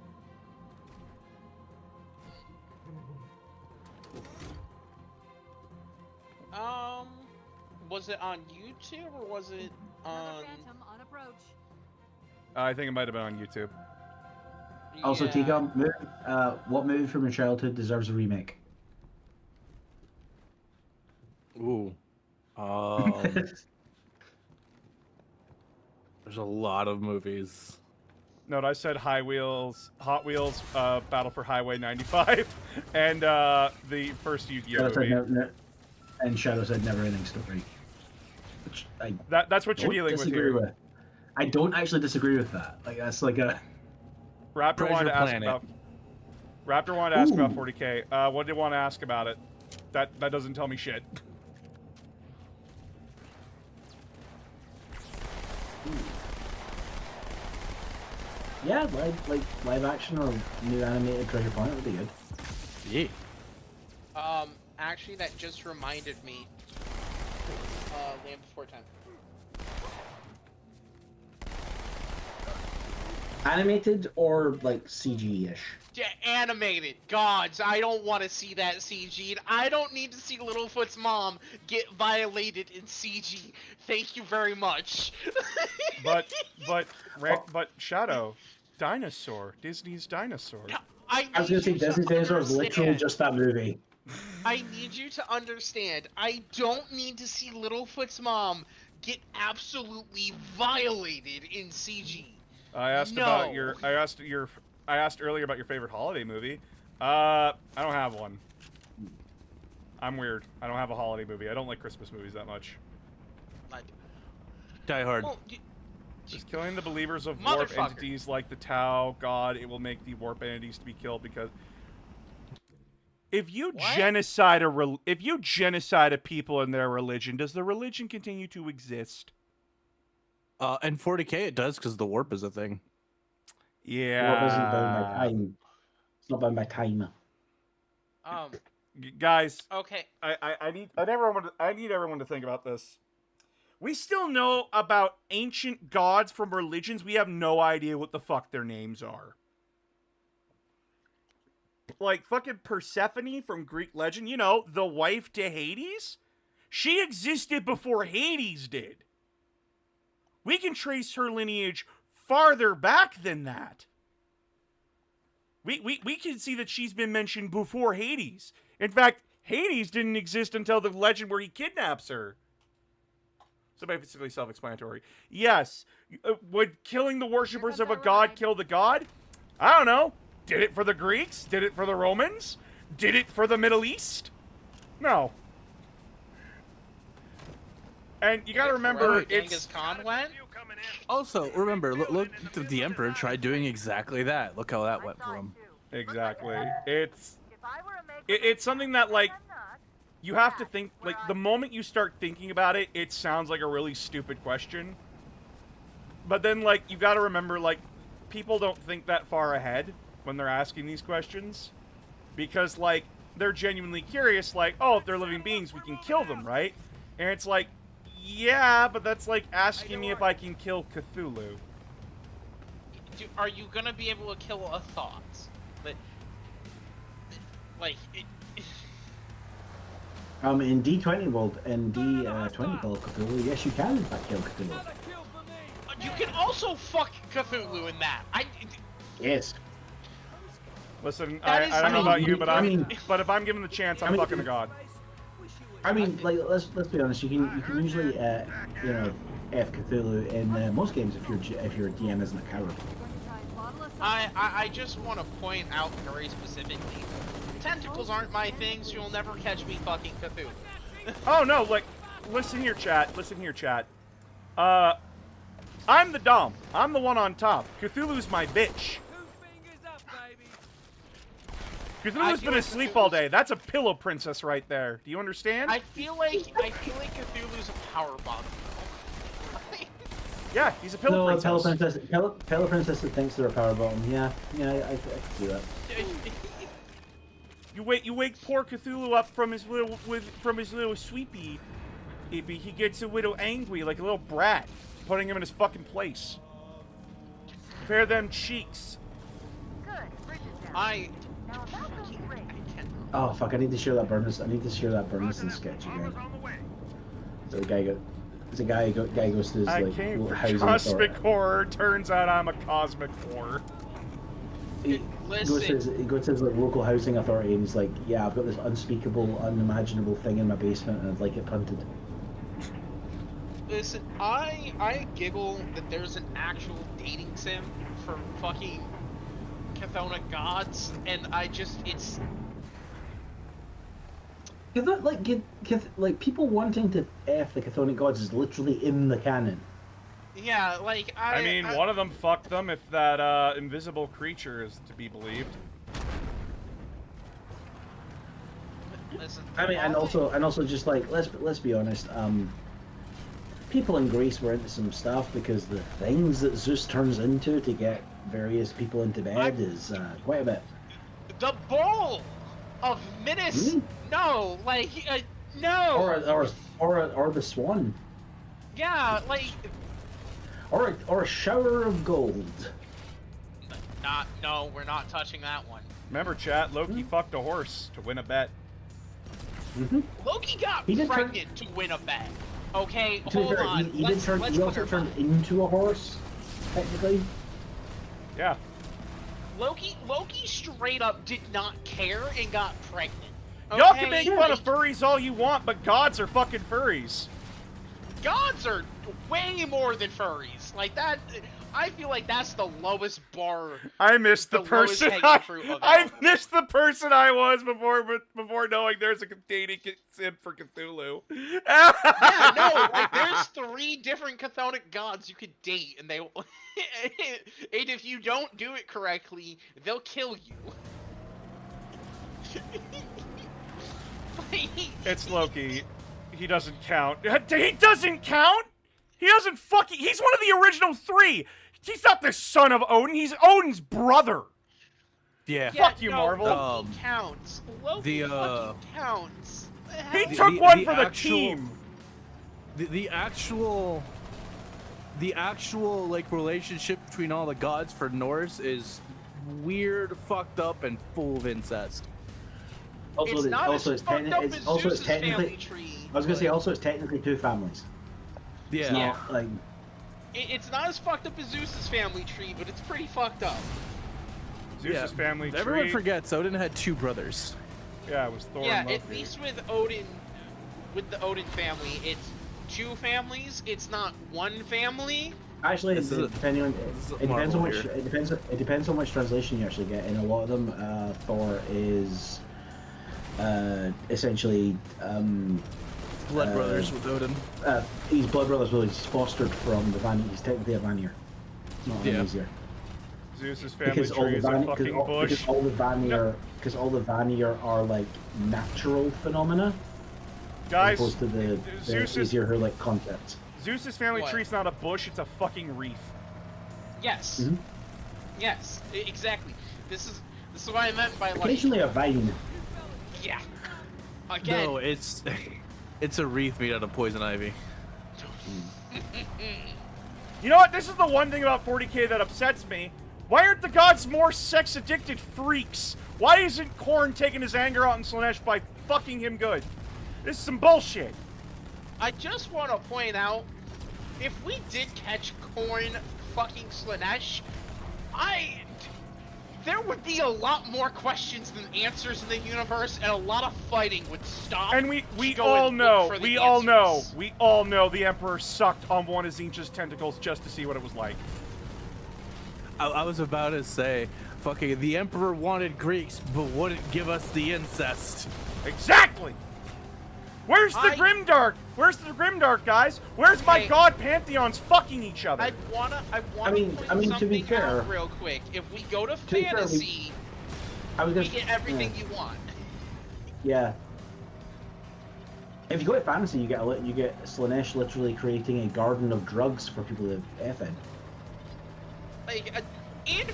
[SPEAKER 5] Was it on YouTube or was it on?
[SPEAKER 6] Phantom on approach.
[SPEAKER 8] I think it might have been on YouTube.
[SPEAKER 4] Also,
[SPEAKER 5] Yeah.
[SPEAKER 4] Tika, what movie from your childhood deserves a remake?
[SPEAKER 9] Ooh. There's a lot of movies.
[SPEAKER 8] Note, I said Hot Wheels, Battle for Highway 95, and the first Yu-Gi-Oh
[SPEAKER 4] Shadow said
[SPEAKER 8] movie.
[SPEAKER 4] and Shadow said Never Ending Story. Which I
[SPEAKER 8] That's what you're
[SPEAKER 4] don't
[SPEAKER 8] dealing with
[SPEAKER 4] disagree
[SPEAKER 8] here.
[SPEAKER 4] with. I don't actually disagree with that. Like that's like a.
[SPEAKER 8] Raptor wanted to ask
[SPEAKER 9] Planet.
[SPEAKER 8] about. Raptor wanted to ask about
[SPEAKER 4] Ooh.
[SPEAKER 8] 40K. What did he want to ask about it? That doesn't tell me shit.
[SPEAKER 4] Yeah, live action or new animated Treasure Planet would be good.
[SPEAKER 9] Yeah.
[SPEAKER 5] Actually, that just reminded me. Land Before Time.
[SPEAKER 4] Animated or like CG-ish.
[SPEAKER 5] Yeah, animated. Gods, I don't want to see that CG. I don't need to see Littlefoot's mom get violated in CG. Thank you very much.
[SPEAKER 8] But Shadow, Dinosaur, Disney's Dinosaur.
[SPEAKER 5] I
[SPEAKER 4] I was gonna
[SPEAKER 5] need
[SPEAKER 4] say
[SPEAKER 5] you to
[SPEAKER 4] Disney Dinosaur is literally
[SPEAKER 5] understand.
[SPEAKER 4] just that movie.
[SPEAKER 5] I need you to understand. I don't need to see Littlefoot's mom get absolutely violated in CG.
[SPEAKER 8] I asked
[SPEAKER 5] No.
[SPEAKER 8] about your. I asked earlier about your favorite holiday movie. I don't have one. I'm weird. I don't have a holiday movie. I don't like Christmas movies that much.
[SPEAKER 9] Die Hard.
[SPEAKER 5] Well,
[SPEAKER 8] Just killing the believers of warp
[SPEAKER 5] Motherfucker.
[SPEAKER 8] entities like the Tau God. It will make the warp entities to be killed because if you
[SPEAKER 5] What?
[SPEAKER 8] genocide a people in their religion, does the religion continue to exist?
[SPEAKER 9] And 40k it does because the warp is a thing.
[SPEAKER 8] Yeah.
[SPEAKER 4] Warp isn't bound by time. It's not bound by time.
[SPEAKER 8] Guys,
[SPEAKER 5] Okay.
[SPEAKER 8] I need everyone to think about this. We still know about ancient gods from religions. We have no idea what the fuck their names are. Like fucking Persephone from Greek legend, you know, the wife to Hades? She existed before Hades did. We can trace her lineage farther back than that. We can see that she's been mentioned before Hades. In fact, Hades didn't exist until the legend where he kidnaps her. So basically self-explanatory. Yes, would killing the worshippers of a god kill the god? I don't know. Did it for the Greeks? Did it for the Romans? Did it for the Middle East? No. And you gotta remember,
[SPEAKER 5] Genghis Khan went.
[SPEAKER 9] Also, remember, look, the Emperor tried doing exactly that. Look how that went for him.
[SPEAKER 8] Exactly. It's something that, like, you have to think, like, the moment you start thinking about it, it sounds like a really stupid question. But then, like, you gotta remember, like, people don't think that far ahead when they're asking these questions. Because, like, they're genuinely curious, like, oh, if they're living beings, we can kill them, right? And it's like, yeah, but that's like asking me if I can kill Cthulhu.
[SPEAKER 5] Are you gonna be able to kill a thought? But, like,
[SPEAKER 4] In D20 world, in D20 Call of Cthulhu, yes, you can in fact kill Cthulhu.
[SPEAKER 5] you can also fuck Cthulhu in that.
[SPEAKER 4] Yes.
[SPEAKER 8] Listen,
[SPEAKER 5] That
[SPEAKER 8] I
[SPEAKER 5] is
[SPEAKER 8] don't know about you,
[SPEAKER 4] mean-
[SPEAKER 8] but if I'm given the chance, I'm fucking a god.
[SPEAKER 4] I mean, like, let's be honest. You can usually, you know, F Cthulhu in most games if your DM isn't a coward.
[SPEAKER 5] I just want to point out very specifically, tentacles aren't my thing, so you'll never catch me fucking Cthulhu.
[SPEAKER 8] Oh no, like, listen here, chat. Listen here, chat. I'm the Dom. I'm the one on top. Cthulhu's my bitch. Cthulhu's been asleep all day. That's a pillow princess right there. Do you understand?
[SPEAKER 5] I feel like Cthulhu's a power bottom.
[SPEAKER 8] Yeah, he's a pillow princess.
[SPEAKER 4] Pillow princess that thinks they're a power bottom. Yeah, I can see that.
[SPEAKER 8] You wake poor Cthulhu up from his little sweepy. He gets a little angry, like a little brat, putting him in his fucking place. Compare them cheeks.
[SPEAKER 4] Oh fuck! I need to share that Burmese sketch again. So the guy goes to his
[SPEAKER 8] I
[SPEAKER 4] like
[SPEAKER 8] came
[SPEAKER 4] little
[SPEAKER 8] for
[SPEAKER 4] housing
[SPEAKER 8] cosmic
[SPEAKER 4] authority.
[SPEAKER 8] horror. Turns out I'm a cosmic horror.
[SPEAKER 4] He goes to his like, local housing authority and he's like, yeah, I've got this unspeakable, unimaginable thing in my basement and I'd like it punted.
[SPEAKER 5] Listen, I giggle that there's an actual dating sim for fucking Chthonic gods, and it's...
[SPEAKER 4] Cause that, like people wanting to F the Chthonic gods is literally in the canon.
[SPEAKER 5] Yeah, like,
[SPEAKER 8] I mean, one of them fucked them if that invisible creature is to be believed.
[SPEAKER 5] Listen,
[SPEAKER 4] I mean, and also just like let's be honest, people in Greece were into some stuff because the things that Zeus turns into to get various people into bed is quite a bit.
[SPEAKER 5] The bull of Midas. No, like no.
[SPEAKER 4] Or the swan.
[SPEAKER 5] Yeah, like.
[SPEAKER 4] Or a shower of gold.
[SPEAKER 5] No, we're not touching that one.
[SPEAKER 8] Remember, chat, Loki fucked a horse to win a bet.
[SPEAKER 5] Loki got pregnant to win a bet. Okay, hold on.
[SPEAKER 4] He also turned into a horse, technically.
[SPEAKER 8] Yeah.
[SPEAKER 5] Loki straight up did not care and got pregnant.
[SPEAKER 8] Y'all
[SPEAKER 5] Okay?
[SPEAKER 8] can make fun of furries all you want, but gods are fucking furries.
[SPEAKER 5] Gods are way more than furries. Like that, I feel like that's the lowest bar.
[SPEAKER 8] I missed the
[SPEAKER 5] lowest
[SPEAKER 8] person.
[SPEAKER 5] hanging fruit of
[SPEAKER 8] I
[SPEAKER 5] all.
[SPEAKER 8] missed the person I was before knowing there's a dating sim for Cthulhu.
[SPEAKER 5] Yeah, no, like there's 3 different chthonic gods you could date, and they, and if you don't do it correctly, they'll kill you.
[SPEAKER 8] It's Loki. He doesn't count. He doesn't count? He doesn't fucking... He's one of the original 3. He's not the son of Odin. He's Odin's brother.
[SPEAKER 9] Yeah.
[SPEAKER 8] Fuck you,
[SPEAKER 5] no,
[SPEAKER 8] Marvel.
[SPEAKER 5] Loki counts. Loki
[SPEAKER 9] the,
[SPEAKER 5] fucking counts.
[SPEAKER 8] He
[SPEAKER 9] The-
[SPEAKER 8] took
[SPEAKER 9] the-
[SPEAKER 8] one
[SPEAKER 9] the
[SPEAKER 8] for the
[SPEAKER 9] actual-
[SPEAKER 8] team.
[SPEAKER 9] The actual like relationship between all the gods for Norse is weird, fucked up, and full of incest.
[SPEAKER 4] Also,
[SPEAKER 5] It's not as
[SPEAKER 4] it's
[SPEAKER 5] fucked up
[SPEAKER 4] it's
[SPEAKER 5] as
[SPEAKER 4] also it's
[SPEAKER 5] Zeus's family
[SPEAKER 4] technically.
[SPEAKER 5] tree.
[SPEAKER 4] I was gonna say
[SPEAKER 5] but
[SPEAKER 4] also it's technically 2 families.
[SPEAKER 9] Yeah.
[SPEAKER 4] It's not like
[SPEAKER 5] it's not as fucked up as Zeus's family tree, but it's pretty fucked up.
[SPEAKER 8] Zeus's family
[SPEAKER 9] Everyone
[SPEAKER 8] tree.
[SPEAKER 9] forgets Odin had 2 brothers.
[SPEAKER 8] Yeah, it was Thor
[SPEAKER 5] Yeah,
[SPEAKER 8] and Loki.
[SPEAKER 5] at least with Odin, with the Odin family, it's 2 families. It's not 1 family.
[SPEAKER 4] actually
[SPEAKER 9] This is a-
[SPEAKER 4] depending on
[SPEAKER 9] this is a
[SPEAKER 4] it depends on
[SPEAKER 9] Marvel
[SPEAKER 4] which
[SPEAKER 9] here.
[SPEAKER 4] it depends on which translation you actually get. In a lot of them, Thor is essentially
[SPEAKER 9] Blood brothers with Odin.
[SPEAKER 4] he's blood brothers, but he's fostered from the Vanir. He's technically a Vanir, not
[SPEAKER 9] Yeah.
[SPEAKER 4] an Aesir.
[SPEAKER 8] Zeus's family
[SPEAKER 4] Because all
[SPEAKER 8] tree
[SPEAKER 4] the
[SPEAKER 8] is a
[SPEAKER 4] Vanir,
[SPEAKER 8] fucking bush.
[SPEAKER 4] because all the Vanir, because all the Vanir are like natural phenomena, as
[SPEAKER 8] Guys,
[SPEAKER 4] opposed to the
[SPEAKER 8] Zeus's,
[SPEAKER 4] Aesir who are like concepts.
[SPEAKER 8] Zeus's family
[SPEAKER 5] What?
[SPEAKER 8] tree is not a bush, it's a fucking reef.
[SPEAKER 5] Yes.
[SPEAKER 4] Mhm.
[SPEAKER 5] Yes. Exactly. This is what I meant by like.
[SPEAKER 4] Occasionally a vine.
[SPEAKER 5] Yeah. Again.
[SPEAKER 9] No, it's a wreath made out of poison ivy.
[SPEAKER 8] You know what? This is the one thing about 40k that upsets me. Why aren't the gods more sex-addicted freaks? Why isn't Korn taking his anger out on Slanesh by fucking him good? This is some bullshit.
[SPEAKER 5] I just want to point out, if we did catch Korn fucking Slanesh, there would be a lot more questions than answers in the universe, and a lot of fighting would stop.
[SPEAKER 8] And we
[SPEAKER 5] to go
[SPEAKER 8] all
[SPEAKER 5] and look
[SPEAKER 8] know,
[SPEAKER 5] for the
[SPEAKER 8] we all know,
[SPEAKER 5] answers.
[SPEAKER 8] we all know the Emperor sucked on one of Zincha's tentacles just to see what it was like.
[SPEAKER 9] I was about to say, fucking, the Emperor wanted Greeks, but wouldn't give us the incest.
[SPEAKER 8] Exactly! Where's the Grimdark? Where's the Grimdark, guys? Where's my
[SPEAKER 5] Hey.
[SPEAKER 8] god pantheons fucking each other?
[SPEAKER 5] I wanna
[SPEAKER 4] I mean,
[SPEAKER 5] point
[SPEAKER 4] to be
[SPEAKER 5] something
[SPEAKER 4] fair-
[SPEAKER 5] out real quick. If we go to
[SPEAKER 4] be fair,
[SPEAKER 5] fantasy,
[SPEAKER 4] I was
[SPEAKER 5] we
[SPEAKER 4] gonna
[SPEAKER 5] get everything you want.
[SPEAKER 4] Yeah. If you go to fantasy, you get Slanesh literally creating a garden of drugs for people to F in.
[SPEAKER 5] Like in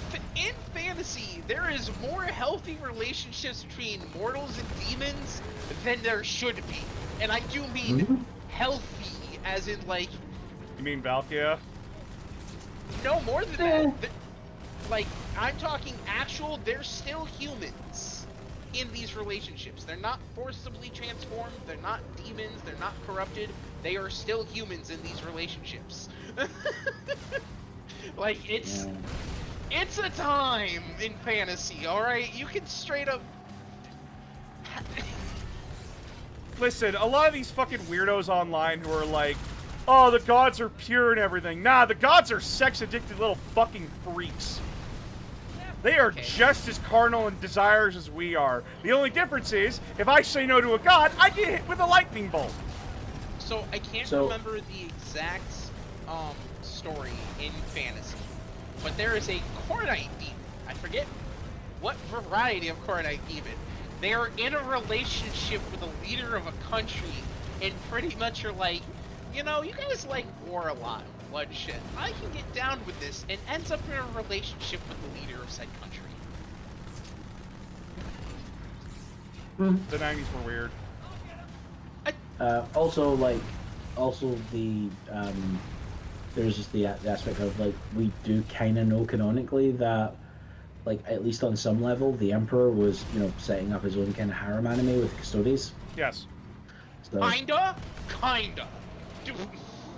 [SPEAKER 5] fantasy, there is more healthy relationships between mortals and demons than there should be, and I do mean
[SPEAKER 4] Mhm.
[SPEAKER 5] healthy, as in like
[SPEAKER 8] You mean Valkia?
[SPEAKER 5] no more than that. Like I'm talking actual. They're still humans in these relationships. They're not forcibly transformed. They're not demons. They're not corrupted. They are still humans in these relationships. Like it's a time in fantasy, all right? You can straight up.
[SPEAKER 8] Listen, a lot of these fucking weirdos online who are like, oh, the gods are pure and everything. Nah, the gods are sex-addicted little fucking freaks. They are just as carnal and desires as we are. The only difference is, if I say no to a god, I get hit with a lightning bolt.
[SPEAKER 5] So I can't
[SPEAKER 4] So-
[SPEAKER 5] remember the exact story in fantasy, but there is a Kornite demon. I forget what variety of Kornite demon. They are in a relationship with a leader of a country, and pretty much are like, you know, you guys like war a lot, bloodshed. I can get down with this, and ends up in a relationship with the leader of said country.
[SPEAKER 8] The 90s were weird.
[SPEAKER 4] Also the there's just the aspect of like we do kind of know canonically that like at least on some level the Emperor was setting up his own kind of harem anime with Custodes.
[SPEAKER 8] Yes.
[SPEAKER 4] So,
[SPEAKER 5] Kinda.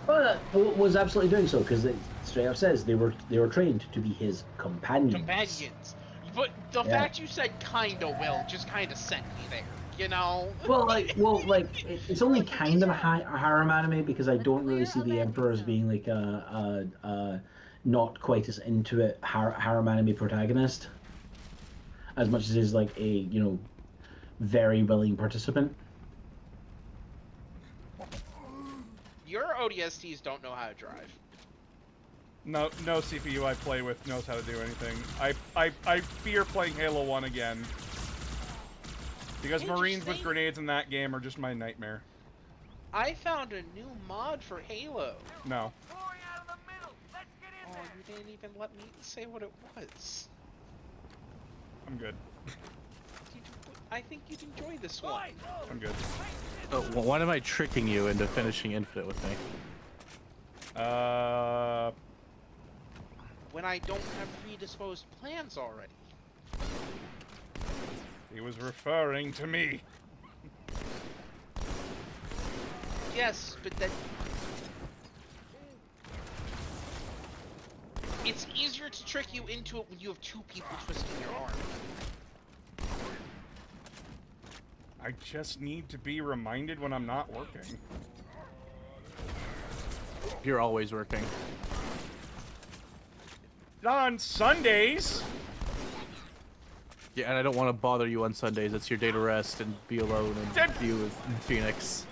[SPEAKER 4] but was absolutely doing so because it straight up says they were trained to be his companions.
[SPEAKER 5] Companions. But the
[SPEAKER 4] Yeah.
[SPEAKER 5] fact you said kinda will just kinda sent me there, you know?
[SPEAKER 4] It's only kind of a harem anime because I
[SPEAKER 6] Let's
[SPEAKER 4] don't really
[SPEAKER 6] clear
[SPEAKER 4] see
[SPEAKER 6] a
[SPEAKER 4] the
[SPEAKER 6] landing
[SPEAKER 4] Emperor as
[SPEAKER 6] zone.
[SPEAKER 4] being like a not quite as into it harem anime protagonist as much as he's like a very willing participant.
[SPEAKER 5] Your ODSTs don't know how to drive.
[SPEAKER 8] No CPU I play with knows how to do anything. I fear playing Halo 1 again. Because Marines with
[SPEAKER 5] Interesting.
[SPEAKER 8] grenades in that game are just my nightmare.
[SPEAKER 5] I found a new mod for Halo.
[SPEAKER 8] No.
[SPEAKER 5] Oh, you didn't even let me say what it was.
[SPEAKER 8] I'm good.
[SPEAKER 5] I think you'd enjoy this one.
[SPEAKER 8] I'm good.
[SPEAKER 9] Oh, why am I tricking you into finishing Infinite with me?
[SPEAKER 5] When I don't have predisposed plans already.
[SPEAKER 8] He was referring to me.
[SPEAKER 5] Yes, but that... It's easier to trick you into it when you have two people twisting your arm.
[SPEAKER 8] I just need to be reminded when I'm not working.
[SPEAKER 9] You're always working.
[SPEAKER 8] On Sundays!
[SPEAKER 9] Yeah, and I don't want to bother you on Sundays. It's your day to rest and be alone and be with Phoenix.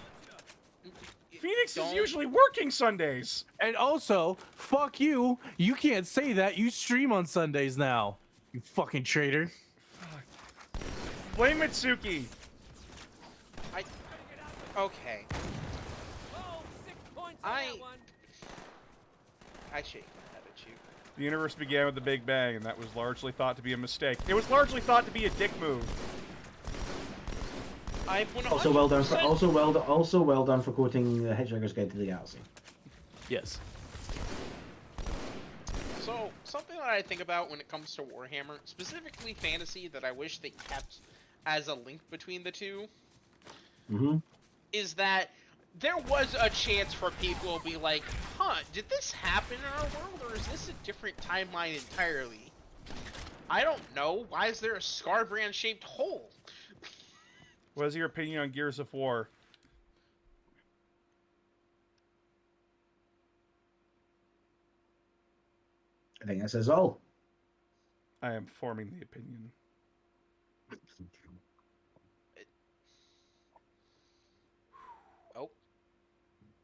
[SPEAKER 8] Phoenix is usually working Sundays!
[SPEAKER 9] And also, fuck you. You can't say that. You stream on Sundays now. You fucking traitor.
[SPEAKER 8] Blame Mitsuki!
[SPEAKER 5] Okay. I shake my head at you.
[SPEAKER 8] The universe began with the Big Bang, and that was largely thought to be a mistake. It was largely thought to be a dick move.
[SPEAKER 5] I've 100%...
[SPEAKER 4] Also well done for quoting the Hitchhiker's Guide to the Galaxy.
[SPEAKER 9] Yes.
[SPEAKER 5] So, something that I think about when it comes to Warhammer, specifically fantasy, that I wish they kept as a link between the two, is that there was a chance for people to be like, huh, did this happen in our world, or is this a different timeline entirely? I don't know. Why is there a Scarbrand-shaped hole?
[SPEAKER 8] What is your opinion on Gears of War?
[SPEAKER 4] I think that says all.
[SPEAKER 8] I am forming the opinion.
[SPEAKER 5] Oh.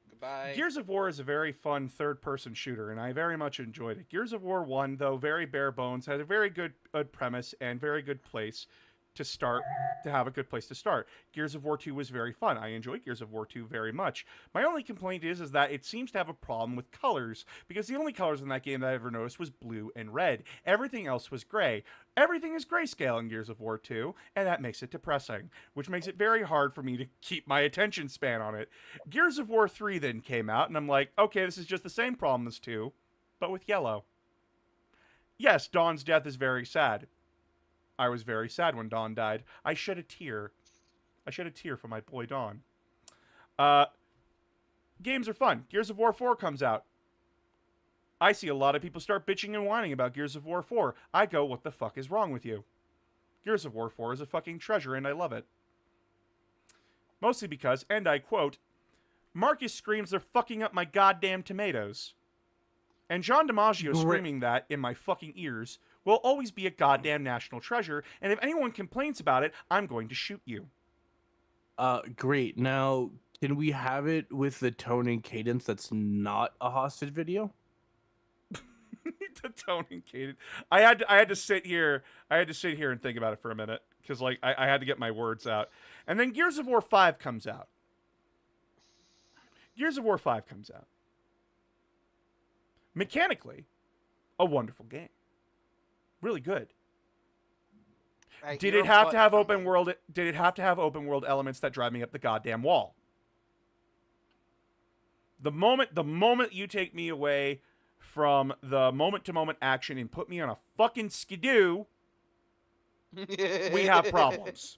[SPEAKER 5] Goodbye.
[SPEAKER 8] Gears of War is a very fun third-person shooter, and I very much enjoyed it. Gears of War 1, though very bare bones, had a very good premise and very good place to start, to have a good place to start. Gears of War 2 was very fun. I enjoyed Gears of War 2 very much. My only complaint is that it seems to have a problem with colors, because the only colors in that game that I ever noticed was blue and red. Everything else was gray. Everything is grayscale in Gears of War 2, and that makes it depressing, which makes it very hard for me to keep my attention span on it. Gears of War 3 then came out, and I'm like, okay, this is just the same problem as 2, but with yellow. Yes, Dawn's death is very sad. I was very sad when Dawn died. I shed a tear. I shed a tear for my boy Dawn. Games are fun. Gears of War 4 comes out. I see a lot of people start bitching and whining about Gears of War 4. I go, what the fuck is wrong with you? Gears of War 4 is a fucking treasure and I love it. Mostly because, and I quote, Marcus screams they're fucking up my goddamn tomatoes. And John DiMaggio screaming that in my fucking ears will always be a goddamn national treasure, and if anyone complains about it, I'm going to shoot you.
[SPEAKER 9] Great. Now, can we have it with the tone and cadence that's not a hostage video?
[SPEAKER 8] The tone and cadence. I had to sit here and think about it for a minute, because like I had to get my words out. And then Gears of War 5 comes out. Gears of War 5 comes out. Mechanically, a wonderful game. Really good. Did it have to have open world? Did it have to have open world elements that drive me up the goddamn wall? The moment you take me away from the moment-to-moment action and put me on a fucking skidoo, we have problems.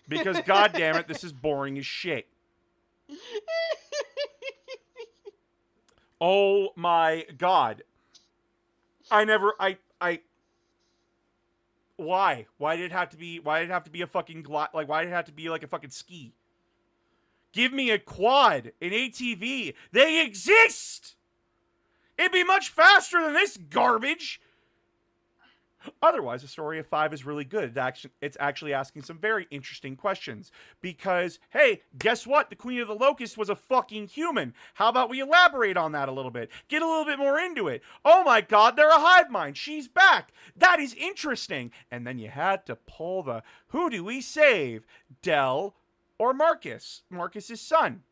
[SPEAKER 8] Because goddamn it, this is boring as shit. Oh my god.
[SPEAKER 2] Why? Why did it have to be? Why did it have to be a fucking like? Why did it have to be like a fucking ski? Give me a quad, an ATV. They exist. It'd be much faster than this garbage. Otherwise, the story of 5 is really good. It's actually asking some very interesting questions. Because, hey, guess what? The Queen of the Locusts was a fucking human. How about we elaborate on that a little bit? Get a little bit more into it. Oh my god, they're a hive mind. She's back. That is interesting. And then you had to pull the, who do we save? Del or Marcus? Marcus's son.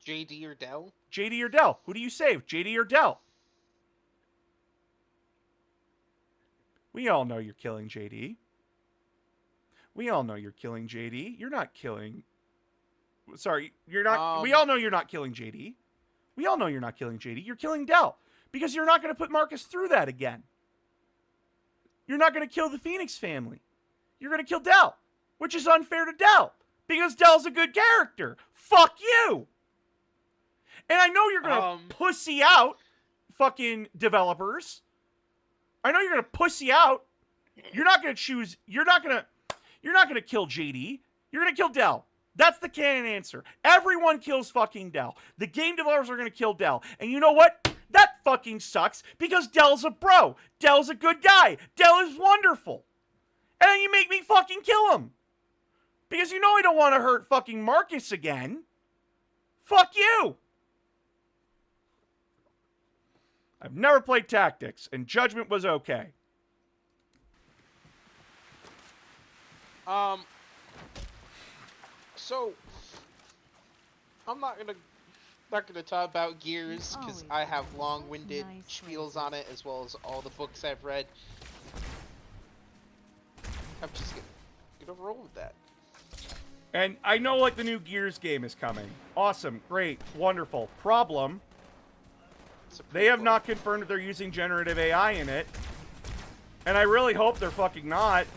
[SPEAKER 5] JD or Dell?
[SPEAKER 2] JD or Del? Who do you save? JD or Del? We all know you're killing JD. We all know you're killing JD. You're not killing... Sorry, you're not... we all know you're not killing JD. We all know you're not killing JD. You're killing Del. Because you're not going to put Marcus through that again. You're not going to kill the Phoenix family. You're going to kill Del. Which is unfair to Del. Because Del's a good character. Fuck you! And I know you're going to pussy out fucking developers. I know you're going to pussy out. You're not going to choose. You're not going to kill JD. You're going to kill Del. That's the canon answer. Everyone kills fucking Del. The game developers are going to kill Del. And you know what? That fucking sucks because Del's a bro. Del's a good guy. Del is wonderful. And then you make me fucking kill him. Because you know I don't want to hurt fucking Marcus again. Fuck you. I've never played Tactics, and Judgment was okay.
[SPEAKER 5] So I'm not gonna talk about Gears because I have long-winded spiels on it as well as all the books I've read. I'm just gonna roll with that.
[SPEAKER 2] And I know like the new Gears game is coming. Awesome, great, wonderful. Problem. They have not confirmed that they're using generative AI in it. And I really hope they're fucking not.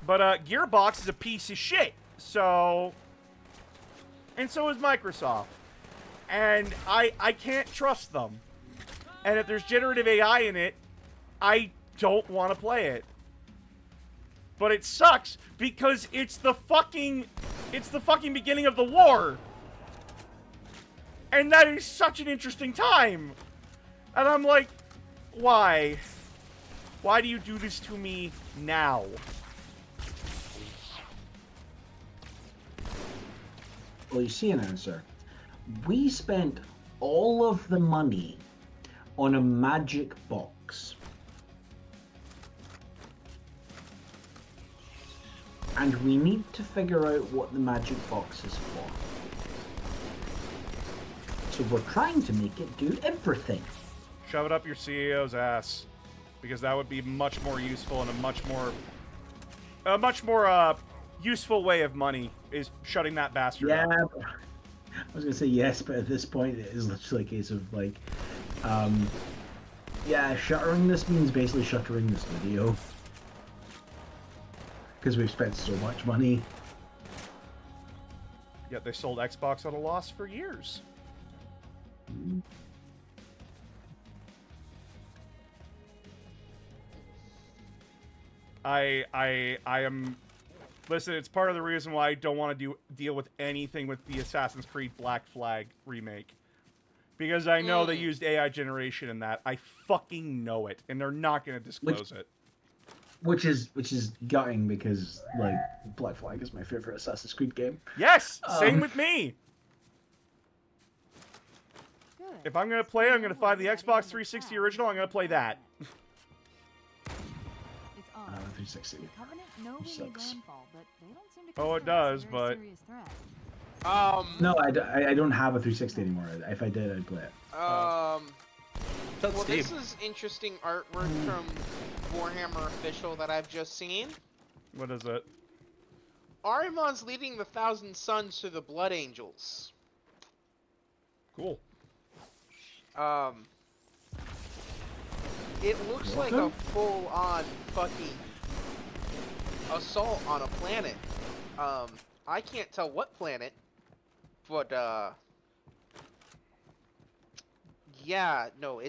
[SPEAKER 2] But Gearbox is a piece of shit. So... And so is Microsoft. And I can't trust them. And if there's generative AI in it, I don't want to play it. But it sucks because it's the fucking beginning of the war. And that is such an interesting time. And I'm like, why? Why do you do this to me now?
[SPEAKER 4] Well, you see an answer. We spent all of the money on a magic box. And we need to figure out what the magic box is for. So we're trying to make it do everything.
[SPEAKER 2] Shove it up your CEO's ass. Because that would be much more useful and a much more useful way of money is shutting that bastard up.
[SPEAKER 4] Yeah, I was gonna say yes, but at this point it is literally a case of like, yeah, shuttering this means basically shuttering this video. Because we've spent so much money.
[SPEAKER 2] Yet they sold Xbox at a loss for years. I am... Listen, it's part of the reason why I don't want to deal with anything with the Assassin's Creed Black Flag remake. Because I know they used AI generation in that. I fucking know it. And they're not going to disclose it.
[SPEAKER 4] Which is gutting because, like, Black Flag is my favorite Assassin's Creed game.
[SPEAKER 2] Yes! Same with me!
[SPEAKER 6] Good.
[SPEAKER 2] If I'm going to play, I'm going to find the Xbox 360 original, I'm going to play that.
[SPEAKER 6] It's odd.
[SPEAKER 4] 360.
[SPEAKER 6] The Covenant know we need
[SPEAKER 4] Sucks.
[SPEAKER 6] landfall, but they don't seem to
[SPEAKER 2] Oh, it
[SPEAKER 6] consider us
[SPEAKER 2] does,
[SPEAKER 6] a very
[SPEAKER 2] but-
[SPEAKER 6] serious threat.
[SPEAKER 4] No, I don't have a 360 anymore. If I did, I'd play it.
[SPEAKER 5] Well, this is interesting artwork from Warhammer Official that I've just seen.
[SPEAKER 2] What is it?
[SPEAKER 5] Ahriman's leading the Thousand Sons to the Blood Angels.
[SPEAKER 2] Cool.
[SPEAKER 5] It looks like a full-on fucking assault on a planet. I can't tell what planet, but yeah, no,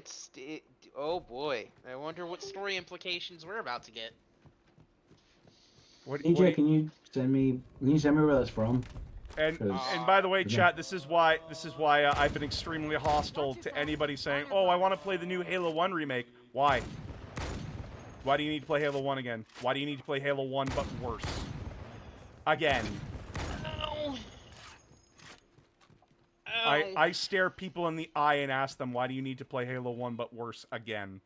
[SPEAKER 5] Oh boy, I wonder what story implications we're about to get.
[SPEAKER 2] What,
[SPEAKER 4] AJ, can you send me where that's from?
[SPEAKER 2] and
[SPEAKER 4] 'Cause-
[SPEAKER 2] and by the way,
[SPEAKER 4] Yeah.
[SPEAKER 2] chat, this is why I've been extremely hostile to anybody saying, "Oh, I want to play the new Halo 1 remake." Why? Why do you need to play Halo 1 again? Why do you need to play Halo 1 but worse? Again.
[SPEAKER 5] Ow.
[SPEAKER 2] I stare people in the eye and ask them, why do you need to play Halo 1 but worse again?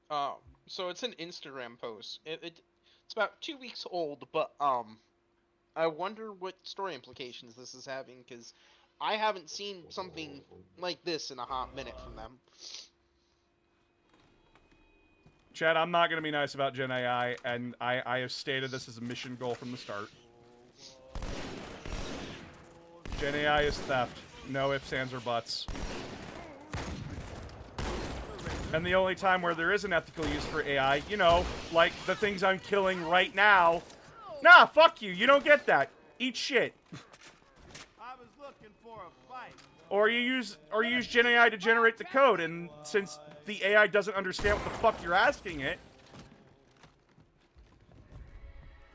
[SPEAKER 5] So it's an Instagram post. It's about 2 weeks old, but I wonder what story implications this is having, because I haven't seen something like this in a hot minute from them.
[SPEAKER 2] Chad, I'm not going to be nice about Gen AI, and I have stated this as a mission goal from the start. Gen AI is theft. No ifs, ands, or buts. And the only time where there is an ethical use for AI, you know, like the things I'm killing right now. Nah, fuck you. You don't get that. Eat shit.
[SPEAKER 10] I was looking for a fight.
[SPEAKER 2] Or you use Gen AI to generate the code, and since the AI doesn't understand what the fuck you're asking it,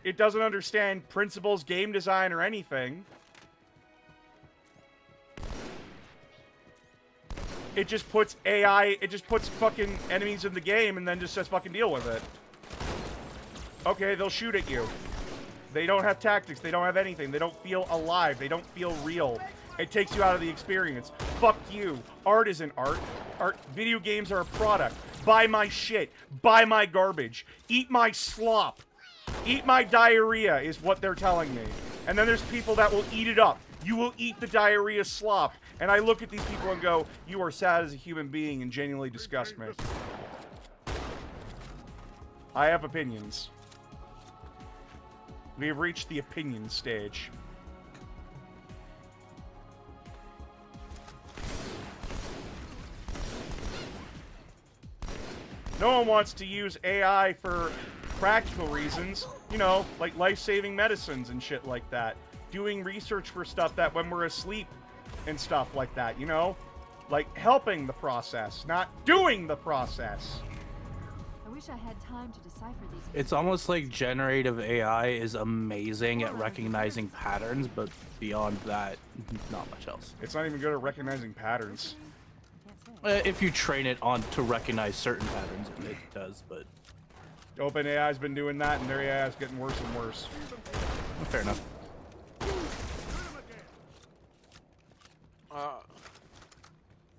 [SPEAKER 2] it doesn't understand principles, game design, or anything. It just puts fucking enemies in the game and then just says fucking deal with it. Okay, they'll shoot at you. They don't have tactics, they don't have anything, they don't feel alive, they don't feel real. It takes you out of the experience. Fuck you. Art isn't art. Video games are a product. Buy my shit. Buy my garbage. Eat my slop. Eat my diarrhea is what they're telling me. And then there's people that will eat it up. You will eat the diarrhea slop. And I look at these people and go, you are sad as a human being and genuinely disgust me. I have opinions. We have reached the opinion stage. No one wants to use AI for practical reasons, you know, like life-saving medicines and shit like that. Doing research for stuff that when we're asleep and stuff like that, you know? Like helping the process, not doing the process.
[SPEAKER 6] I wish I had time to decipher these.
[SPEAKER 9] It's almost like generative AI is amazing at recognizing patterns, but beyond that, not much else.
[SPEAKER 2] It's not even good at recognizing patterns.
[SPEAKER 9] If you train it on to recognize certain patterns, it does, but...
[SPEAKER 2] OpenAI's been doing that, and their AI is getting worse and worse.
[SPEAKER 9] Fair enough.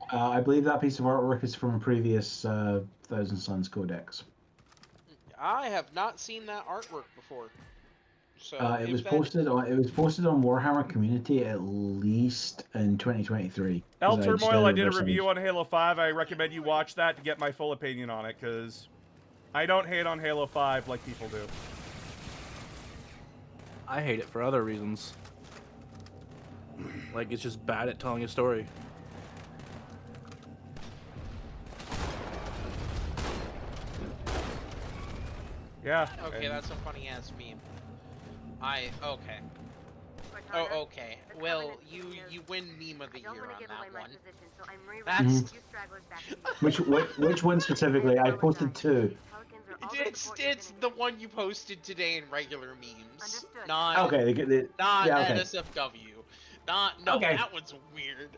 [SPEAKER 4] I believe that piece of artwork is from a previous Thousand Suns Codex.
[SPEAKER 5] I have not seen that artwork before. So
[SPEAKER 4] It was posted on Warhammer Community at least in 2023.
[SPEAKER 2] El
[SPEAKER 4] 'cause
[SPEAKER 2] Turmoil, I did a
[SPEAKER 4] reverse
[SPEAKER 2] review
[SPEAKER 4] image.
[SPEAKER 2] on Halo 5. I recommend you watch that to get my full opinion on it, because I don't hate on Halo 5 like people do.
[SPEAKER 9] I hate it for other reasons. Like, it's just bad at telling a story.
[SPEAKER 2] Yeah.
[SPEAKER 5] Okay, that's a funny ass meme. Okay. Oh, okay. Well, you win meme of the year on that one. That's
[SPEAKER 4] Which one specifically? I posted two.
[SPEAKER 5] it's the one you posted today in regular memes, not
[SPEAKER 4] Okay,
[SPEAKER 5] not
[SPEAKER 4] yeah, okay.
[SPEAKER 5] NSFW. No,
[SPEAKER 4] Okay.
[SPEAKER 5] that one's weird.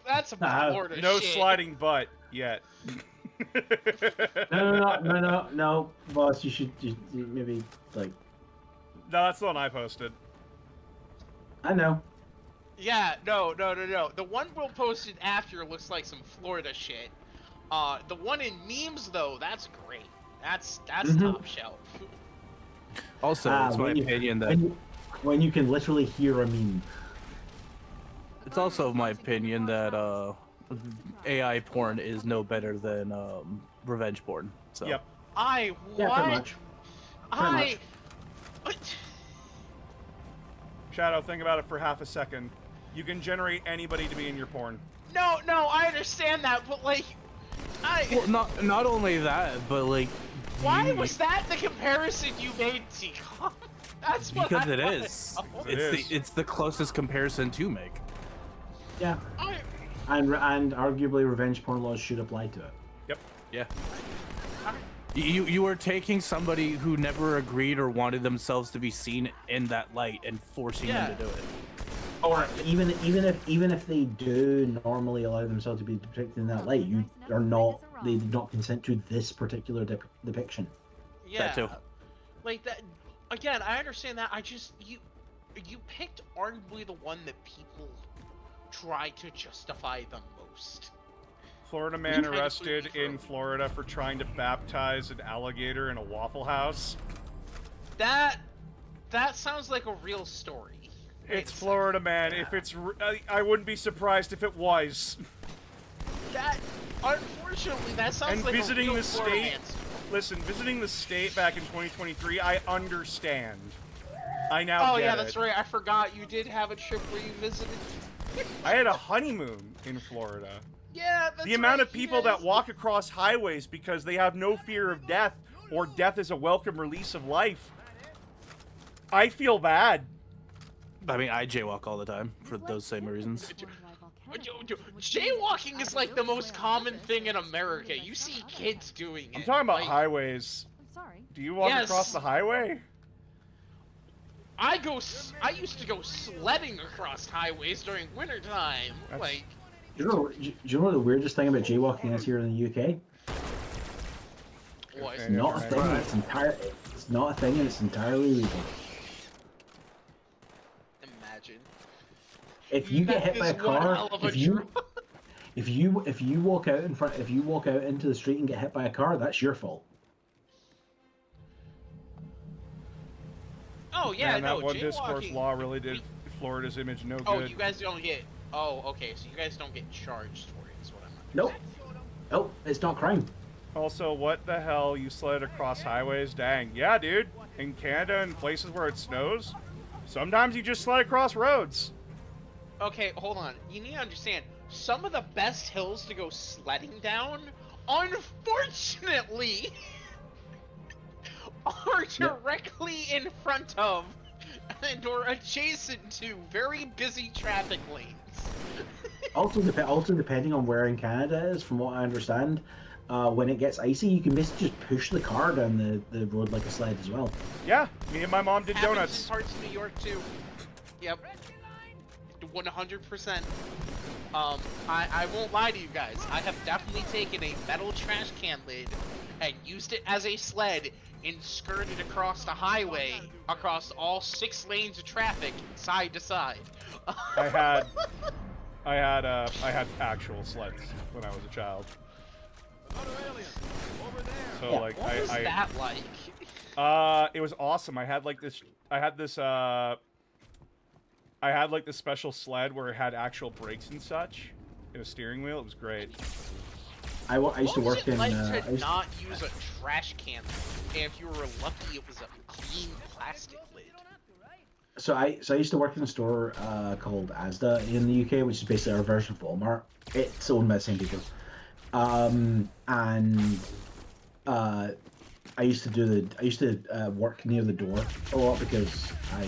[SPEAKER 5] That's some
[SPEAKER 4] Nah,
[SPEAKER 5] Florida
[SPEAKER 2] No
[SPEAKER 5] shit.
[SPEAKER 2] sliding butt yet.
[SPEAKER 4] No, boss. You maybe like.
[SPEAKER 2] No, that's the one I posted.
[SPEAKER 4] I know.
[SPEAKER 5] Yeah, no. The one Will posted after looks like some Florida shit. The one in memes though, that's great. That's top shelf.
[SPEAKER 9] Also, it's my opinion that...
[SPEAKER 4] When you can literally hear a meme.
[SPEAKER 9] It's also my opinion that AI porn is no better than revenge porn. So.
[SPEAKER 2] Yep.
[SPEAKER 5] I what?
[SPEAKER 4] Yeah, pretty much.
[SPEAKER 5] What?
[SPEAKER 2] Shadow, think about it for half a second. You can generate anybody to be in your porn.
[SPEAKER 5] No, I understand that, but like,
[SPEAKER 9] Well, not only that, but like.
[SPEAKER 5] Why was that the comparison you made, T-Con? That's what
[SPEAKER 9] Because
[SPEAKER 5] I
[SPEAKER 9] it
[SPEAKER 5] wanna
[SPEAKER 9] is.
[SPEAKER 5] know.
[SPEAKER 9] It's the closest comparison to make.
[SPEAKER 4] Yeah. And arguably revenge porn laws should apply to it.
[SPEAKER 2] Yep.
[SPEAKER 9] Yeah. You were taking somebody who never agreed or wanted themselves to be seen in that light and forcing them to do it.
[SPEAKER 4] Or even if they do normally allow themselves to be depicted in that light, they did not consent to this particular depiction.
[SPEAKER 5] Yeah.
[SPEAKER 9] That too.
[SPEAKER 5] Like that. Again, I understand that. I just you picked arguably the one that people try to justify the most.
[SPEAKER 8] Florida man arrested in Florida for trying to baptize an alligator in a Waffle House.
[SPEAKER 5] That sounds like a real story.
[SPEAKER 8] It's Florida man. If it's, I wouldn't be surprised if it was.
[SPEAKER 5] That, unfortunately, that sounds like
[SPEAKER 8] visiting
[SPEAKER 5] a real
[SPEAKER 8] the
[SPEAKER 5] Florida
[SPEAKER 8] state.
[SPEAKER 5] man story.
[SPEAKER 8] Listen, visiting the state back in 2023, I understand. I now
[SPEAKER 5] Oh
[SPEAKER 8] get
[SPEAKER 5] yeah,
[SPEAKER 8] it.
[SPEAKER 5] that's right. I forgot you did have a trip where you visited.
[SPEAKER 8] I had a honeymoon in Florida.
[SPEAKER 5] Yeah, that's
[SPEAKER 8] The amount
[SPEAKER 5] right,
[SPEAKER 8] of people that walk across highways because they have no fear of death, or death is a welcome release of life. I feel bad.
[SPEAKER 9] I mean, I jaywalk all the time for those same reasons.
[SPEAKER 5] Jaywalking is like the most common thing in America. You see kids doing it.
[SPEAKER 8] I'm talking about
[SPEAKER 5] like,
[SPEAKER 8] highways.
[SPEAKER 6] I'm sorry.
[SPEAKER 8] Do you walk
[SPEAKER 5] Yes.
[SPEAKER 8] across the highway?
[SPEAKER 5] I used to go sledding across highways during wintertime.
[SPEAKER 8] That's-
[SPEAKER 5] Like,
[SPEAKER 4] Do you know what the weirdest thing about jaywalking is here in the UK?
[SPEAKER 5] what?
[SPEAKER 8] Okay.
[SPEAKER 4] Not a
[SPEAKER 8] right.
[SPEAKER 4] thing. It's not a thing, and it's entirely legal.
[SPEAKER 5] Imagine.
[SPEAKER 4] If you get hit by a
[SPEAKER 5] That is one
[SPEAKER 4] car,
[SPEAKER 5] hell of a
[SPEAKER 4] if you walk out into the street and get hit by a car, that's your fault.
[SPEAKER 5] Oh yeah,
[SPEAKER 8] Man,
[SPEAKER 5] no.
[SPEAKER 8] that one discourse
[SPEAKER 5] jaywalking.
[SPEAKER 8] law really did Florida's image no
[SPEAKER 5] Oh,
[SPEAKER 8] good.
[SPEAKER 5] you guys don't get. Oh, okay. So you guys don't get charged for it. Is what I'm.
[SPEAKER 4] Nope. Nope. It's not crime.
[SPEAKER 8] Also, what the hell? You sled across highways? Dang. Yeah, dude. In Canada and places where it snows, sometimes you just sled across roads.
[SPEAKER 5] Okay, hold on. You need to understand. Some of the best hills to go sledding down, unfortunately, are directly in front of and or adjacent to very busy traffic lanes.
[SPEAKER 4] Also depending on where in Canada it is, from what I understand, when it gets icy, you can basically just push the car down the road like a sled as well.
[SPEAKER 8] Yeah, me and my mom did
[SPEAKER 5] Happens
[SPEAKER 8] donuts.
[SPEAKER 5] in parts of New York too. Yep. 100%. I won't lie to you guys. I have definitely taken a metal trash can lid and used it as a sled and skirted across the highway across all 6 lanes of traffic side to side.
[SPEAKER 8] I had actual sleds when I was a child. So
[SPEAKER 4] Yeah.
[SPEAKER 8] like
[SPEAKER 5] What was that like?
[SPEAKER 8] it was awesome. I had this special sled where it had actual brakes and such, and a steering wheel. It was great.
[SPEAKER 4] I used to work
[SPEAKER 5] What was it
[SPEAKER 4] in.
[SPEAKER 5] like to not use a trash can, and if you were lucky, it was a clean plastic lid.
[SPEAKER 4] So I used to work in a store called Asda in the UK, which is basically our version of Walmart. It's owned by the same people. I used to work near the door a lot because I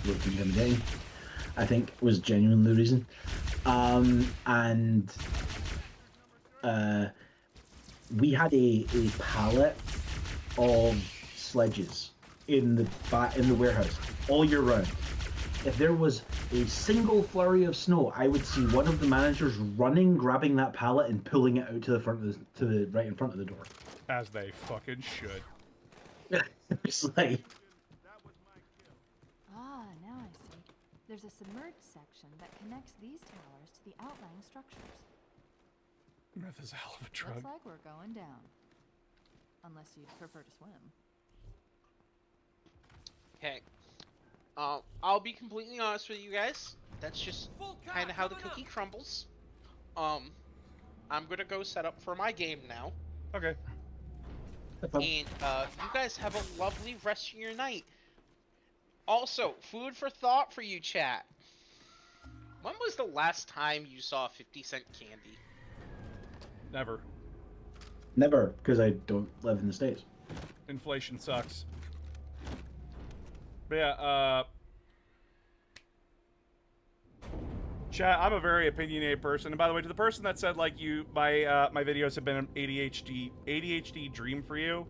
[SPEAKER 4] looked intimidating. I think was genuinely the reason. We had a pallet of sledges in the warehouse all year round. If there was a single flurry of snow, I would see one of the managers running, grabbing that pallet, and pulling it out to the front of right in front of the door.
[SPEAKER 8] As they fucking should.
[SPEAKER 4] It's like,
[SPEAKER 6] Ah, now I see. There's a submerged section that connects these towers to the outlying structures.
[SPEAKER 8] Meth is a hell of a drug.
[SPEAKER 6] Looks like we're going down. Unless you'd prefer to swim.
[SPEAKER 5] Okay. I'll be completely honest with you guys. That's just kind of how the cookie crumbles. I'm gonna go set up for my game now.
[SPEAKER 8] Okay.
[SPEAKER 5] And you guys have a lovely rest of your night. Also, food for thought for you, chat. When was the last time you saw a 50-cent candy?
[SPEAKER 8] Never.
[SPEAKER 4] never, because I don't live in the States.
[SPEAKER 8] Inflation sucks. But yeah, Chat, I'm a very opinionated person, and by the way, to the person that said like my videos have been an ADHD dream for you,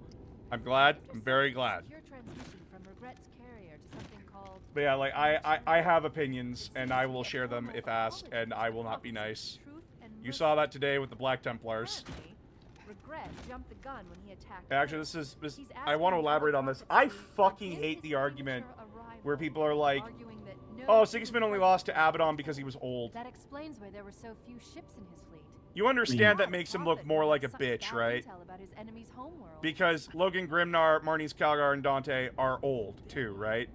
[SPEAKER 8] I'm glad. I'm very glad.
[SPEAKER 6] Secure transmission from Regret's carrier to something called.
[SPEAKER 8] But yeah, like I have opinions, and I will share them if asked, and I will not be nice. You saw that today with the Black Templars.
[SPEAKER 6] Regret jumped the gun when he attacked.
[SPEAKER 8] Actually, I want to elaborate on this. I fucking hate the argument where people are like, "Oh, Sigismund only lost to Abaddon because he was old."
[SPEAKER 6] That explains why there were so few ships in his fleet.
[SPEAKER 8] You understand that makes him look more like a bitch, right? Because Logan Grimnar, Marnies Calgar, and Dante are old too, right?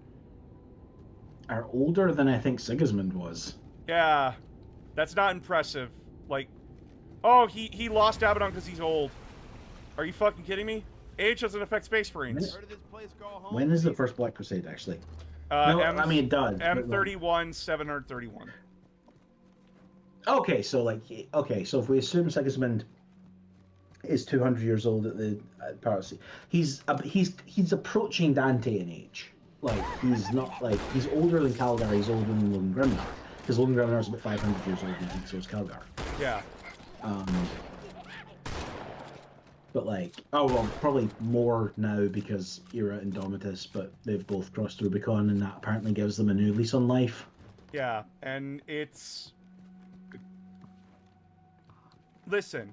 [SPEAKER 4] Are older than I think Sigismund was.
[SPEAKER 8] Yeah, that's not impressive. Like, oh, he lost Abaddon because he's old. Are you fucking kidding me? Age doesn't affect Space Marines.
[SPEAKER 4] When is the first Black Crusade, actually? No, I mean, it does.
[SPEAKER 8] M31, 731.
[SPEAKER 4] Okay, so so if we assume Sigismund is 200 years old at the Parsy, he's approaching Dante in age. Like, he's not, like, he's older than Calgar, he's older than Logan Grimnar. Because Logan Grimnar is about 500 years old, and so is Calgar.
[SPEAKER 8] Yeah.
[SPEAKER 4] But, like, oh, well, probably more now because Era and Domitus, but they've both crossed Rubicon, and that apparently gives them a new lease on life.
[SPEAKER 8] Yeah, and it's... Listen,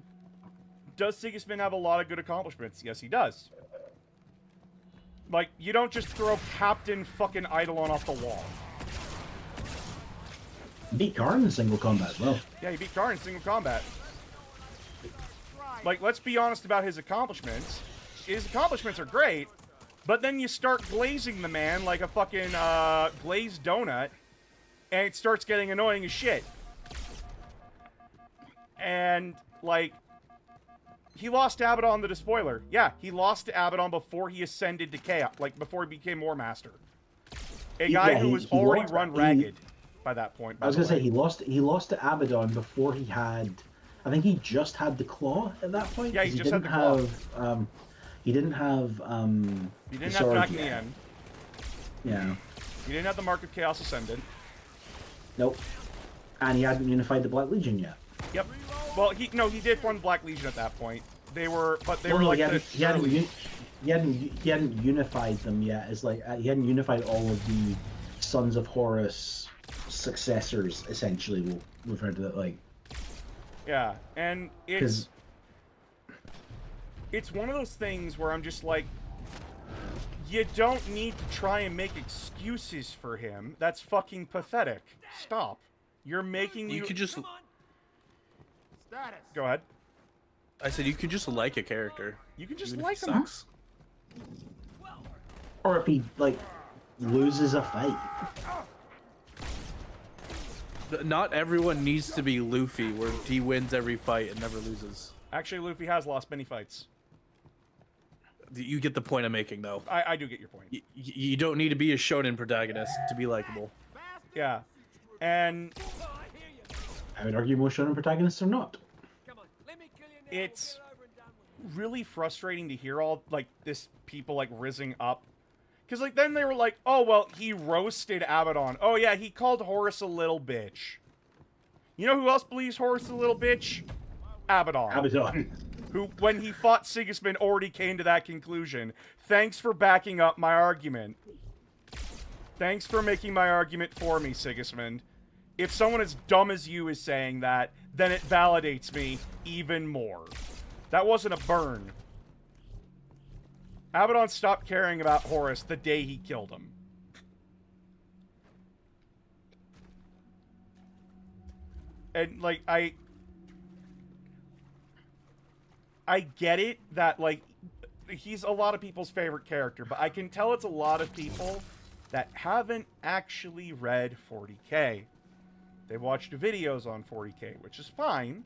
[SPEAKER 8] does Sigismund have a lot of good accomplishments? Yes, he does. Like, you don't just throw Captain fucking Eidolon off the wall.
[SPEAKER 4] He beat Karn in single combat as well.
[SPEAKER 8] Yeah, he beat Karn in single combat. Like, let's be honest about his accomplishments. His accomplishments are great, but then you start glazing the man like a fucking glazed donut, and it starts getting annoying as shit. And, like, he lost to Abaddon the Despoiler. Yeah, he lost to Abaddon before he ascended to Chaos, like, before he became War Master. A guy who was already run ragged by that point.
[SPEAKER 4] I was gonna say, he lost to Abaddon before he had... I think he just had the Claw at that point.
[SPEAKER 8] Yeah, he just had the Claw.
[SPEAKER 4] He didn't have,
[SPEAKER 8] He didn't have Back in the End.
[SPEAKER 4] Yeah.
[SPEAKER 8] He didn't have the Mark of Chaos Ascended.
[SPEAKER 4] Nope. And he hadn't unified the Black Legion yet.
[SPEAKER 8] Yep. Well, he did form the Black Legion at that point. They were like
[SPEAKER 4] he hadn't unified them yet. It's like he hadn't unified all of the Sons of Horus successors. Essentially, we'll refer to that like.
[SPEAKER 8] Yeah, and it's one of those things where I'm just like, you don't need to try and make excuses for him. That's fucking pathetic. Stop. You're making
[SPEAKER 9] You could just...
[SPEAKER 8] Go ahead.
[SPEAKER 9] I said you could just like a character.
[SPEAKER 8] You can just
[SPEAKER 9] even
[SPEAKER 8] like
[SPEAKER 9] if he
[SPEAKER 8] him.
[SPEAKER 9] sucks.
[SPEAKER 4] Or if he, like, loses a fight.
[SPEAKER 9] Not everyone needs to be Luffy, where he wins every fight and never loses.
[SPEAKER 8] Actually, Luffy has lost many fights.
[SPEAKER 9] You get the point I'm making, though.
[SPEAKER 8] I do get your point.
[SPEAKER 9] You don't need to be a shonen protagonist to be likable.
[SPEAKER 8] Yeah. And...
[SPEAKER 4] I would argue most shonen protagonists are not.
[SPEAKER 8] It's really frustrating to hear all, like, this people, like, rizzing up. Because, like, then they were like, oh, well, he roasted Abaddon. Oh, yeah, he called Horus a little bitch. You know who else believes Horus is a little bitch? Abaddon.
[SPEAKER 4] Abaddon.
[SPEAKER 8] Who, when he fought Sigismund, already came to that conclusion. Thanks for backing up my argument. Thanks for making my argument for me, Sigismund. If someone as dumb as you is saying that, then it validates me even more. That wasn't a burn. Abaddon stopped caring about Horus the day he killed him. And, like, I get it that, like, he's a lot of people's favorite character, but I can tell it's a lot of people that haven't actually read 40K. They've watched videos on 40K, which is fine.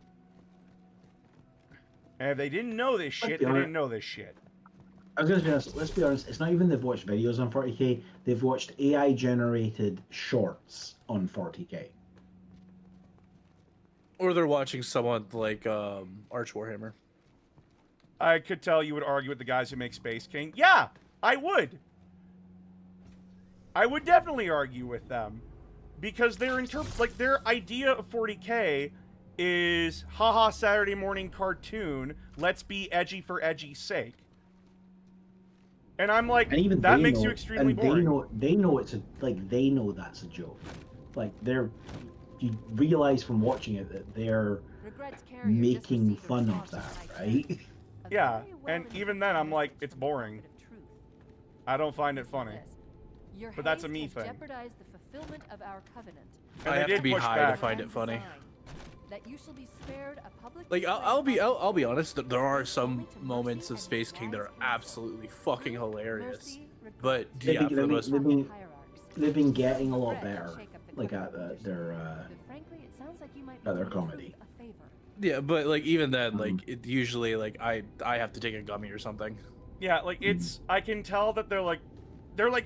[SPEAKER 8] And if they didn't know this shit, they didn't know this shit.
[SPEAKER 4] I was going to be honest, let's be honest, it's not even they've watched videos on 40K, they've watched AI-generated shorts on 40K.
[SPEAKER 9] Or they're watching someone like Arch Warhammer.
[SPEAKER 8] I could tell you would argue with the guys who make Space King. Yeah, I would. I would definitely argue with them.
[SPEAKER 2] because their their idea of 40K is haha Saturday morning cartoon, let's be edgy for edgy's sake. And I'm like,
[SPEAKER 4] And even
[SPEAKER 2] that
[SPEAKER 4] they
[SPEAKER 2] makes
[SPEAKER 4] know,
[SPEAKER 2] you extremely
[SPEAKER 4] and
[SPEAKER 2] boring.
[SPEAKER 4] they know it's they know that's a joke. Like you realize from watching it that they're
[SPEAKER 6] Regrets carrier just
[SPEAKER 4] making
[SPEAKER 6] received a
[SPEAKER 4] fun of
[SPEAKER 6] response to
[SPEAKER 4] that,
[SPEAKER 6] my
[SPEAKER 4] right?
[SPEAKER 6] check. A
[SPEAKER 2] Yeah,
[SPEAKER 6] very
[SPEAKER 2] and
[SPEAKER 6] well
[SPEAKER 2] even then I'm like,
[SPEAKER 6] message
[SPEAKER 2] it's
[SPEAKER 6] from the
[SPEAKER 2] boring.
[SPEAKER 6] prophet of truth.
[SPEAKER 2] I don't find it funny.
[SPEAKER 6] This. Your
[SPEAKER 2] But that's a
[SPEAKER 6] haste
[SPEAKER 2] me
[SPEAKER 6] has
[SPEAKER 2] thing.
[SPEAKER 6] jeopardized the fulfillment of our covenant.
[SPEAKER 2] And
[SPEAKER 9] I
[SPEAKER 2] they
[SPEAKER 9] have
[SPEAKER 2] did
[SPEAKER 9] to be
[SPEAKER 2] push
[SPEAKER 9] high
[SPEAKER 2] back.
[SPEAKER 9] to find it funny.
[SPEAKER 6] Design. That you shall be spared a public
[SPEAKER 9] Like I'll
[SPEAKER 6] display
[SPEAKER 9] be
[SPEAKER 6] of
[SPEAKER 9] honest. There are some
[SPEAKER 6] only to
[SPEAKER 9] moments
[SPEAKER 6] mercy
[SPEAKER 9] of
[SPEAKER 6] and
[SPEAKER 9] Space King that are
[SPEAKER 6] wise counsel.
[SPEAKER 9] absolutely fucking hilarious.
[SPEAKER 6] Mercy,
[SPEAKER 9] But
[SPEAKER 6] regret,
[SPEAKER 9] yeah, for the
[SPEAKER 4] They've
[SPEAKER 9] most
[SPEAKER 4] been-
[SPEAKER 6] hierarchs.
[SPEAKER 4] They've been getting a lot
[SPEAKER 6] Regret
[SPEAKER 4] better,
[SPEAKER 6] shake up the
[SPEAKER 4] like
[SPEAKER 6] covenant
[SPEAKER 4] at
[SPEAKER 6] leadership.
[SPEAKER 4] their
[SPEAKER 6] But frankly, it sounds like you might be
[SPEAKER 4] at their
[SPEAKER 6] doing Truth
[SPEAKER 4] comedy.
[SPEAKER 6] a favor.
[SPEAKER 9] yeah, but like even then, like it usually like I have to take a gummy or something.
[SPEAKER 2] Yeah, like it's I can tell that they're like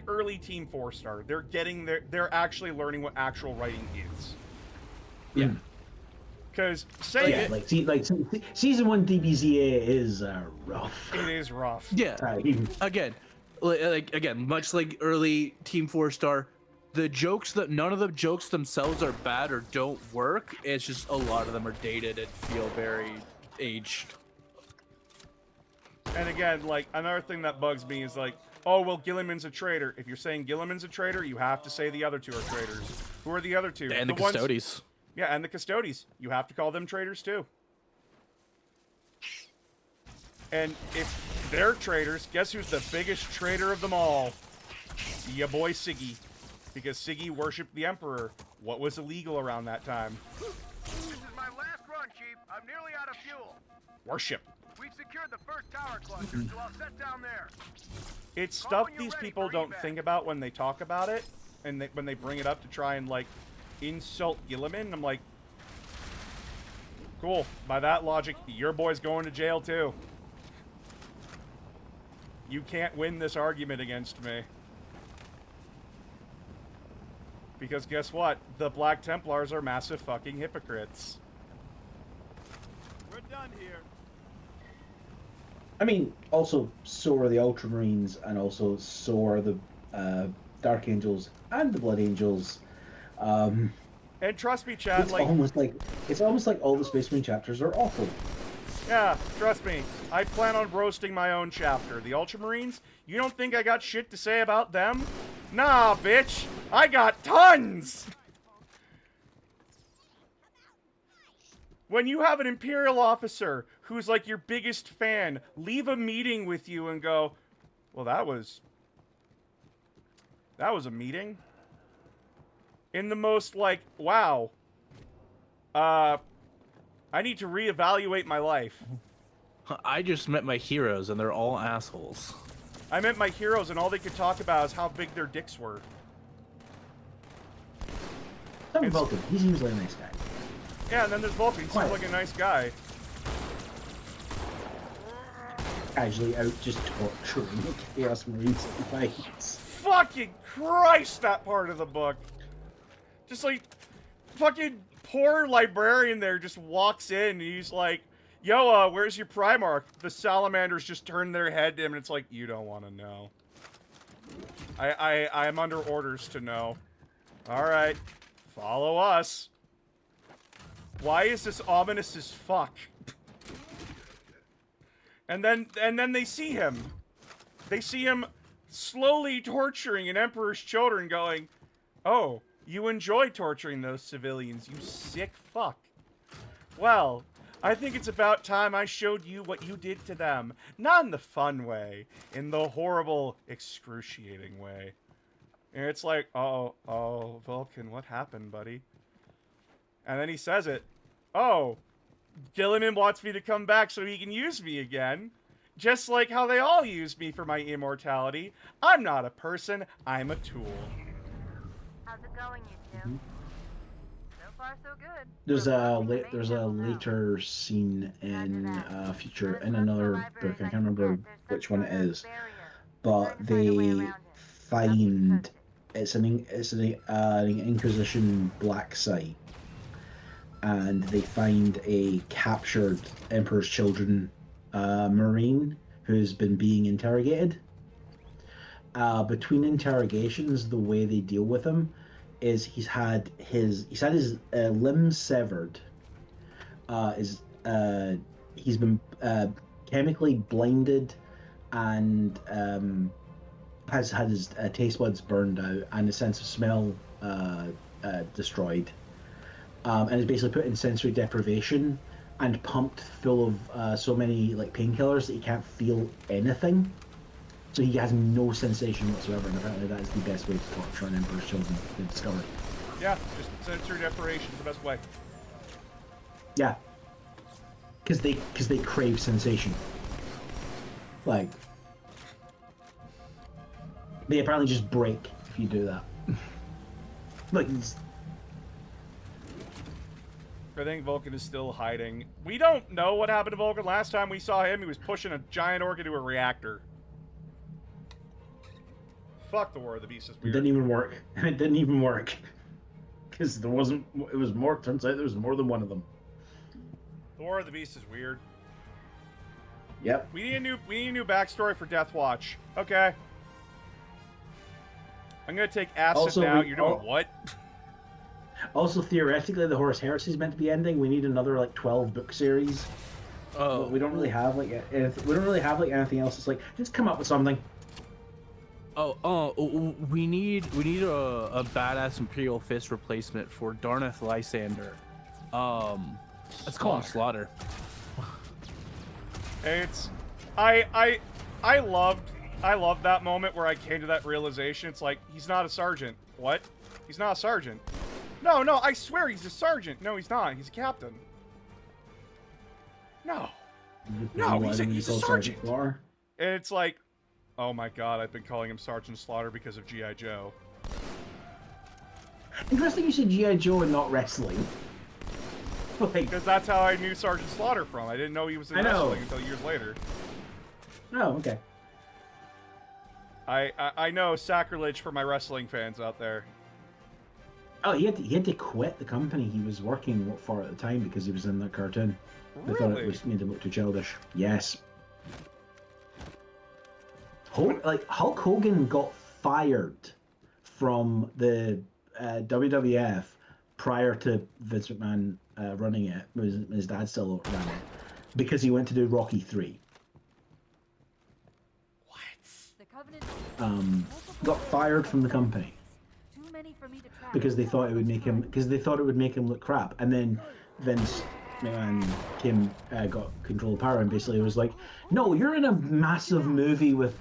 [SPEAKER 2] early Team 4-star. They're actually learning what actual writing is.
[SPEAKER 9] Yeah.
[SPEAKER 2] Because say
[SPEAKER 4] Yeah, season 1 DBZA is rough.
[SPEAKER 2] it is rough.
[SPEAKER 9] Yeah.
[SPEAKER 4] Time.
[SPEAKER 9] Again, again, much like early Team 4-star, the jokes that none of the jokes themselves are bad or don't work. It's just a lot of them are dated and feel very aged.
[SPEAKER 2] And again, like another thing that bugs me is like, oh well, Gilliman's a traitor. If you're saying Gilliman's a traitor, you have to say the other two are traitors. Who are the other two?
[SPEAKER 9] And the
[SPEAKER 2] ones-
[SPEAKER 9] Custodes.
[SPEAKER 2] Yeah, and the Custodes. You have to call them traitors too. And if they're traitors, guess who's the biggest traitor of them all? Ya boy Siggy. Because Siggy worshipped the Emperor. What was illegal around that time?
[SPEAKER 3] This is my last run, Chief. I'm nearly out of fuel.
[SPEAKER 2] Worship.
[SPEAKER 3] We've secured the first tower cluster, so I'll set down there.
[SPEAKER 2] It's
[SPEAKER 3] Call
[SPEAKER 2] stuff
[SPEAKER 3] when you're
[SPEAKER 2] these
[SPEAKER 3] ready
[SPEAKER 2] people
[SPEAKER 3] for
[SPEAKER 2] don't
[SPEAKER 3] evac.
[SPEAKER 2] think about when they talk about it, and when they bring it up to try and like insult Gilliman. I'm like, cool. By that logic, your boy's going to jail too. You can't win this argument against me. Because guess what? The Black Templars are massive fucking hypocrites.
[SPEAKER 10] We're done here.
[SPEAKER 4] I mean, also, so are the Ultramarines, and also so are the Dark Angels and the Blood Angels.
[SPEAKER 2] And trust me, chat,
[SPEAKER 4] It's almost like all the Space Marine chapters are awful.
[SPEAKER 2] yeah, trust me. I plan on roasting my own chapter. The Ultramarines, you don't think I got shit to say about them? Nah, bitch. I got tons! When you have an Imperial officer who's like your biggest fan leave a meeting with you and go, well, that was a meeting? In the most like, wow. I need to reevaluate my life.
[SPEAKER 9] I just met my heroes and they're all assholes.
[SPEAKER 2] I met my heroes and all they could talk about is how big their dicks were.
[SPEAKER 4] Tom
[SPEAKER 2] It's-
[SPEAKER 4] Vulcan, he seems like a nice guy.
[SPEAKER 2] Yeah, and then there's Vulcan. He seems
[SPEAKER 4] Quiet.
[SPEAKER 2] like a nice guy.
[SPEAKER 4] Casually out just torturing the Chaos Marines in fights.
[SPEAKER 2] Fucking Christ, that part of the book. Just like, fucking poor librarian there just walks in and he's like, yo, where's your Primarch? The salamanders just turn their head to him and it's like, you don't want to know. I'm under orders to know. Alright, follow us. Why is this ominous as fuck? And then they see him. They see him slowly torturing an Emperor's children going, oh, you enjoy torturing those civilians, you sick fuck. Well, I think it's about time I showed you what you did to them. Not in the fun way. In the horrible, excruciating way. And it's like, oh, Vulcan, what happened, buddy? And then he says it. Oh, Gilliman wants me to come back so he can use me again. Just like how they all use me for my immortality. I'm not a person, I'm a tool.
[SPEAKER 11] How's it going, you two? So far, so good.
[SPEAKER 4] There's a later scene in another book. I can't remember which one it is, but they find it's an Inquisition black site, and they find a captured Emperor's Children Marine who's been being interrogated. Between interrogations, the way they deal with him is he's had his limbs severed. He's been chemically blinded, and has had his taste buds burned out and his sense of smell destroyed, and is basically put in sensory deprivation and pumped full of so many like painkillers that he can't feel anything. So he has no sensation whatsoever, and apparently that is the best way to torture an Emperor's children to discover.
[SPEAKER 8] Yeah, just sensory deprivation is the best way.
[SPEAKER 4] Yeah, because they crave sensation. Like, they apparently just break if you do that. Like,
[SPEAKER 8] I think Vulcan is still hiding. We don't know what happened to Vulcan. Last time we saw him, he was pushing a giant orc into a reactor. Fuck the War of the Beasts is weird.
[SPEAKER 4] it didn't even work. It didn't even work. Because there wasn't, it was more, turns out there was more than one of them.
[SPEAKER 8] The War of the Beasts is weird.
[SPEAKER 4] Yep.
[SPEAKER 8] We need a new backstory for Death Watch. Okay. I'm gonna take acid
[SPEAKER 4] Also,
[SPEAKER 8] now.
[SPEAKER 4] we-
[SPEAKER 8] You're doing
[SPEAKER 4] oh.
[SPEAKER 8] what?
[SPEAKER 4] Also, theoretically, the Horus Heresy is meant to be ending. We need another like 12 book series.
[SPEAKER 9] Oh,
[SPEAKER 4] But we don't really have like anything else. It's like just come up with something.
[SPEAKER 9] we need a badass Imperial Fist replacement for Darneth Lysander. Let's call him Slaughter.
[SPEAKER 8] It's I loved that moment where I came to that realization. It's like, he's not a sergeant. What? He's not a sergeant. No, I swear he's a sergeant. No, he's not. He's a captain. No, he's a sergeant. And it's like, oh my god, I've been calling him Sergeant Slaughter because of G.I. Joe.
[SPEAKER 4] Interesting you said G.I. Joe and not wrestling. Like,
[SPEAKER 8] Because that's how I knew Sergeant Slaughter from. I didn't know he was in
[SPEAKER 4] I know.
[SPEAKER 8] wrestling until years later.
[SPEAKER 4] oh, okay.
[SPEAKER 8] I know sacrilege for my wrestling fans out there.
[SPEAKER 4] Oh, he had to quit the company he was working for at the time because he was in that cartoon. They thought it was made him look too childish. Yes. Hulk Hogan got fired from the WWF prior to Vince McMahon running it. His dad still ran it because he went to do Rocky 3.
[SPEAKER 6] The Covenant
[SPEAKER 4] Got fired from the company
[SPEAKER 6] too many for me to track.
[SPEAKER 4] because they thought it would make him look crap. And then Vince McMahon got control of power and basically was like, no, you're in a massive movie with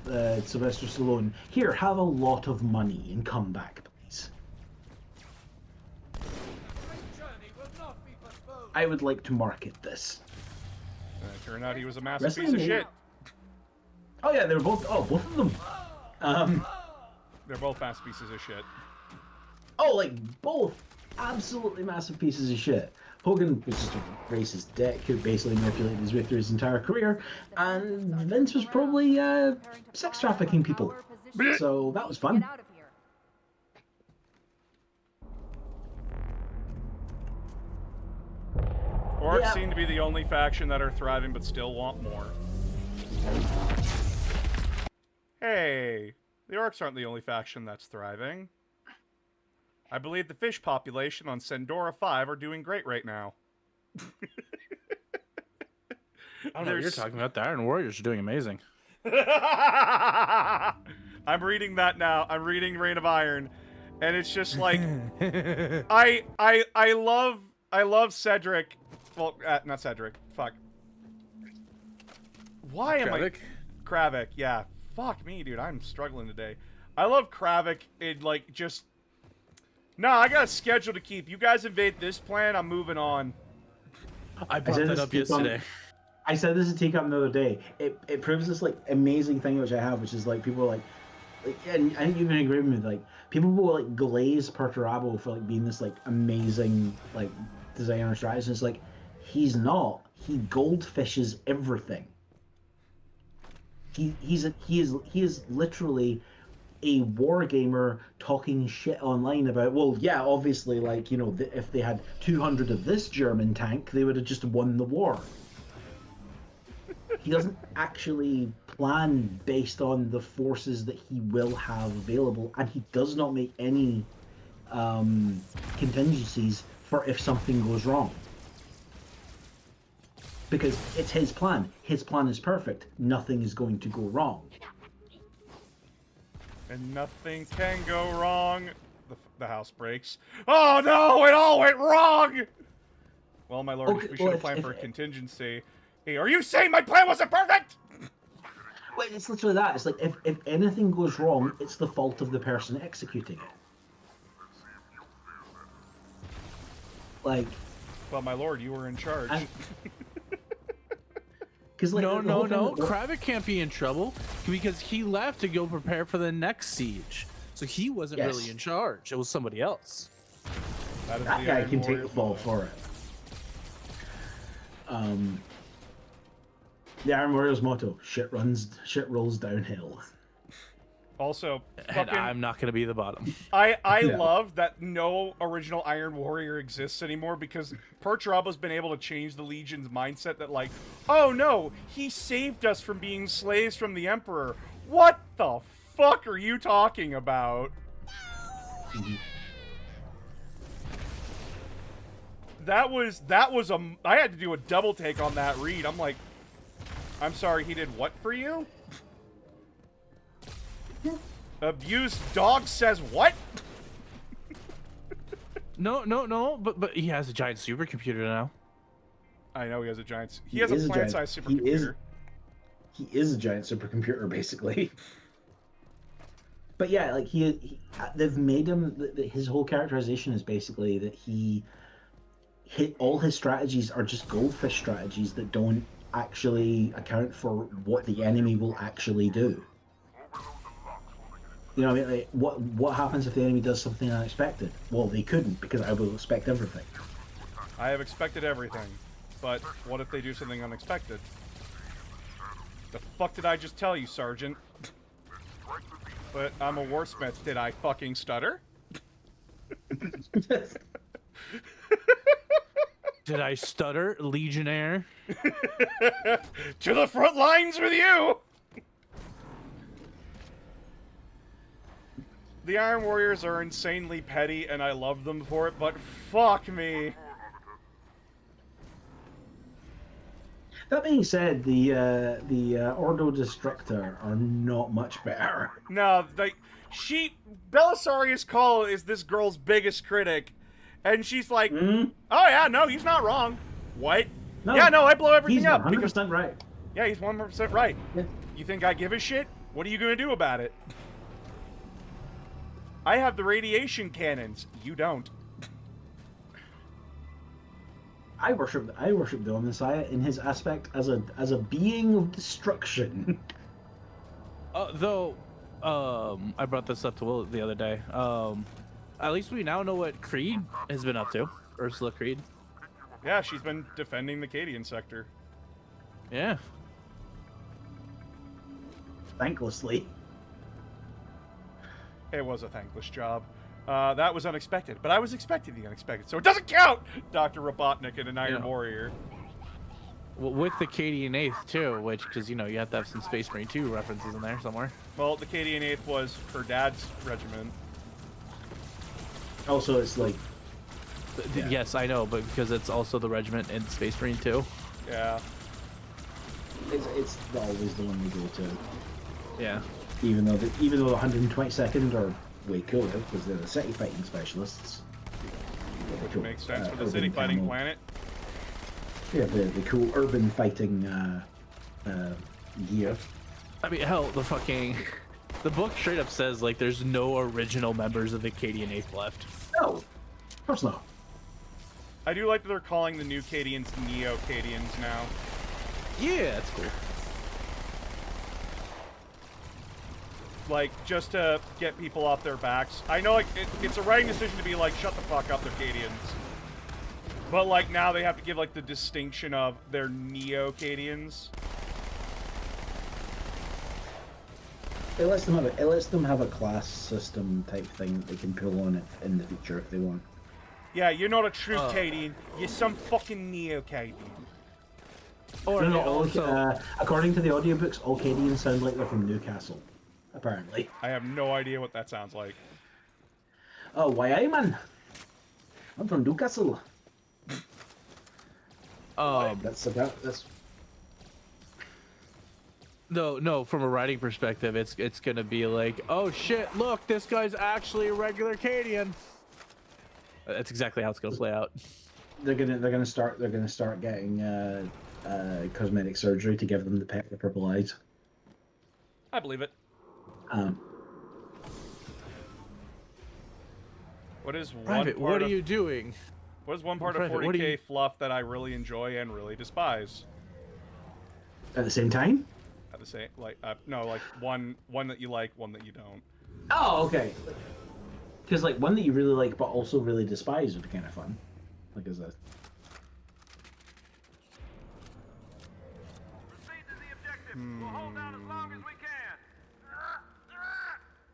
[SPEAKER 4] Sylvester Stallone. Here, have a lot of money and come back, please. I would like to market this.
[SPEAKER 8] And it turned out he was a massive
[SPEAKER 4] Wrestling
[SPEAKER 8] piece of
[SPEAKER 4] is-
[SPEAKER 8] shit.
[SPEAKER 4] Oh yeah, they were both. Oh, both of them.
[SPEAKER 8] They're both massive pieces of shit.
[SPEAKER 4] Oh, like both absolutely massive pieces of shit. Hogan was just a racist dick who basically manipulated his way through his entire career, and Vince was probably sex trafficking people. So that was fun.
[SPEAKER 6] Get out of here.
[SPEAKER 8] Orcs
[SPEAKER 4] Yeah.
[SPEAKER 8] seem to be the only faction that are thriving but still want more. Hey, the Orcs aren't the only faction that's thriving. I believe the fish population on Sendora 5 are doing great right now.
[SPEAKER 9] I don't know what you're talking about. The Iron Warriors are doing amazing.
[SPEAKER 8] I'm reading that now. I'm reading Reign of Iron, and it's just like I love Cedric. Well, not Cedric. Fuck. Why am I Kravik? Yeah. Fuck me, dude. I'm struggling today. I love Kravik. It like just. Nah, I got a schedule to keep. You guys invade this plan. I'm moving on.
[SPEAKER 9] I brought that up yesterday.
[SPEAKER 4] I said this to Teacup the other day. It proves this like amazing thing which I have, which is like people are like and I think you even agree with me. Like people will like glaze Perturabo for like being this like amazing like designer strategist. It's like he's not. He goldfishes everything. He is literally a war gamer talking shit online about, well, yeah, obviously, like, you know, if they had 200 of this German tank, they would have just won the war. He doesn't actually plan based on the forces that he will have available, and he does not make any contingencies for if something goes wrong. Because it's his plan. His plan is perfect. Nothing is going to go wrong.
[SPEAKER 8] And nothing can go wrong. The house breaks. Oh no! It all went wrong! Well, my lord,
[SPEAKER 4] Okay,
[SPEAKER 8] we should
[SPEAKER 4] well,
[SPEAKER 8] have planned
[SPEAKER 4] if-
[SPEAKER 8] for a contingency. Hey, are you saying my plan wasn't perfect?
[SPEAKER 4] Well, it's literally that. It's like if anything goes wrong, it's the fault of the person executing it. Like,
[SPEAKER 8] Well, my lord, you were in charge.
[SPEAKER 4] because like
[SPEAKER 9] No,
[SPEAKER 4] the whole
[SPEAKER 9] no,
[SPEAKER 4] thing
[SPEAKER 9] no.
[SPEAKER 4] that-
[SPEAKER 9] Kravik can't be in trouble because he left to go prepare for the next siege. So he wasn't
[SPEAKER 4] Yes.
[SPEAKER 9] really in charge. It was somebody else.
[SPEAKER 8] That is
[SPEAKER 4] that
[SPEAKER 8] the
[SPEAKER 4] guy
[SPEAKER 8] Iron
[SPEAKER 4] can take the
[SPEAKER 8] Warrior's
[SPEAKER 4] fall
[SPEAKER 8] motto.
[SPEAKER 4] for it. The Iron Warrior's motto: shit rolls downhill.
[SPEAKER 8] Also,
[SPEAKER 9] And
[SPEAKER 8] fucking,
[SPEAKER 9] I'm not going to be the bottom.
[SPEAKER 8] I
[SPEAKER 4] Yeah.
[SPEAKER 8] love that no original Iron Warrior exists anymore because Perturabo's been able to change the Legion's mindset that like, oh no, he saved us from being slaves from the Emperor. What the fuck are you talking about? That was I had to do a double take on that read. I'm like, I'm sorry, he did what for you? Abused dog says what?
[SPEAKER 9] No, but he has a giant supercomputer now.
[SPEAKER 8] I know he has a giant. He
[SPEAKER 4] He
[SPEAKER 8] has a
[SPEAKER 4] is a giant-
[SPEAKER 8] planet-sized
[SPEAKER 4] he is-
[SPEAKER 8] supercomputer.
[SPEAKER 4] He is a giant supercomputer, basically. But yeah, like they've made him. His whole characterization is basically that all his strategies are just goldfish strategies that don't actually account for what the enemy will actually do. You know what I mean? Like, what happens if the enemy does something unexpected? Well, they couldn't, because I will expect everything.
[SPEAKER 8] I have expected everything, but what if they do something unexpected? The fuck did I just tell you, Sergeant? But I'm a warsmith. Did I fucking stutter?
[SPEAKER 9] Did I stutter, Legionnaire?
[SPEAKER 8] To the front lines with you! The Iron Warriors are insanely petty, and I love them for it, but fuck me.
[SPEAKER 4] That being said, the Ordo Destructor are not much better.
[SPEAKER 8] No, Belisarius Call is this girl's biggest critic, and she's like, oh yeah, no, he's not wrong. What?
[SPEAKER 4] No,
[SPEAKER 8] yeah, no, I blow everything
[SPEAKER 4] he's
[SPEAKER 8] up.
[SPEAKER 4] 100%
[SPEAKER 8] because-
[SPEAKER 4] right.
[SPEAKER 8] Yeah, he's 100% right.
[SPEAKER 4] Yeah.
[SPEAKER 8] You think I give a shit? What are you gonna do about it? I have the radiation cannons. You don't.
[SPEAKER 4] I worship the Omnissiah in his aspect as a being of destruction.
[SPEAKER 9] Though, I brought this up to Will the other day. At least we now know what Creed has been up to. Ursula Creed.
[SPEAKER 8] Yeah, she's been defending the Cadian sector.
[SPEAKER 9] Yeah.
[SPEAKER 4] Thanklessly.
[SPEAKER 8] It was a thankless job. That was unexpected, but I was expecting the unexpected, so it doesn't count! Dr. Robotnik and an Iron Warrior.
[SPEAKER 9] Well, with the Cadian 8th, too, which, because, you have to have some Space Marine 2 references in there somewhere.
[SPEAKER 8] Well, the Cadian 8th was her dad's regiment.
[SPEAKER 4] Also, it's like...
[SPEAKER 9] Yes, I know, but because it's also the regiment in Space Marine 2.
[SPEAKER 8] Yeah.
[SPEAKER 4] It's always the one we go to.
[SPEAKER 9] Yeah.
[SPEAKER 4] Even though the 122nd are way cooler, because they're the city fighting specialists.
[SPEAKER 8] Which
[SPEAKER 4] Cool.
[SPEAKER 8] makes sense for the
[SPEAKER 4] Urban
[SPEAKER 8] city fighting
[SPEAKER 4] camo.
[SPEAKER 8] planet.
[SPEAKER 4] Yeah, the cool urban fighting gear.
[SPEAKER 9] I mean, hell, the book straight up says, like, there's no original members of the Cadian 8th left.
[SPEAKER 4] No, of course not.
[SPEAKER 8] I do like that they're calling the new Cadians Neo-Cadians now.
[SPEAKER 9] Yeah, that's cool.
[SPEAKER 8] Like, just to get people off their backs. I know, like, it's a writing decision to be like, shut the fuck up, they're Cadians. But, like, now they have to give, like, the distinction of they're Neo-Cadians.
[SPEAKER 4] It lets them have a class system type thing that they can pull on it in the future if they want.
[SPEAKER 8] Yeah, you're not a true Cadian. You're some fucking Neo-Cadian.
[SPEAKER 9] Or
[SPEAKER 4] No,
[SPEAKER 9] also,
[SPEAKER 4] according to the audiobooks, all Cadians sound like they're from Newcastle, apparently.
[SPEAKER 8] I have no idea what that sounds like.
[SPEAKER 4] Oh, why I man? I'm from Newcastle. That's about that's.
[SPEAKER 9] No, from a writing perspective, it's gonna be like, oh shit, look, this guy's actually a regular Cadian. That's exactly how it's gonna play out.
[SPEAKER 4] They're gonna start getting cosmetic surgery to give them the purple eyes.
[SPEAKER 8] I believe it. What is one
[SPEAKER 9] Private,
[SPEAKER 8] part
[SPEAKER 9] what are
[SPEAKER 8] of,
[SPEAKER 9] you doing?
[SPEAKER 8] What is one part
[SPEAKER 9] Private,
[SPEAKER 8] of
[SPEAKER 9] what are
[SPEAKER 8] 40K
[SPEAKER 9] you-
[SPEAKER 8] fluff that I really enjoy and really despise?
[SPEAKER 4] At the same time?
[SPEAKER 8] At the same, like, no, like one that you like, one that you don't.
[SPEAKER 4] Oh, okay. Because like one that you really like but also really despise would be kind of fun. Like as a.
[SPEAKER 3] Proceed to the objective. We'll hold down as long as we can.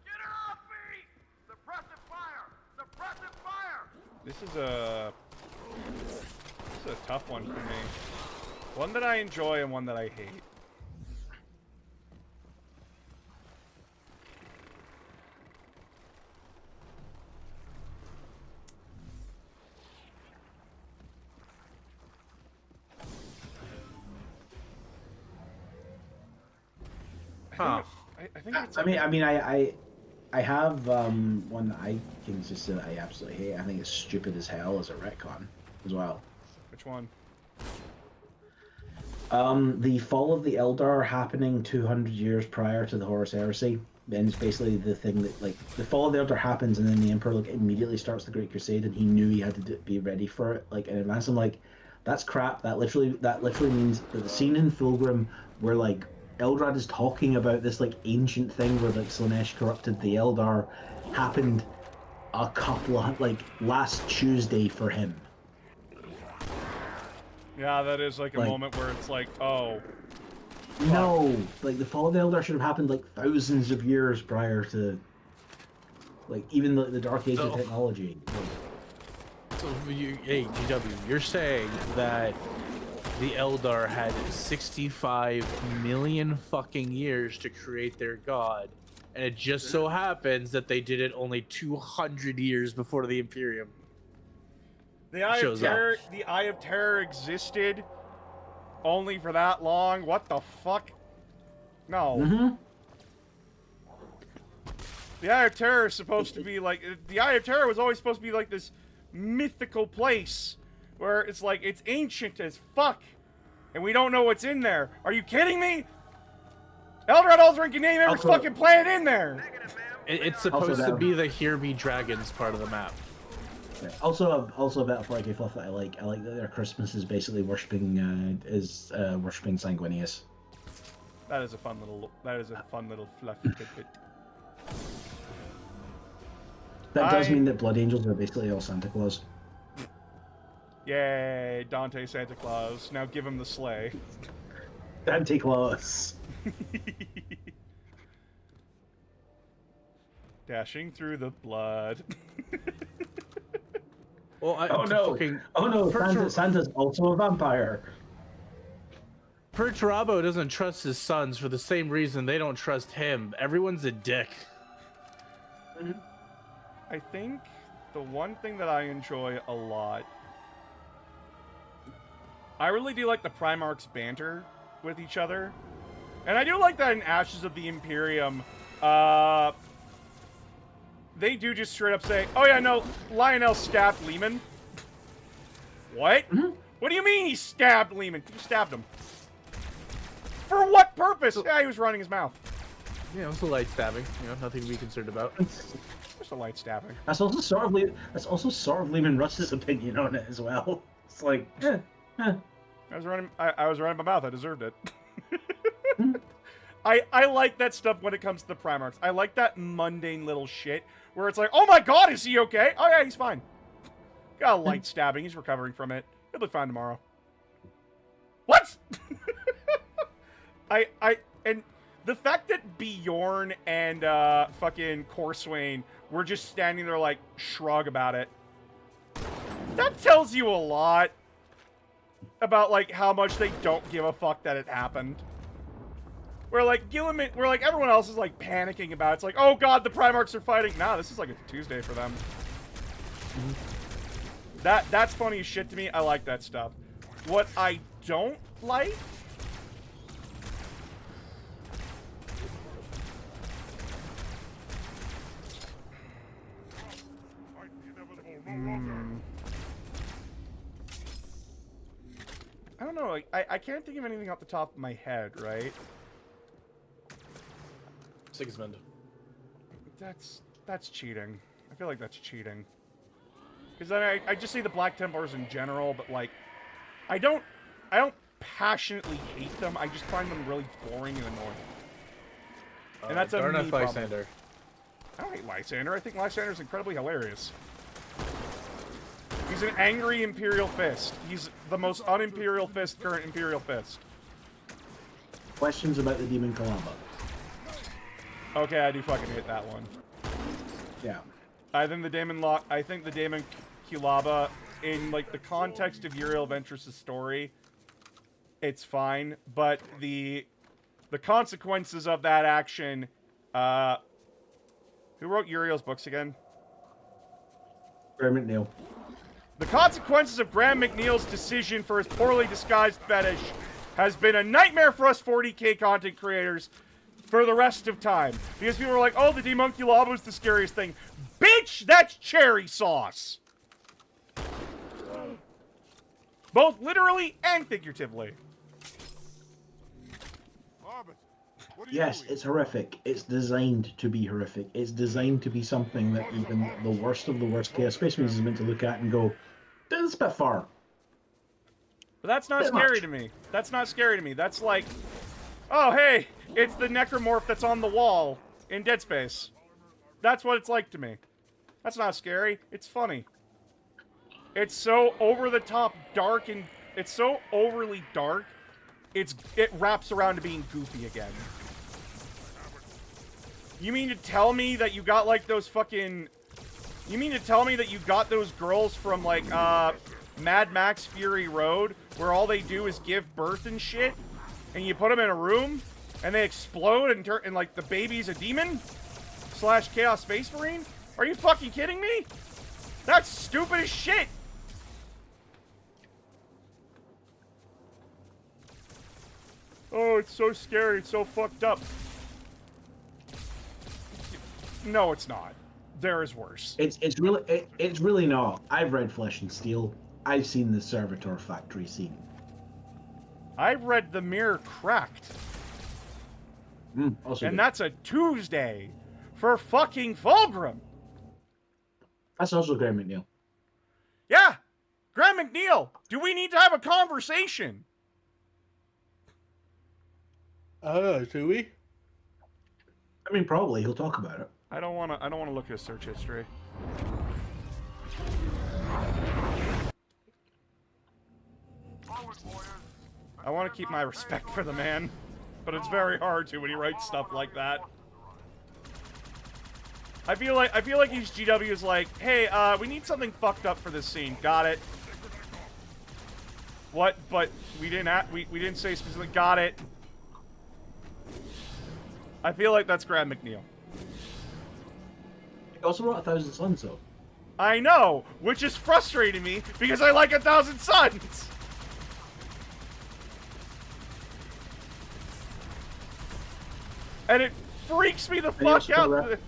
[SPEAKER 3] Get her off me! Suppressive fire! Suppressive fire!
[SPEAKER 8] This is a tough one for me. One that I enjoy and one that I hate.
[SPEAKER 9] Huh.
[SPEAKER 8] I think it's.
[SPEAKER 4] I have one that I can just say that I absolutely hate. I think it's stupid as hell as a retcon as well.
[SPEAKER 8] Which one?
[SPEAKER 4] The fall of the Eldar happening 200 years prior to the Horus Heresy. And it's basically the thing that, like, the fall of the Eldar happens and then the Emperor, like, immediately starts the Great Crusade and he knew he had to be ready for it, like, in advance. I'm like, that's crap. That literally means that the scene in Fulgrim where, like, Eldrad is talking about this, like, ancient thing where, like, Slanesh corrupted the Eldar happened a couple of, like, last Tuesday for him.
[SPEAKER 8] Yeah, that is like a moment where it's like, oh.
[SPEAKER 4] No, like the fall of the Eldar should have happened like thousands of years prior to, like, even the Dark Age of technology.
[SPEAKER 9] So, hey, GW, you're saying that the Eldar had 65 million fucking years to create their god, and it just so happens that they did it only 200 years before the Imperium.
[SPEAKER 8] The Eye of Terror, the Eye of Terror existed only for that long? What the fuck? No. The Eye of Terror is supposed to be like... The Eye of Terror was always supposed to be like this mythical place where it's like, it's ancient as fuck. And we don't know what's in there. Are you kidding me? Eldred Aldrin can name every fucking planet in there.
[SPEAKER 9] It's supposed to be the Hear Me Dragons part of the map.
[SPEAKER 4] Also a bit of 40K fluff that I like. I like that their Christmas is basically worshipping Sanguinius.
[SPEAKER 8] That is a fun little fluffy tidbit.
[SPEAKER 4] That does mean that Blood Angels are basically all Santa Claus.
[SPEAKER 8] Yay, Dante Santa Claus. Now give him the sleigh.
[SPEAKER 4] Dante Claus.
[SPEAKER 8] Dashing through the blood.
[SPEAKER 9] Well,
[SPEAKER 4] Santa's also a vampire.
[SPEAKER 9] Perturabo doesn't trust his sons for the same reason they don't trust him. Everyone's a dick.
[SPEAKER 8] I think the one thing that I enjoy a lot... I really do like the Primarch's banter with each other. And I do like that in Ashes of the Imperium, they do just straight up say, oh yeah, no, Lionel stabbed Lehman. What? What do you mean he stabbed Lehman? You stabbed him. For what purpose? Yeah, he was running his mouth.
[SPEAKER 9] Yeah, it's a light stabbing. You know, nothing to be concerned about.
[SPEAKER 8] Just a light stabbing.
[SPEAKER 4] That's also sort of Lehman Russ's opinion on it as well. It's like,
[SPEAKER 8] I was running my mouth. I deserved it. I like that stuff when it comes to the Primarchs. I like that mundane little shit where it's like, oh my god, is he okay? Oh yeah, he's fine. Got a light stabbing. He's recovering from it. He'll be fine tomorrow. What? And the fact that Bjorn and fucking Corswain were just standing there like shrug about it. That tells you a lot about like how much they don't give a fuck that it happened. Where like Gilliman, where like everyone else is like panicking about it. It's like, oh god, the Primarchs are fighting. Nah, this is like a Tuesday for them. That's funny as shit to me. I like that stuff. What I don't like... I don't know. Like, I can't think of anything off the top of my head, right?
[SPEAKER 9] Sigismund.
[SPEAKER 8] That's cheating. I feel like that's cheating. Because then I just say the Black Templars in general, but like, I don't passionately hate them. I just find them really boring and annoying. And that's a me problem.
[SPEAKER 9] Lysander.
[SPEAKER 8] I don't hate Lysander. I think Lysander's incredibly hilarious. He's an angry Imperial Fist. He's the most un-Imperial Fist current Imperial Fist.
[SPEAKER 4] Questions about the Demon Kalamba?
[SPEAKER 8] Okay, I do fucking hate that one.
[SPEAKER 4] Yeah.
[SPEAKER 8] I think the Daemon Kulaba, in like the context of Uriel Ventress' story, it's fine, but the consequences of that action, who wrote Uriel's books again?
[SPEAKER 4] Graham McNeil.
[SPEAKER 8] The consequences of Graham McNeil's decision for his poorly disguised fetish has been a nightmare for us 40k content creators for the rest of time. Because people are like, oh, the Demunculaba was the scariest thing. Bitch, that's cherry sauce! Both literally and figuratively.
[SPEAKER 4] Yes, it's horrific. It's designed to be horrific. It's designed to be something that even the worst of the worst Chaos Space Marines is meant to look at and go, this is a bit far.
[SPEAKER 8] But that's not scary to me. That's not scary to me. That's like, oh, hey, it's the necromorph that's on the wall in Dead Space. That's what it's like to me. That's not scary. It's funny. It's so over-the-top dark, and it's so overly dark, it wraps around to being goofy again. You mean to tell me that you got, like, those fucking... You mean to tell me that you got those girls from, like, Mad Max Fury Road, where all they do is give birth and shit, and you put them in a room, and they explode and like, the baby's a demon? / Chaos Space Marine? Are you fucking kidding me? That's stupid as shit! Oh, it's so scary. It's so fucked up. No, it's not. There is worse.
[SPEAKER 4] It's really not. I've read Flesh and Steel. I've seen the Servitor factory scene.
[SPEAKER 8] I've read The Mirror Cracked.
[SPEAKER 4] Also
[SPEAKER 8] and
[SPEAKER 4] good.
[SPEAKER 8] That's a Tuesday for fucking Fulgrim.
[SPEAKER 4] That's also Graham McNeil.
[SPEAKER 8] Yeah! Graham McNeil! Do we need to have a conversation?
[SPEAKER 9] Do we?
[SPEAKER 4] I mean, probably. He'll talk about it.
[SPEAKER 8] I don't want to look at his search history. I want to keep my respect for the man, but it's very hard to when he writes stuff like that. I feel like each GW is like, hey, we need something fucked up for this scene. Got it. What? But we didn't say specifically. Got it. I feel like that's Graham McNeil.
[SPEAKER 4] He also wrote 1,000 Suns, though.
[SPEAKER 8] I know, which is frustrating me because I like 1,000 Suns. And it freaks me the fuck out.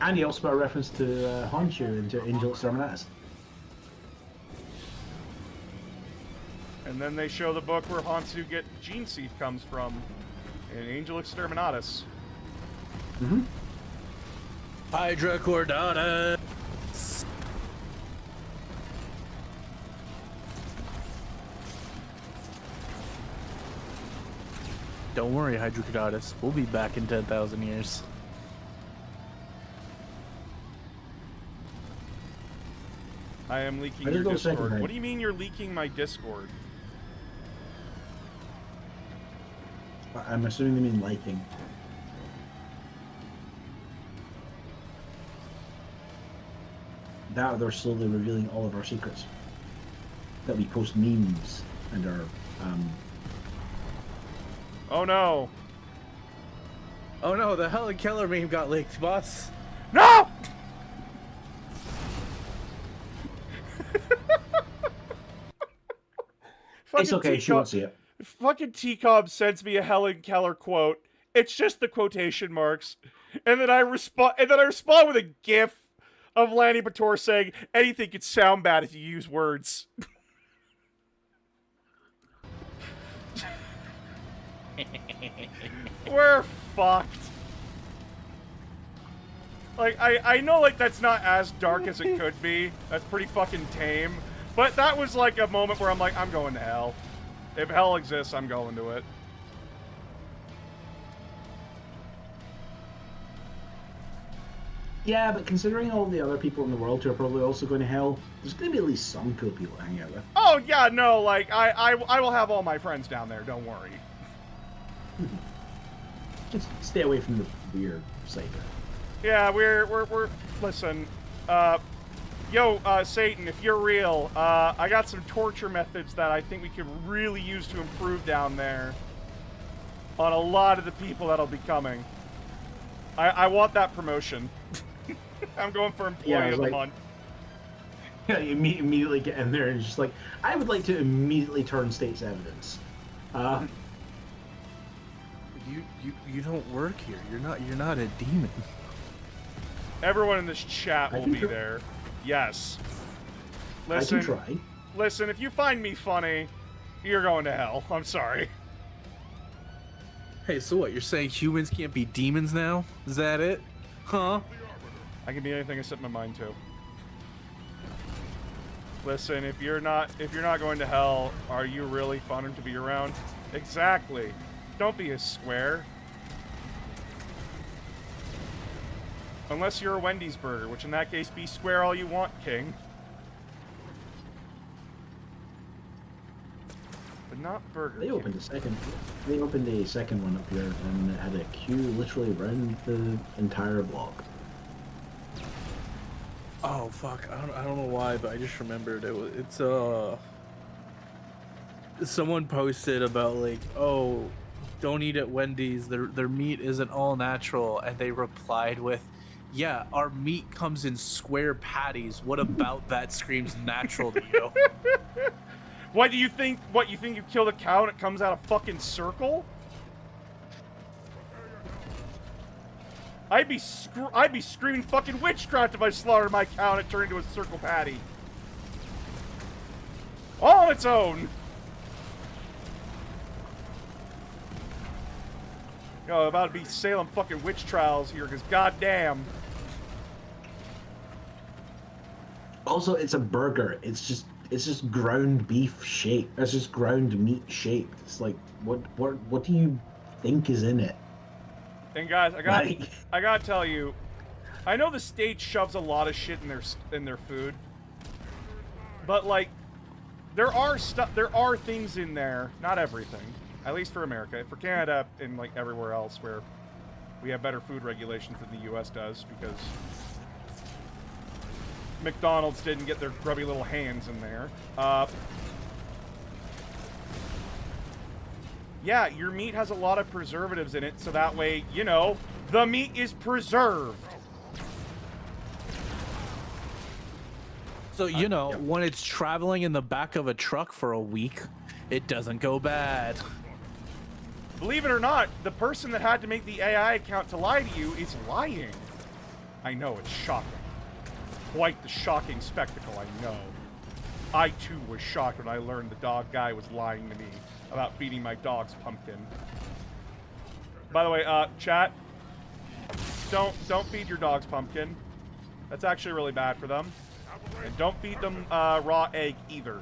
[SPEAKER 4] And he also got a reference to Honshu into Angel Exterminatus.
[SPEAKER 8] And then they show the book where Hansu Gene Seed comes from in Angel Exterminatus.
[SPEAKER 4] Mm-hmm.
[SPEAKER 9] Hydra Cordata. Don't worry, Hydra Cordatus. We'll be back in 10,000 years.
[SPEAKER 8] I am leaking your Discord. What do you mean you're leaking my Discord?
[SPEAKER 4] I'm assuming they mean liking. That they're slowly revealing all of our secrets. That we post memes and our
[SPEAKER 8] Oh no.
[SPEAKER 9] Oh no, the Helen Keller meme got leaked, boss.
[SPEAKER 8] No!
[SPEAKER 2] Fucking
[SPEAKER 4] It's okay, she won't see it.
[SPEAKER 2] Fucking T-Cobb sends me a Helen Keller quote. It's just the quotation marks. And then I respond with a gif of Lanny Bator saying, anything could sound bad if you use words. We're fucked. Like, I know, like, that's not as dark as it could be. That's pretty fucking tame. But that was, like, a moment where I'm like, I'm going to hell. If hell exists, I'm going to it.
[SPEAKER 4] Yeah, but considering all the other people in the world who are probably also going to hell, there's going to be at least some cool people to hang out with.
[SPEAKER 2] Oh, yeah, no, like, I will have all my friends down there, don't worry.
[SPEAKER 4] Just stay away from the weird side.
[SPEAKER 2] Yeah, we're listen, Satan, if you're real, I got some torture methods that I think we could really use to improve down there on a lot of the people that'll be coming. I want that promotion. I'm going for employee of the month.
[SPEAKER 4] Yeah, you immediately get in there and just like, I would like to immediately turn state's evidence.
[SPEAKER 9] You don't work here. You're not a demon.
[SPEAKER 2] Everyone in this chat will be there. Yes. Listen,
[SPEAKER 4] I can try.
[SPEAKER 2] Listen, if you find me funny, you're going to hell. I'm sorry.
[SPEAKER 9] Hey, so what? You're saying humans can't be demons now? Is that it? Huh?
[SPEAKER 2] I can be anything I set my mind to. Listen, if you're not going to hell, are you really fun to be around? Exactly. Don't be a square. Unless you're a Wendy's burger, which in that case, be square all you want, King. But not Burger
[SPEAKER 4] They
[SPEAKER 2] King.
[SPEAKER 4] opened a second. They opened a second one up here, and it had a queue literally around the entire block.
[SPEAKER 9] Oh fuck! I don't know why, but I just remembered it's someone posted about like, oh, don't eat at Wendy's. Their meat isn't all natural, and they replied with, yeah, our meat comes in square patties. What about that screams natural to you?
[SPEAKER 2] What do you think? What, you think you killed a cow and it comes out a fucking circle? I'd be screaming fucking witchcraft if I slaughtered my cow and it turned into a circle patty. All on its own. Yo, about to be Salem fucking witch trials here, because goddamn.
[SPEAKER 4] Also, it's a burger. It's just ground beef shaped. It's just ground meat shaped. It's like, what do you think is in it?
[SPEAKER 2] And guys, I gotta tell you, I know the state shoves a lot of shit in their food, but like, there are things in there. Not everything, at least for America. For Canada and like everywhere else, where we have better food regulations than the U.S. does, because McDonald's didn't get their grubby little hands in there. Yeah, your meat has a lot of preservatives in it, so that way, you know, the meat is preserved.
[SPEAKER 9] So, you know, when it's traveling in the back of a truck for a week, it doesn't go bad.
[SPEAKER 2] Believe it or not, the person that had to make the AI account to lie to you is lying. I know, it's shocking. Quite the shocking spectacle, I know. I too was shocked when I learned the dog guy was lying to me about feeding my dogs pumpkin. By the way, chat, don't feed your dogs pumpkin. That's actually really bad for them. And don't feed them raw egg either.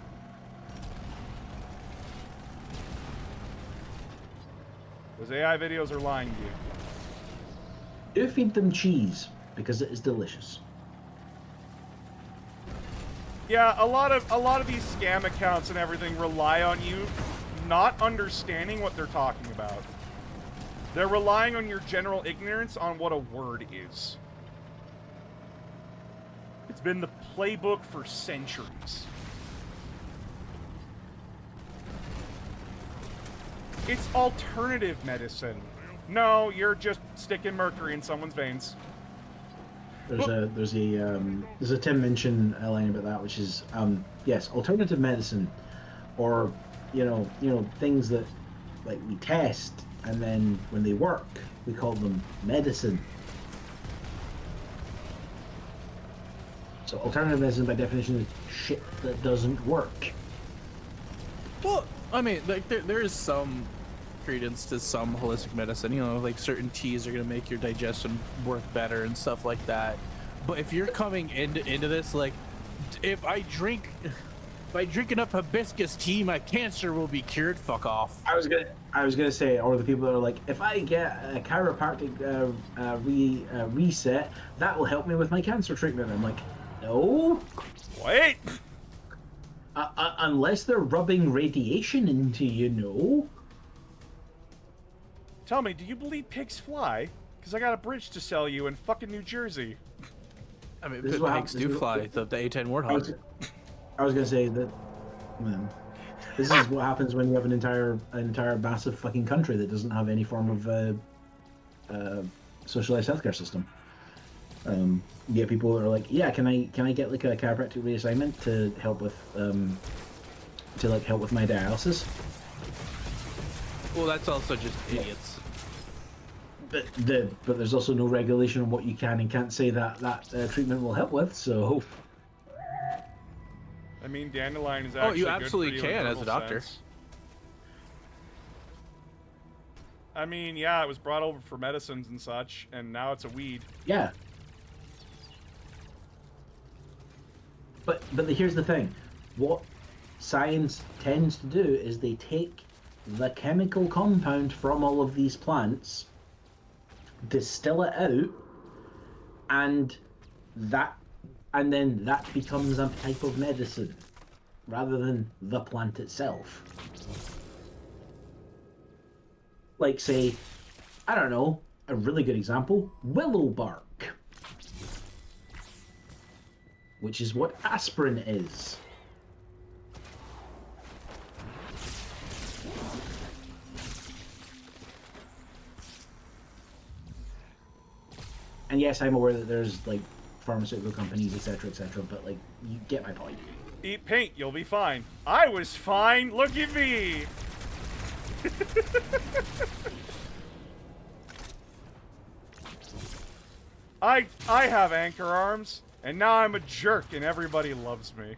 [SPEAKER 2] Those AI videos are lying to you.
[SPEAKER 4] Do feed them cheese, because it is delicious.
[SPEAKER 2] Yeah, a lot of these scam accounts and everything rely on you not understanding what they're talking about. They're relying on your general ignorance on what a word is. It's been the playbook for centuries. It's alternative medicine. No, you're just sticking mercury in someone's veins.
[SPEAKER 4] There's a Tim mention line about that, which is yes, alternative medicine, or things that like we test, and then when they work, we call them medicine. So alternative medicine, by definition, is shit that doesn't work.
[SPEAKER 9] Well, I mean, like there is some credence to some holistic medicine. Like certain teas are gonna make your digestion work better and stuff like that. But if you're coming into this like, if I drink enough hibiscus tea, my cancer will be cured. Fuck off.
[SPEAKER 4] I was gonna say, or the people that are like, if I get a chiropractic reset, that will help me with my cancer treatment. I'm like, no.
[SPEAKER 2] Wait.
[SPEAKER 4] Unless they're rubbing radiation into you, no.
[SPEAKER 2] Tell me, do you believe pigs fly? Because I got a bridge to sell you in fucking New Jersey.
[SPEAKER 9] I mean, pigs do fly. The A10 Warthog.
[SPEAKER 4] I was gonna say that. Man, this is what happens when you have an entire massive fucking country that doesn't have any form of socialized healthcare system. You get people that are like, yeah, can I get like a chiropractic reassignment to help with my dialysis?
[SPEAKER 9] Well, that's also just idiots.
[SPEAKER 4] But there's also no regulation on what you can and can't say that treatment will help with. So.
[SPEAKER 2] I mean, dandelion is actually.
[SPEAKER 9] Oh, you absolutely
[SPEAKER 2] good for you
[SPEAKER 9] can
[SPEAKER 2] in
[SPEAKER 9] as a doctor.
[SPEAKER 2] sense. I mean, yeah, it was brought over for medicines and such, and now it's a weed.
[SPEAKER 4] Yeah. But here's the thing. What science tends to do is they take the chemical compound from all of these plants, distill it out, and then that becomes a type of medicine rather than the plant itself. Like, say, I don't know, a really good example, willow bark, which is what aspirin is. And yes, I'm aware that there's like pharmaceutical companies, etc., but like, you get my point.
[SPEAKER 2] Eat paint, you'll be fine. I was fine. Look at me. I have anchor arms, and now I'm a jerk, and everybody loves me.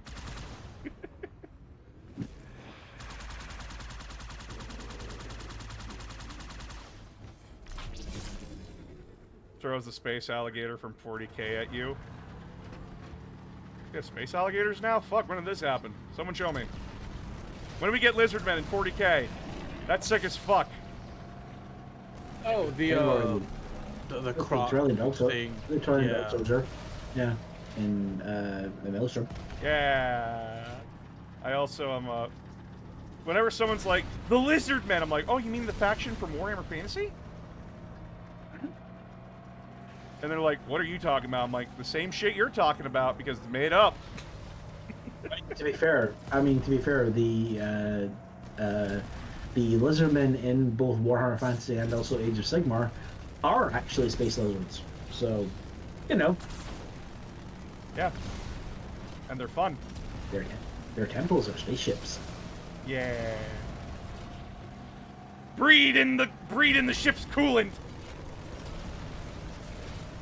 [SPEAKER 2] Throws the space alligator from 40k at you. Yeah, space alligators now? Fuck, when did this happen? Someone show me. When do we get lizard men in 40k? That's sick as fuck.
[SPEAKER 9] Oh, the crop thing.
[SPEAKER 4] The Australian dog soldier. Yeah. In the Maelstrom.
[SPEAKER 2] Yeah. I also am whenever someone's like, the lizard men, I'm like, oh, you mean the faction from Warhammer Fantasy? And they're like, what are you talking about? I'm like, the same shit you're talking about because it's made up.
[SPEAKER 4] To be fair, the lizardmen in both Warhammer Fantasy and also Age of Sigmar are actually space lizards. So, you know.
[SPEAKER 2] Yeah. And they're fun.
[SPEAKER 4] Their temples are spaceships.
[SPEAKER 2] Yeah. Breed in the ship's coolant.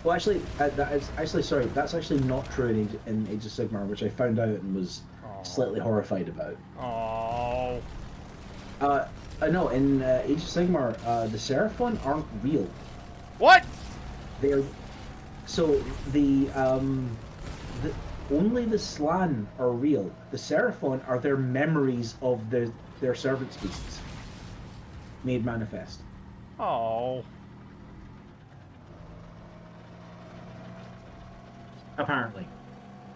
[SPEAKER 4] Well, actually, that's actually not true in Age of Sigmar, which I found out and was slightly horrified about.
[SPEAKER 2] Oh.
[SPEAKER 4] No, in Age of Sigmar, the Seraphon aren't real.
[SPEAKER 2] What?
[SPEAKER 4] They're so the only the Slan are real. The Seraphon are their memories of their servant species made manifest.
[SPEAKER 2] Oh.
[SPEAKER 4] Apparently,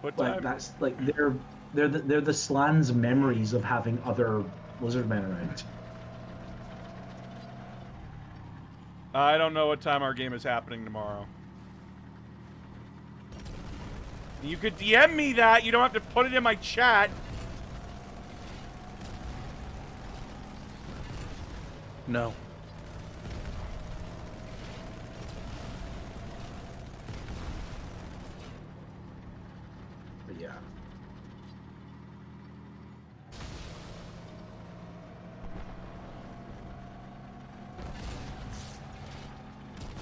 [SPEAKER 2] But
[SPEAKER 4] like that's like they're the Slan's memories of having other lizardmen around.
[SPEAKER 2] I don't know what time our game is happening tomorrow. You could DM me that. You don't have to put it in my chat.
[SPEAKER 9] No.
[SPEAKER 4] But yeah.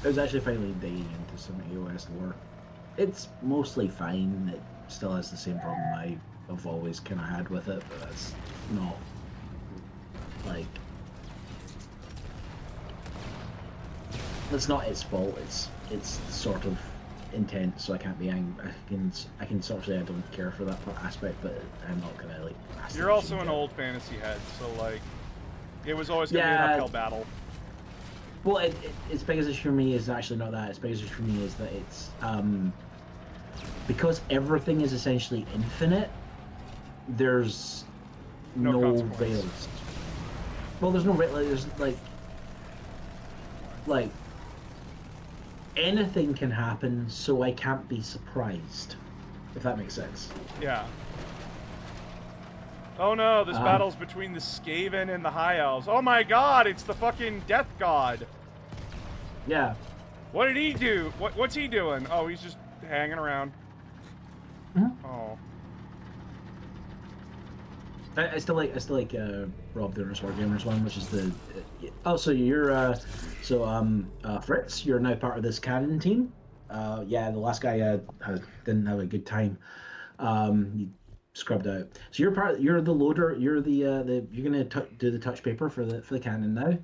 [SPEAKER 4] I was actually finally digging into some AOS lore. It's mostly fine. It still has the same problem I've always kind of had with it, but it's not like it's not its fault. It's sort of intent, so I can't be angry. I can sort of say I don't care for that aspect, but I'm not gonna like.
[SPEAKER 8] You're also an old fantasy head, so like, it was always gonna be an uphill battle.
[SPEAKER 4] Well, its biggest issue for me is actually not that. Its biggest issue for me is that it's because everything is essentially infinite. There's no rails. Well, there's no rails. There's like anything can happen, so I can't be surprised. If that makes sense.
[SPEAKER 8] Yeah. Oh no, this battle's between the Skaven and the High Elves. Oh my god, it's the fucking Death God.
[SPEAKER 4] Yeah.
[SPEAKER 8] What did he do? What's he doing? Oh, he's just hanging around.
[SPEAKER 4] Mm-hmm.
[SPEAKER 8] Oh.
[SPEAKER 4] I still like Rob the Sword Gamers one, which is the so you're Fritz, you're now part of this canon team. Yeah, the last guy didn't have a good time. He scrubbed out. So you're the loader. You're you're gonna do the touch paper for the cannon now.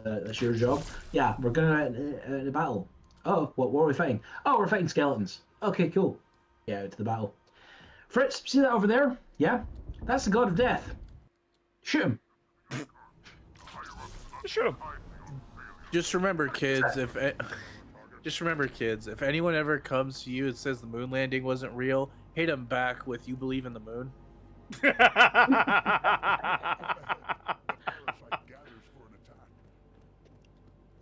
[SPEAKER 4] That's your job. Yeah, we're going out in a battle. Oh, what are we fighting? Oh, we're fighting skeletons. Okay, cool. Yeah, out to the battle. Fritz, see that over there? Yeah, that's the god of death. Shoot him.
[SPEAKER 8] Shoot him.
[SPEAKER 9] Just remember, kids. If anyone ever comes to you and says the moon landing wasn't real, hit them back with "You believe in the moon."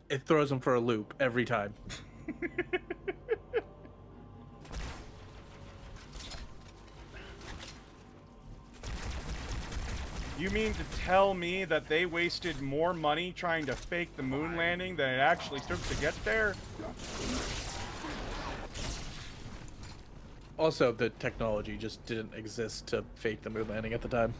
[SPEAKER 9] It throws them for a loop every time.
[SPEAKER 8] You mean to tell me that they wasted more money trying to fake the moon landing than it actually took to get there?
[SPEAKER 9] Also, the technology just didn't exist to fake the moon landing at the time.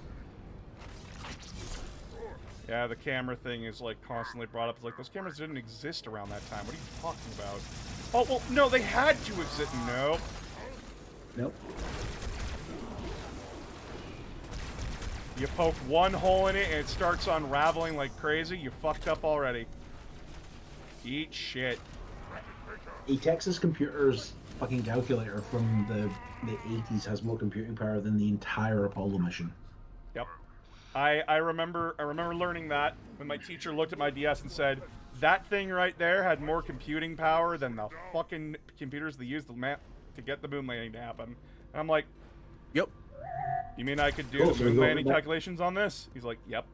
[SPEAKER 8] Yeah, the camera thing is like constantly brought up. It's like, those cameras didn't exist around that time. What are you talking about? Oh, well, no, they had to exist. No.
[SPEAKER 4] Nope.
[SPEAKER 8] You poke one hole in it and it starts unraveling like crazy. You fucked up already. Eat shit.
[SPEAKER 4] A Texas Computer's fucking calculator from the 80s has more computing power than the entire Apollo mission.
[SPEAKER 8] Yep. I remember learning that when my teacher looked at my DS and said, that thing right there had more computing power than the fucking computers they used to get the moon landing to happen. And I'm like,
[SPEAKER 9] yep.
[SPEAKER 8] You mean I could do the moon landing calculations on this? He's like, yep.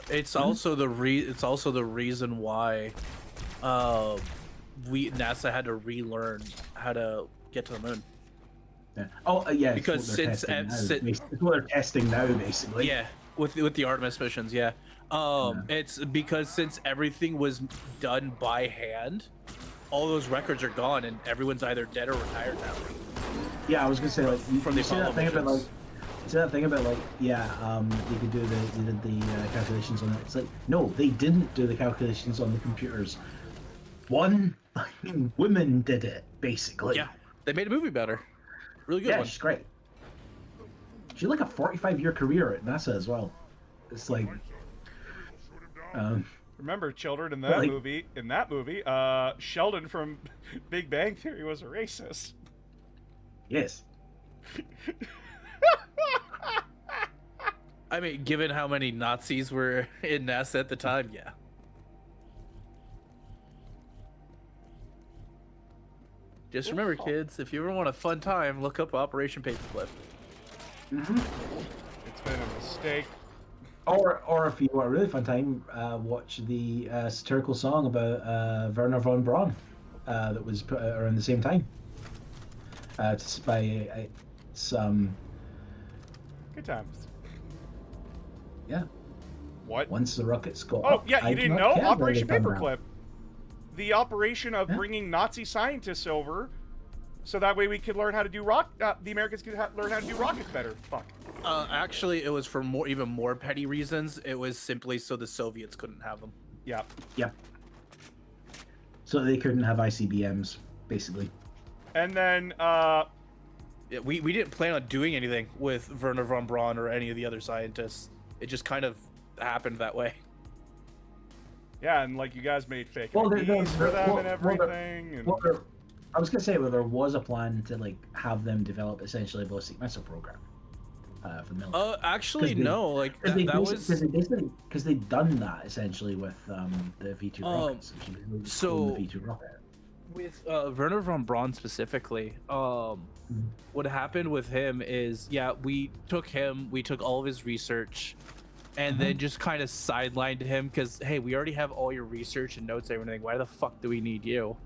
[SPEAKER 9] It's also the reason why NASA had to relearn how to get to the moon.
[SPEAKER 4] Yeah. Oh, yeah.
[SPEAKER 9] Because since
[SPEAKER 4] it's what they're testing now, basically.
[SPEAKER 9] Yeah, with the Artemis missions, yeah. It's because since everything was done by hand, all those records are gone, and everyone's either dead or retired now.
[SPEAKER 4] Yeah, I was gonna say like
[SPEAKER 9] from the
[SPEAKER 4] see that thing about like. See that thing about like, yeah, you could do they did the calculations on it. It's like, no, they didn't do the calculations on the computers. One fucking woman did it, basically.
[SPEAKER 9] Yeah, they made a movie about her. Really good one.
[SPEAKER 4] She's great. She had like a 45-year career at NASA as well. It's like,
[SPEAKER 8] remember, children, in that movie, Sheldon from Big Bang Theory was a racist.
[SPEAKER 4] Yes.
[SPEAKER 9] I mean, given how many Nazis were in NASA at the time, yeah. Just remember, kids, if you ever want a fun time, look up Operation Paperclip.
[SPEAKER 4] Mm-hmm.
[SPEAKER 8] It's been a mistake.
[SPEAKER 4] Or if you want a really fun time, watch the satirical song about Werner von Braun that was put out around the same time. It's by
[SPEAKER 8] Good times.
[SPEAKER 4] Yeah.
[SPEAKER 8] What?
[SPEAKER 4] Once the rockets go
[SPEAKER 8] Oh,
[SPEAKER 4] up,
[SPEAKER 8] yeah, you didn't
[SPEAKER 4] do
[SPEAKER 8] know?
[SPEAKER 4] not care where
[SPEAKER 8] Operation
[SPEAKER 4] they come
[SPEAKER 8] Paperclip. The operation of bringing Nazi scientists over, so that way we could learn how to do the Americans could learn how to do rockets better. Fuck.
[SPEAKER 9] Actually, it was for even more petty reasons. It was simply so the Soviets couldn't have them.
[SPEAKER 8] Yeah.
[SPEAKER 4] Yeah. so they couldn't have ICBMs, basically.
[SPEAKER 2] And then,
[SPEAKER 9] Yeah, we didn't plan on doing anything with Werner von Braun or any of the other scientists. It just kind of happened that way.
[SPEAKER 2] yeah, and like you guys made fake
[SPEAKER 4] Well,
[SPEAKER 2] IDs for them and everything. And...
[SPEAKER 4] I was gonna say, well, there was a plan to like have them develop essentially a ballistic missile program for the military.
[SPEAKER 9] Actually, no. Like
[SPEAKER 4] Because
[SPEAKER 9] that
[SPEAKER 4] they'd done that essentially with the V2 rockets. The V2 rocket.
[SPEAKER 9] With Werner von Braun specifically, what happened with him is, yeah, we took all of his research, and then just kind of sidelined him because, hey, we already have all your research and notes and everything. Why the fuck do we need you?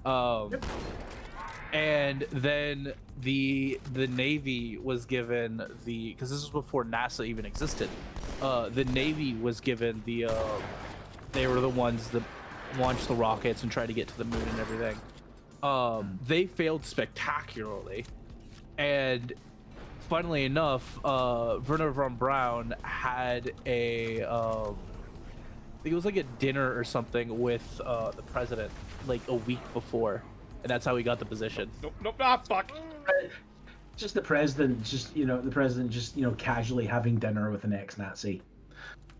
[SPEAKER 9] And then the Navy was given because this was before NASA even existed. The Navy was given they were the ones that launched the rockets and tried to get to the moon and everything. They failed spectacularly, and funnily enough, Werner von Braun had I think it was like a dinner or something with the president like a week before, and that's how he got the position.
[SPEAKER 2] Nope, ah, fuck.
[SPEAKER 4] Just the president, casually having dinner with an ex-Nazi.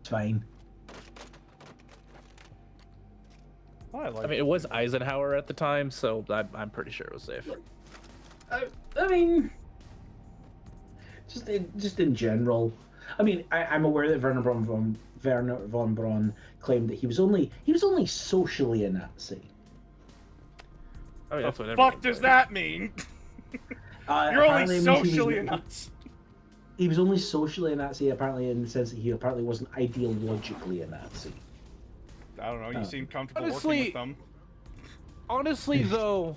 [SPEAKER 4] It's fine.
[SPEAKER 9] I mean, it was Eisenhower at the time, so I'm pretty sure it was safe.
[SPEAKER 4] I mean, just in general. I mean, I'm aware that Werner von Braun claimed that he was only socially a Nazi.
[SPEAKER 9] I mean, that's
[SPEAKER 2] the
[SPEAKER 9] what
[SPEAKER 2] fuck does that mean? You're only socially a Nazi.
[SPEAKER 4] He was only socially a Nazi, apparently, in the sense that he apparently wasn't ideologically a Nazi.
[SPEAKER 2] I don't know. You seem comfortable working with them.
[SPEAKER 9] Honestly, though,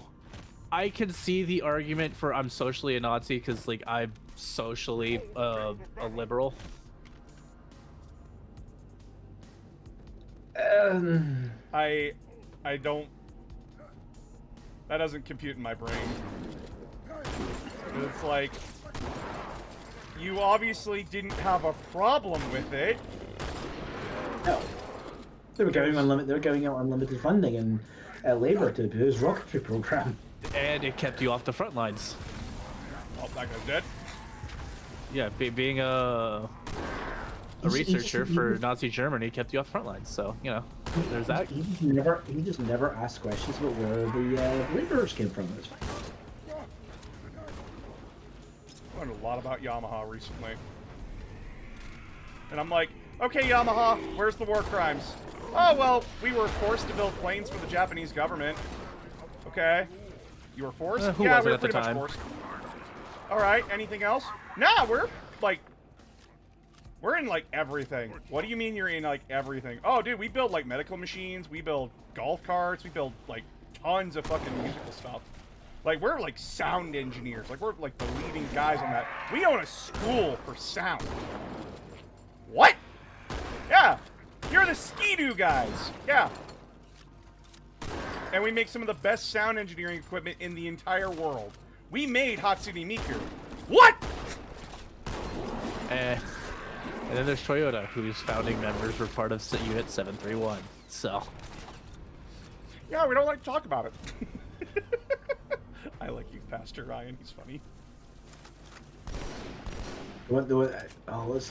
[SPEAKER 9] I can see the argument for I'm socially a Nazi because, like, I'm socially a liberal.
[SPEAKER 2] I don't. That doesn't compute in my brain. It's like you obviously didn't have a problem with it.
[SPEAKER 4] No. They were giving out unlimited funding and labor to do his rocketry program.
[SPEAKER 9] And it kept you off the front lines.
[SPEAKER 2] Oh, that guy's dead.
[SPEAKER 9] Yeah, being a researcher for Nazi Germany kept you off front lines. So, you know, there's that.
[SPEAKER 4] He just never asked questions about where the laborers came from. It's fine.
[SPEAKER 2] I learned a lot about Yamaha recently. And I'm like, okay, Yamaha, where's the war crimes? Oh, well, we were forced to build planes for the Japanese government. Okay. You were forced?
[SPEAKER 9] Who
[SPEAKER 2] Yeah,
[SPEAKER 9] was
[SPEAKER 2] we
[SPEAKER 9] it
[SPEAKER 2] were
[SPEAKER 9] at the
[SPEAKER 2] pretty much
[SPEAKER 9] time?
[SPEAKER 2] forced. Alright, anything else? Nah, we're in, like, everything. What do you mean you're in, like, everything? Oh, dude, we build, like, medical machines, we build golf carts, we build, like, tons of fucking musical stuff. Like, we're, like, sound engineers. Like, we're, like, the leading guys on that. We own a school for sound. What? Yeah. You're the Ski-Doo guys. Yeah. And we make some of the best sound engineering equipment in the entire world. We made Hatsune Miku. What?
[SPEAKER 9] And then there's Toyota, whose founding members were part of Unit 731. So.
[SPEAKER 2] Yeah, we don't like to talk about it. I like you, Pastor Ryan. He's funny.
[SPEAKER 4] What's the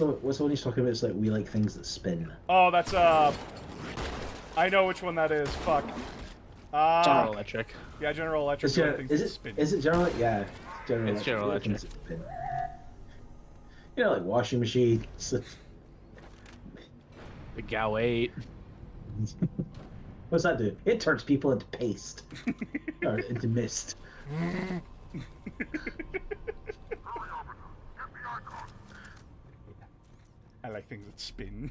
[SPEAKER 4] one he's talking about? It's like we like things that spin.
[SPEAKER 2] Oh, that's I know which one that is. Fuck.
[SPEAKER 9] General Electric.
[SPEAKER 2] Yeah, General Electric.
[SPEAKER 4] Is it General? Yeah,
[SPEAKER 9] It's General Electric.
[SPEAKER 4] You know, like washing machines.
[SPEAKER 9] The GAO 8.
[SPEAKER 4] What's that do? It turns people into paste. Or into mist.
[SPEAKER 2] I like things that spin.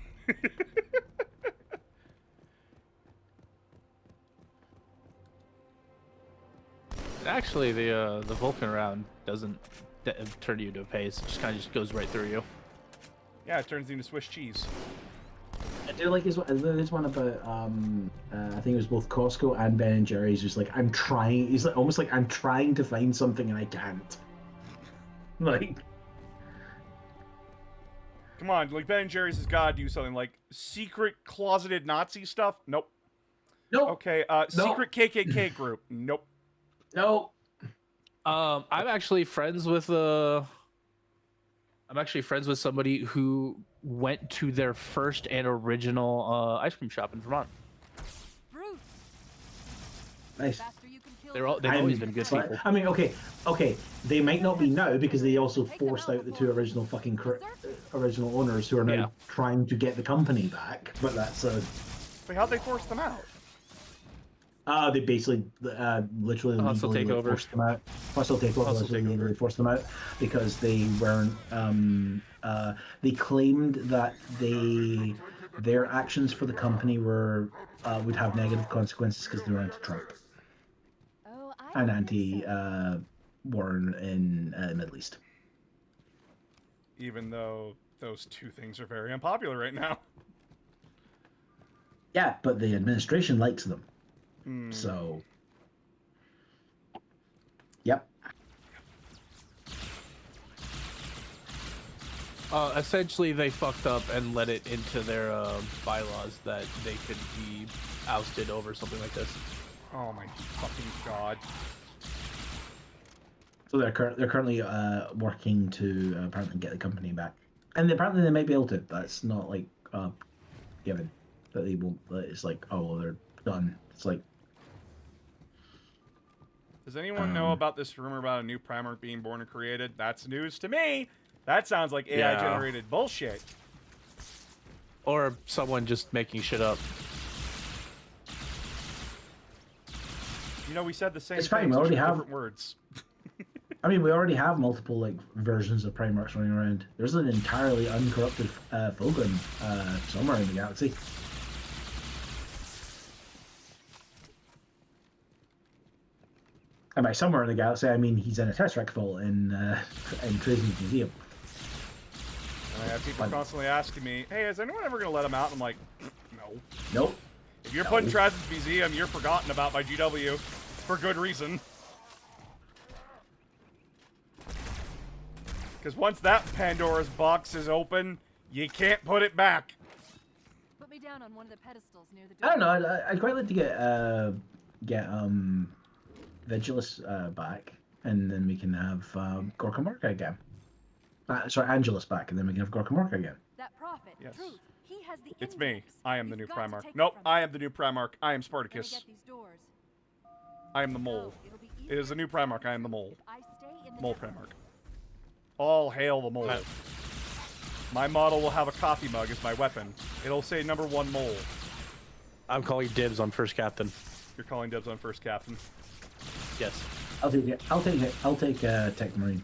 [SPEAKER 9] Actually, the Vulcan round doesn't turn you into a paste. It just kind of just goes right through you.
[SPEAKER 2] Yeah, it turns into Swiss cheese.
[SPEAKER 4] I do like this one about I think it was both Costco and Ben and Jerry's. Just like I'm trying. He's like almost like I'm trying to find something and I can't. Like,
[SPEAKER 2] come on, like Ben and Jerry's has got to do something like secret closeted Nazi stuff. Nope.
[SPEAKER 4] Nope.
[SPEAKER 2] Okay, secret KKK group. Nope.
[SPEAKER 4] No.
[SPEAKER 9] I'm actually friends with somebody who went to their first and original ice cream shop in Vermont.
[SPEAKER 6] Brutes.
[SPEAKER 4] Nice.
[SPEAKER 6] Faster you can kill
[SPEAKER 9] They've always been good people.
[SPEAKER 4] I mean, okay. They might not be now because they also forced out the two original original owners who are now trying to get the company back. But that's
[SPEAKER 2] Wait, how'd they force them out?
[SPEAKER 4] they basically literally
[SPEAKER 9] Hostile
[SPEAKER 4] legally
[SPEAKER 9] takeover.
[SPEAKER 4] forced them out. Hostile takeover.
[SPEAKER 9] Hostile takeover.
[SPEAKER 4] Legally forced them out because they weren't. They claimed that their actions for the company were would have negative consequences because they were anti-Trump
[SPEAKER 6] Oh, I
[SPEAKER 4] and
[SPEAKER 6] don't think so.
[SPEAKER 4] anti-war in the Middle East.
[SPEAKER 2] Even though those two things are very unpopular right now.
[SPEAKER 4] Yeah, but the administration likes them.
[SPEAKER 2] Hmm.
[SPEAKER 4] So, yep.
[SPEAKER 9] Essentially, they fucked up and let it into their bylaws that they could be ousted over something like this.
[SPEAKER 2] Oh my fucking god.
[SPEAKER 4] So they're currently working to apparently get the company back, and apparently they might be able to. That's not like given that they won't. It's like, oh well, they're done. It's like.
[SPEAKER 2] Does anyone know about this rumor about a new Primarch being born and created? That's news to me. That sounds like AI generated bullshit.
[SPEAKER 9] Or someone just making shit up.
[SPEAKER 2] You know, we said the same
[SPEAKER 4] It's
[SPEAKER 2] thing.
[SPEAKER 4] fine. We already have
[SPEAKER 2] different words.
[SPEAKER 4] I mean, we already have multiple like versions of Primarchs running around. There's an entirely uncorrupted Fulgrim somewhere in the galaxy. And by somewhere in the galaxy, I mean he's in a Tesseract vault in Trajan's Museum.
[SPEAKER 2] And I have people constantly asking me, "Hey, is anyone ever going to let him out?" And I'm like, "No."
[SPEAKER 4] Nope.
[SPEAKER 2] If you're putting Trajan's Museum, you're forgotten about by GW for good reason. Because once that Pandora's box is open, you can't put it back.
[SPEAKER 6] Put me down on one of the pedestals near the
[SPEAKER 4] I
[SPEAKER 6] door.
[SPEAKER 4] don't know. I'd quite like to get Vigilus back, and then we can have Gorka Marka again. Sorry, Angelus back, and then we can have Gorka Marka again.
[SPEAKER 6] That prophet,
[SPEAKER 2] Yes.
[SPEAKER 6] Truth. He has the
[SPEAKER 2] It's me.
[SPEAKER 6] index.
[SPEAKER 2] I am the
[SPEAKER 6] You've
[SPEAKER 2] new
[SPEAKER 6] got to
[SPEAKER 2] Primarch.
[SPEAKER 6] take it
[SPEAKER 2] Nope,
[SPEAKER 6] from
[SPEAKER 2] I
[SPEAKER 6] him.
[SPEAKER 2] am the new Primarch. I am
[SPEAKER 6] Gonna
[SPEAKER 2] Spartacus.
[SPEAKER 6] get these doors.
[SPEAKER 2] I am the mole.
[SPEAKER 6] So, it'll be
[SPEAKER 2] It is the new
[SPEAKER 6] easier
[SPEAKER 2] Primarch. I am the mole.
[SPEAKER 6] if I stay in the
[SPEAKER 2] Mole
[SPEAKER 6] network.
[SPEAKER 2] Primarch. All hail the mole. My model will have a coffee mug as my weapon. It'll say #1 mole.
[SPEAKER 9] I'm calling dibs on first captain.
[SPEAKER 2] You're calling dibs on first captain.
[SPEAKER 9] Yes.
[SPEAKER 4] I'll take it. I'll take Tech Marine.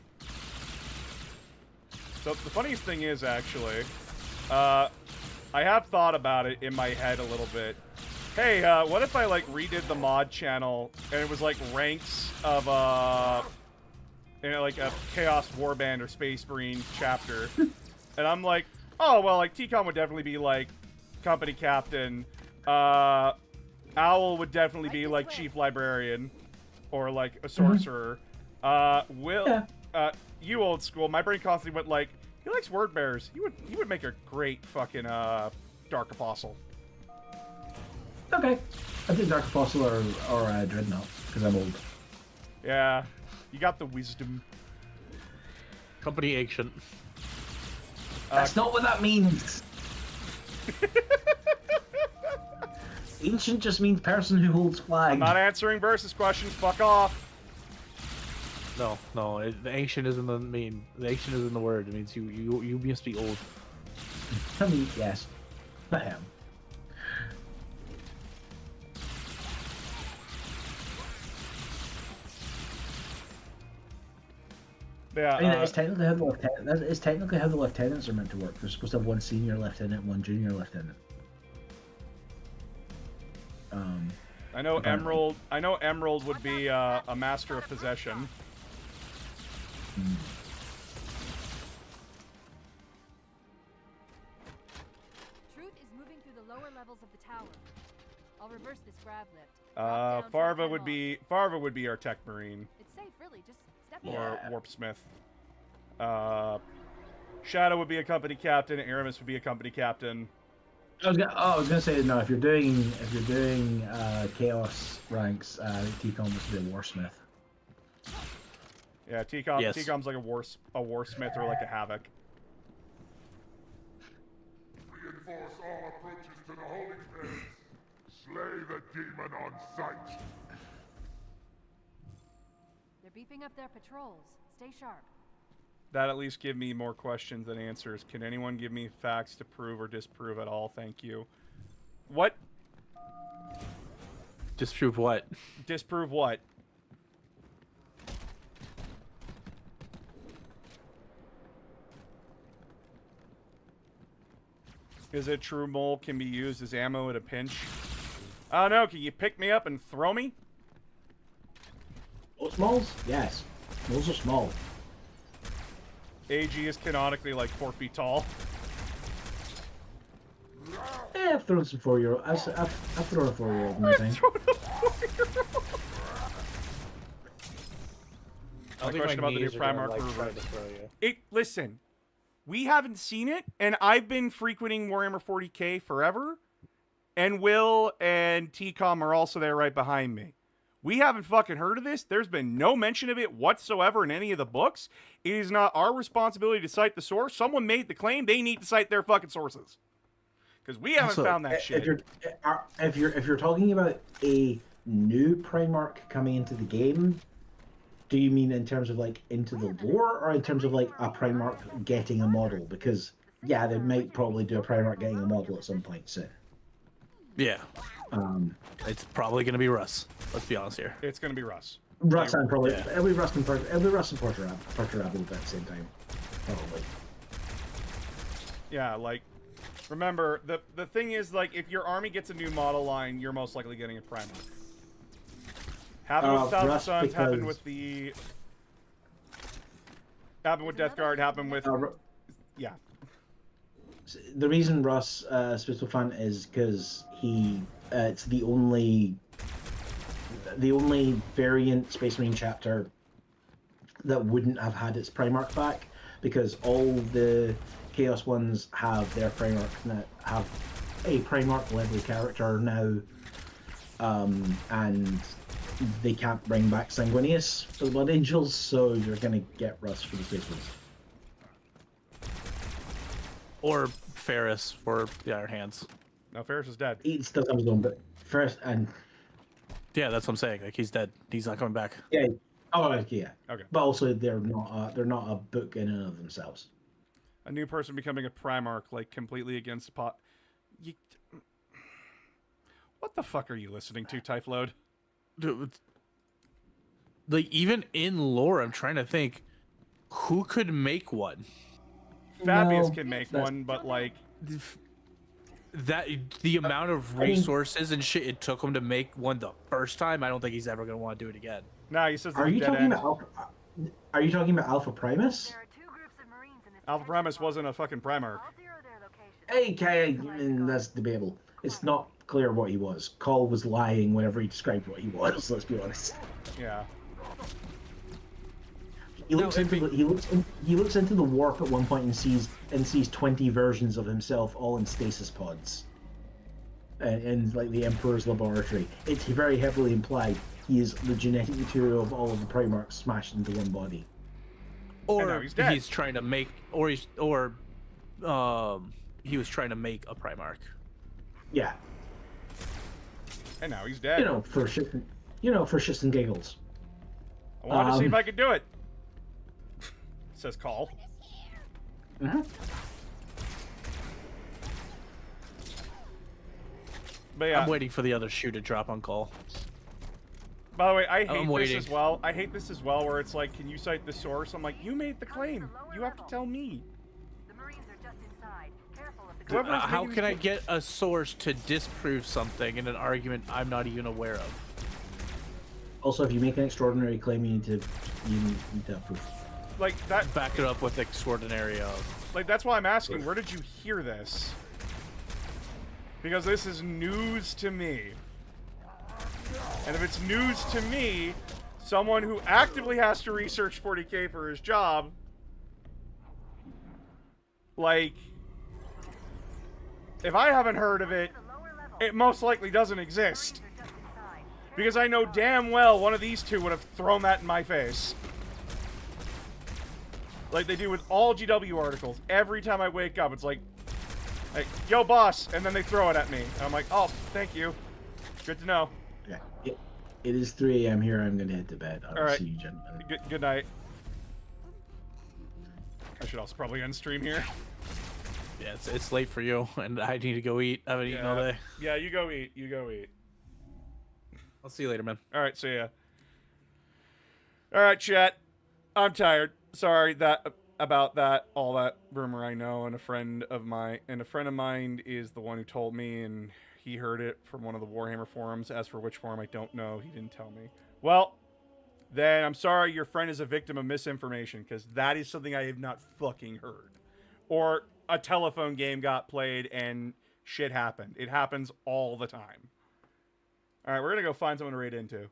[SPEAKER 2] So the funniest thing is actually, I have thought about it in my head a little bit. Hey, what if I like redid the mod channel and it was like ranks of like a Chaos Warband or Space Marine chapter, and I'm like, oh well, like TCOM would definitely be like company captain, Owl would definitely be like chief librarian, or like a sorcerer. You old school. My brain constantly went like, he likes word bearers. He would make a great fucking Dark Apostle.
[SPEAKER 4] Okay. I think Dark Apostle or Dreadnought, because I'm old.
[SPEAKER 2] Yeah, you got the wisdom.
[SPEAKER 9] Company ancient.
[SPEAKER 4] That's not what that means. Ancient just means person who holds flag.
[SPEAKER 2] I'm not answering versus questions. Fuck off.
[SPEAKER 9] No, the ancient isn't the mean. The ancient isn't the word. It means you must be old.
[SPEAKER 4] I mean, yes, I am.
[SPEAKER 2] Yeah,
[SPEAKER 4] I mean, it's technically how the lieutenant. It's technically how the lieutenants are meant to work. They're supposed to have one senior lieutenant, one junior lieutenant.
[SPEAKER 2] I know Emerald. I know Emerald would be a master of possession.
[SPEAKER 6] Truth is moving through the lower levels of the tower. I'll reverse this grav lift.
[SPEAKER 2] Farva would be our tech marine
[SPEAKER 6] It's safe, really. Just step in.
[SPEAKER 2] or warp smith. Shadow would be a company captain. Aramis would be a company captain.
[SPEAKER 4] I was gonna say no. If you're doing chaos ranks, TCOM must be a warsmith.
[SPEAKER 8] Yeah, TCOM.
[SPEAKER 9] Yes.
[SPEAKER 8] TCOM's like a warsmith or like a havoc.
[SPEAKER 7] Reinforce all approaches to the holding pens. Slay the demon on sight.
[SPEAKER 6] They're beefing up their patrols. Stay sharp.
[SPEAKER 8] That at least give me more questions than answers. Can anyone give me facts to prove or disprove at all? Thank you. What?
[SPEAKER 9] Disprove what?
[SPEAKER 8] Disprove what? Is it true mole can be used as ammo at a pinch? I don't know. Can you pick me up and throw me?
[SPEAKER 4] Oh, smalls? Yes. Those are small.
[SPEAKER 8] AG is canonically like 4 feet tall.
[SPEAKER 4] I've thrown some 4-year-old. I've thrown a 4-year-old in my time.
[SPEAKER 8] My question about the new Primarch reverse. Listen, we haven't seen it, and I've been frequenting Warhammer 40k forever, and Will and TCOM are also there right behind me. We haven't fucking heard of this. There's been no mention of it whatsoever in any of the books. It is not our responsibility to cite the source. Someone made the claim. They need to cite their fucking sources. Because we haven't found that shit.
[SPEAKER 4] If you're talking about a new Primarch coming into the game, do you mean in terms of like into the lore, or in terms of like a Primarch getting a model? Because yeah, they might probably do a Primarch getting a model at some point soon.
[SPEAKER 9] Yeah. It's probably gonna be Russ. Let's be honest here.
[SPEAKER 8] It's gonna be Russ.
[SPEAKER 4] Russ and probably it'll be Russ and Porter Abel at the same time, probably.
[SPEAKER 8] Yeah, like, remember the thing is, like, if your army gets a new model line, you're most likely getting a Primarch. Happened with Thousand Sons. Happened with the. Happened with Death Guard. Happened with. Yeah.
[SPEAKER 4] The reason Russ Spitzel fan is because he it's the only variant Space Marine chapter that wouldn't have had its Primarch back, because all the Chaos ones have their Primarch now, have a Primarch level character now, and they can't bring back Sanguinius for the Blood Angels, so you're gonna get Russ for the Space Marines.
[SPEAKER 9] Or Ferris for the Iron Hands.
[SPEAKER 8] No, Ferris is dead.
[SPEAKER 4] He still comes on, but Ferris and
[SPEAKER 9] yeah, that's what I'm saying. Like, he's dead. He's not coming back.
[SPEAKER 4] yeah. Oh, yeah.
[SPEAKER 8] Okay.
[SPEAKER 4] But also, they're not a book in and of themselves.
[SPEAKER 8] A new person becoming a Primarch, like, completely against the pot. What the fuck are you listening to, Typhload?
[SPEAKER 9] Dude, like, even in lore, I'm trying to think who could make one.
[SPEAKER 8] Fabius can make one, but like
[SPEAKER 9] that the amount of resources and shit it took him to make one the first time, I don't think he's ever gonna want to do it again.
[SPEAKER 8] Nah, he says.
[SPEAKER 4] Are you talking about Alpha Primus?
[SPEAKER 8] Alpha Primus wasn't a fucking Primarch.
[SPEAKER 4] Okay, that's debatable. It's not clear what he was. Cole was lying whenever he described what he was. Let's be honest.
[SPEAKER 8] Yeah.
[SPEAKER 4] He looks into the warp at one point and sees 20 versions of himself all in stasis pods, and like the Emperor's laboratory. It's very heavily implied he is the genetic material of all of the Primarchs smashed into one body.
[SPEAKER 9] Or he's trying to make, he was trying to make a Primarch.
[SPEAKER 4] Yeah.
[SPEAKER 8] And now he's dead.
[SPEAKER 4] For shits and giggles.
[SPEAKER 8] I wanted to see if I could do it. Says Call.
[SPEAKER 4] Mm-hmm.
[SPEAKER 8] But yeah.
[SPEAKER 9] I'm waiting for the other shoe to drop on Call.
[SPEAKER 8] By the way, I hate this as well. I hate this as well, where it's like, can you cite the source? I'm like, you made the claim. You have to tell me.
[SPEAKER 11] The Marines are just inside. Careful of the
[SPEAKER 9] How can I get a source to disprove something in an argument I'm not even aware of?
[SPEAKER 4] Also, if you make an extraordinary claim, you need to have proof.
[SPEAKER 8] Like that.
[SPEAKER 9] Back it up with extraordinary of.
[SPEAKER 8] Like, that's why I'm asking, where did you hear this? Because this is news to me. And if it's news to me, someone who actively has to research 40k for his job, like,
[SPEAKER 2] if I haven't heard of it, it most likely doesn't exist. Because I know damn well one of these two would have thrown that in my face. Like they do with all GW articles. Every time I wake up, it's like, yo, boss, and then they throw it at me. And I'm like, oh, thank you. Good to know.
[SPEAKER 4] Yeah. It is 3 a.m. here. I'm going to head to bed. I'll
[SPEAKER 2] All right.
[SPEAKER 4] see you, gentlemen.
[SPEAKER 2] Good night. I should also probably end stream here.
[SPEAKER 9] Yeah, it's late for you, and I need to go eat. I haven't eaten all day.
[SPEAKER 2] Yeah, you go eat. You go eat.
[SPEAKER 9] I'll see you later, man.
[SPEAKER 2] All right, see ya. All right, chat. I'm tired. Sorry about that. All that rumor I know, and a friend of mine is the one who told me, and he heard it from one of the Warhammer forums. As for which forum, I don't know. He didn't tell me. Well, then I'm sorry your friend is a victim of misinformation, because that is something I have not fucking heard. Or a telephone game got played and shit happened. It happens all the time. All right, we're gonna go find someone to raid into.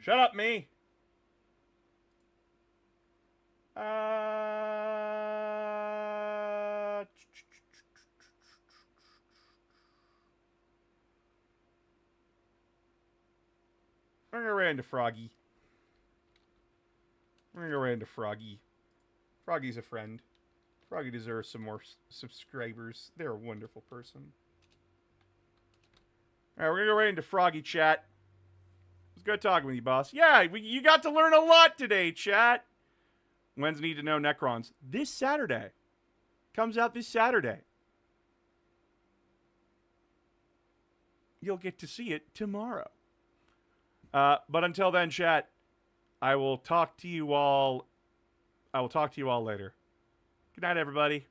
[SPEAKER 2] Shut up, me. I'm gonna raid into Froggy. Froggy's a friend. Froggy deserves some more subscribers. They're a wonderful person. All right, we're gonna go right into Froggy, chat. It was good talking with you, boss. Yeah, you got to learn a lot today, chat. When's Need to Know Necrons? This Saturday. Comes out this Saturday. You'll get to see it tomorrow. But until then, chat, I will talk to you all later. Good night, everybody.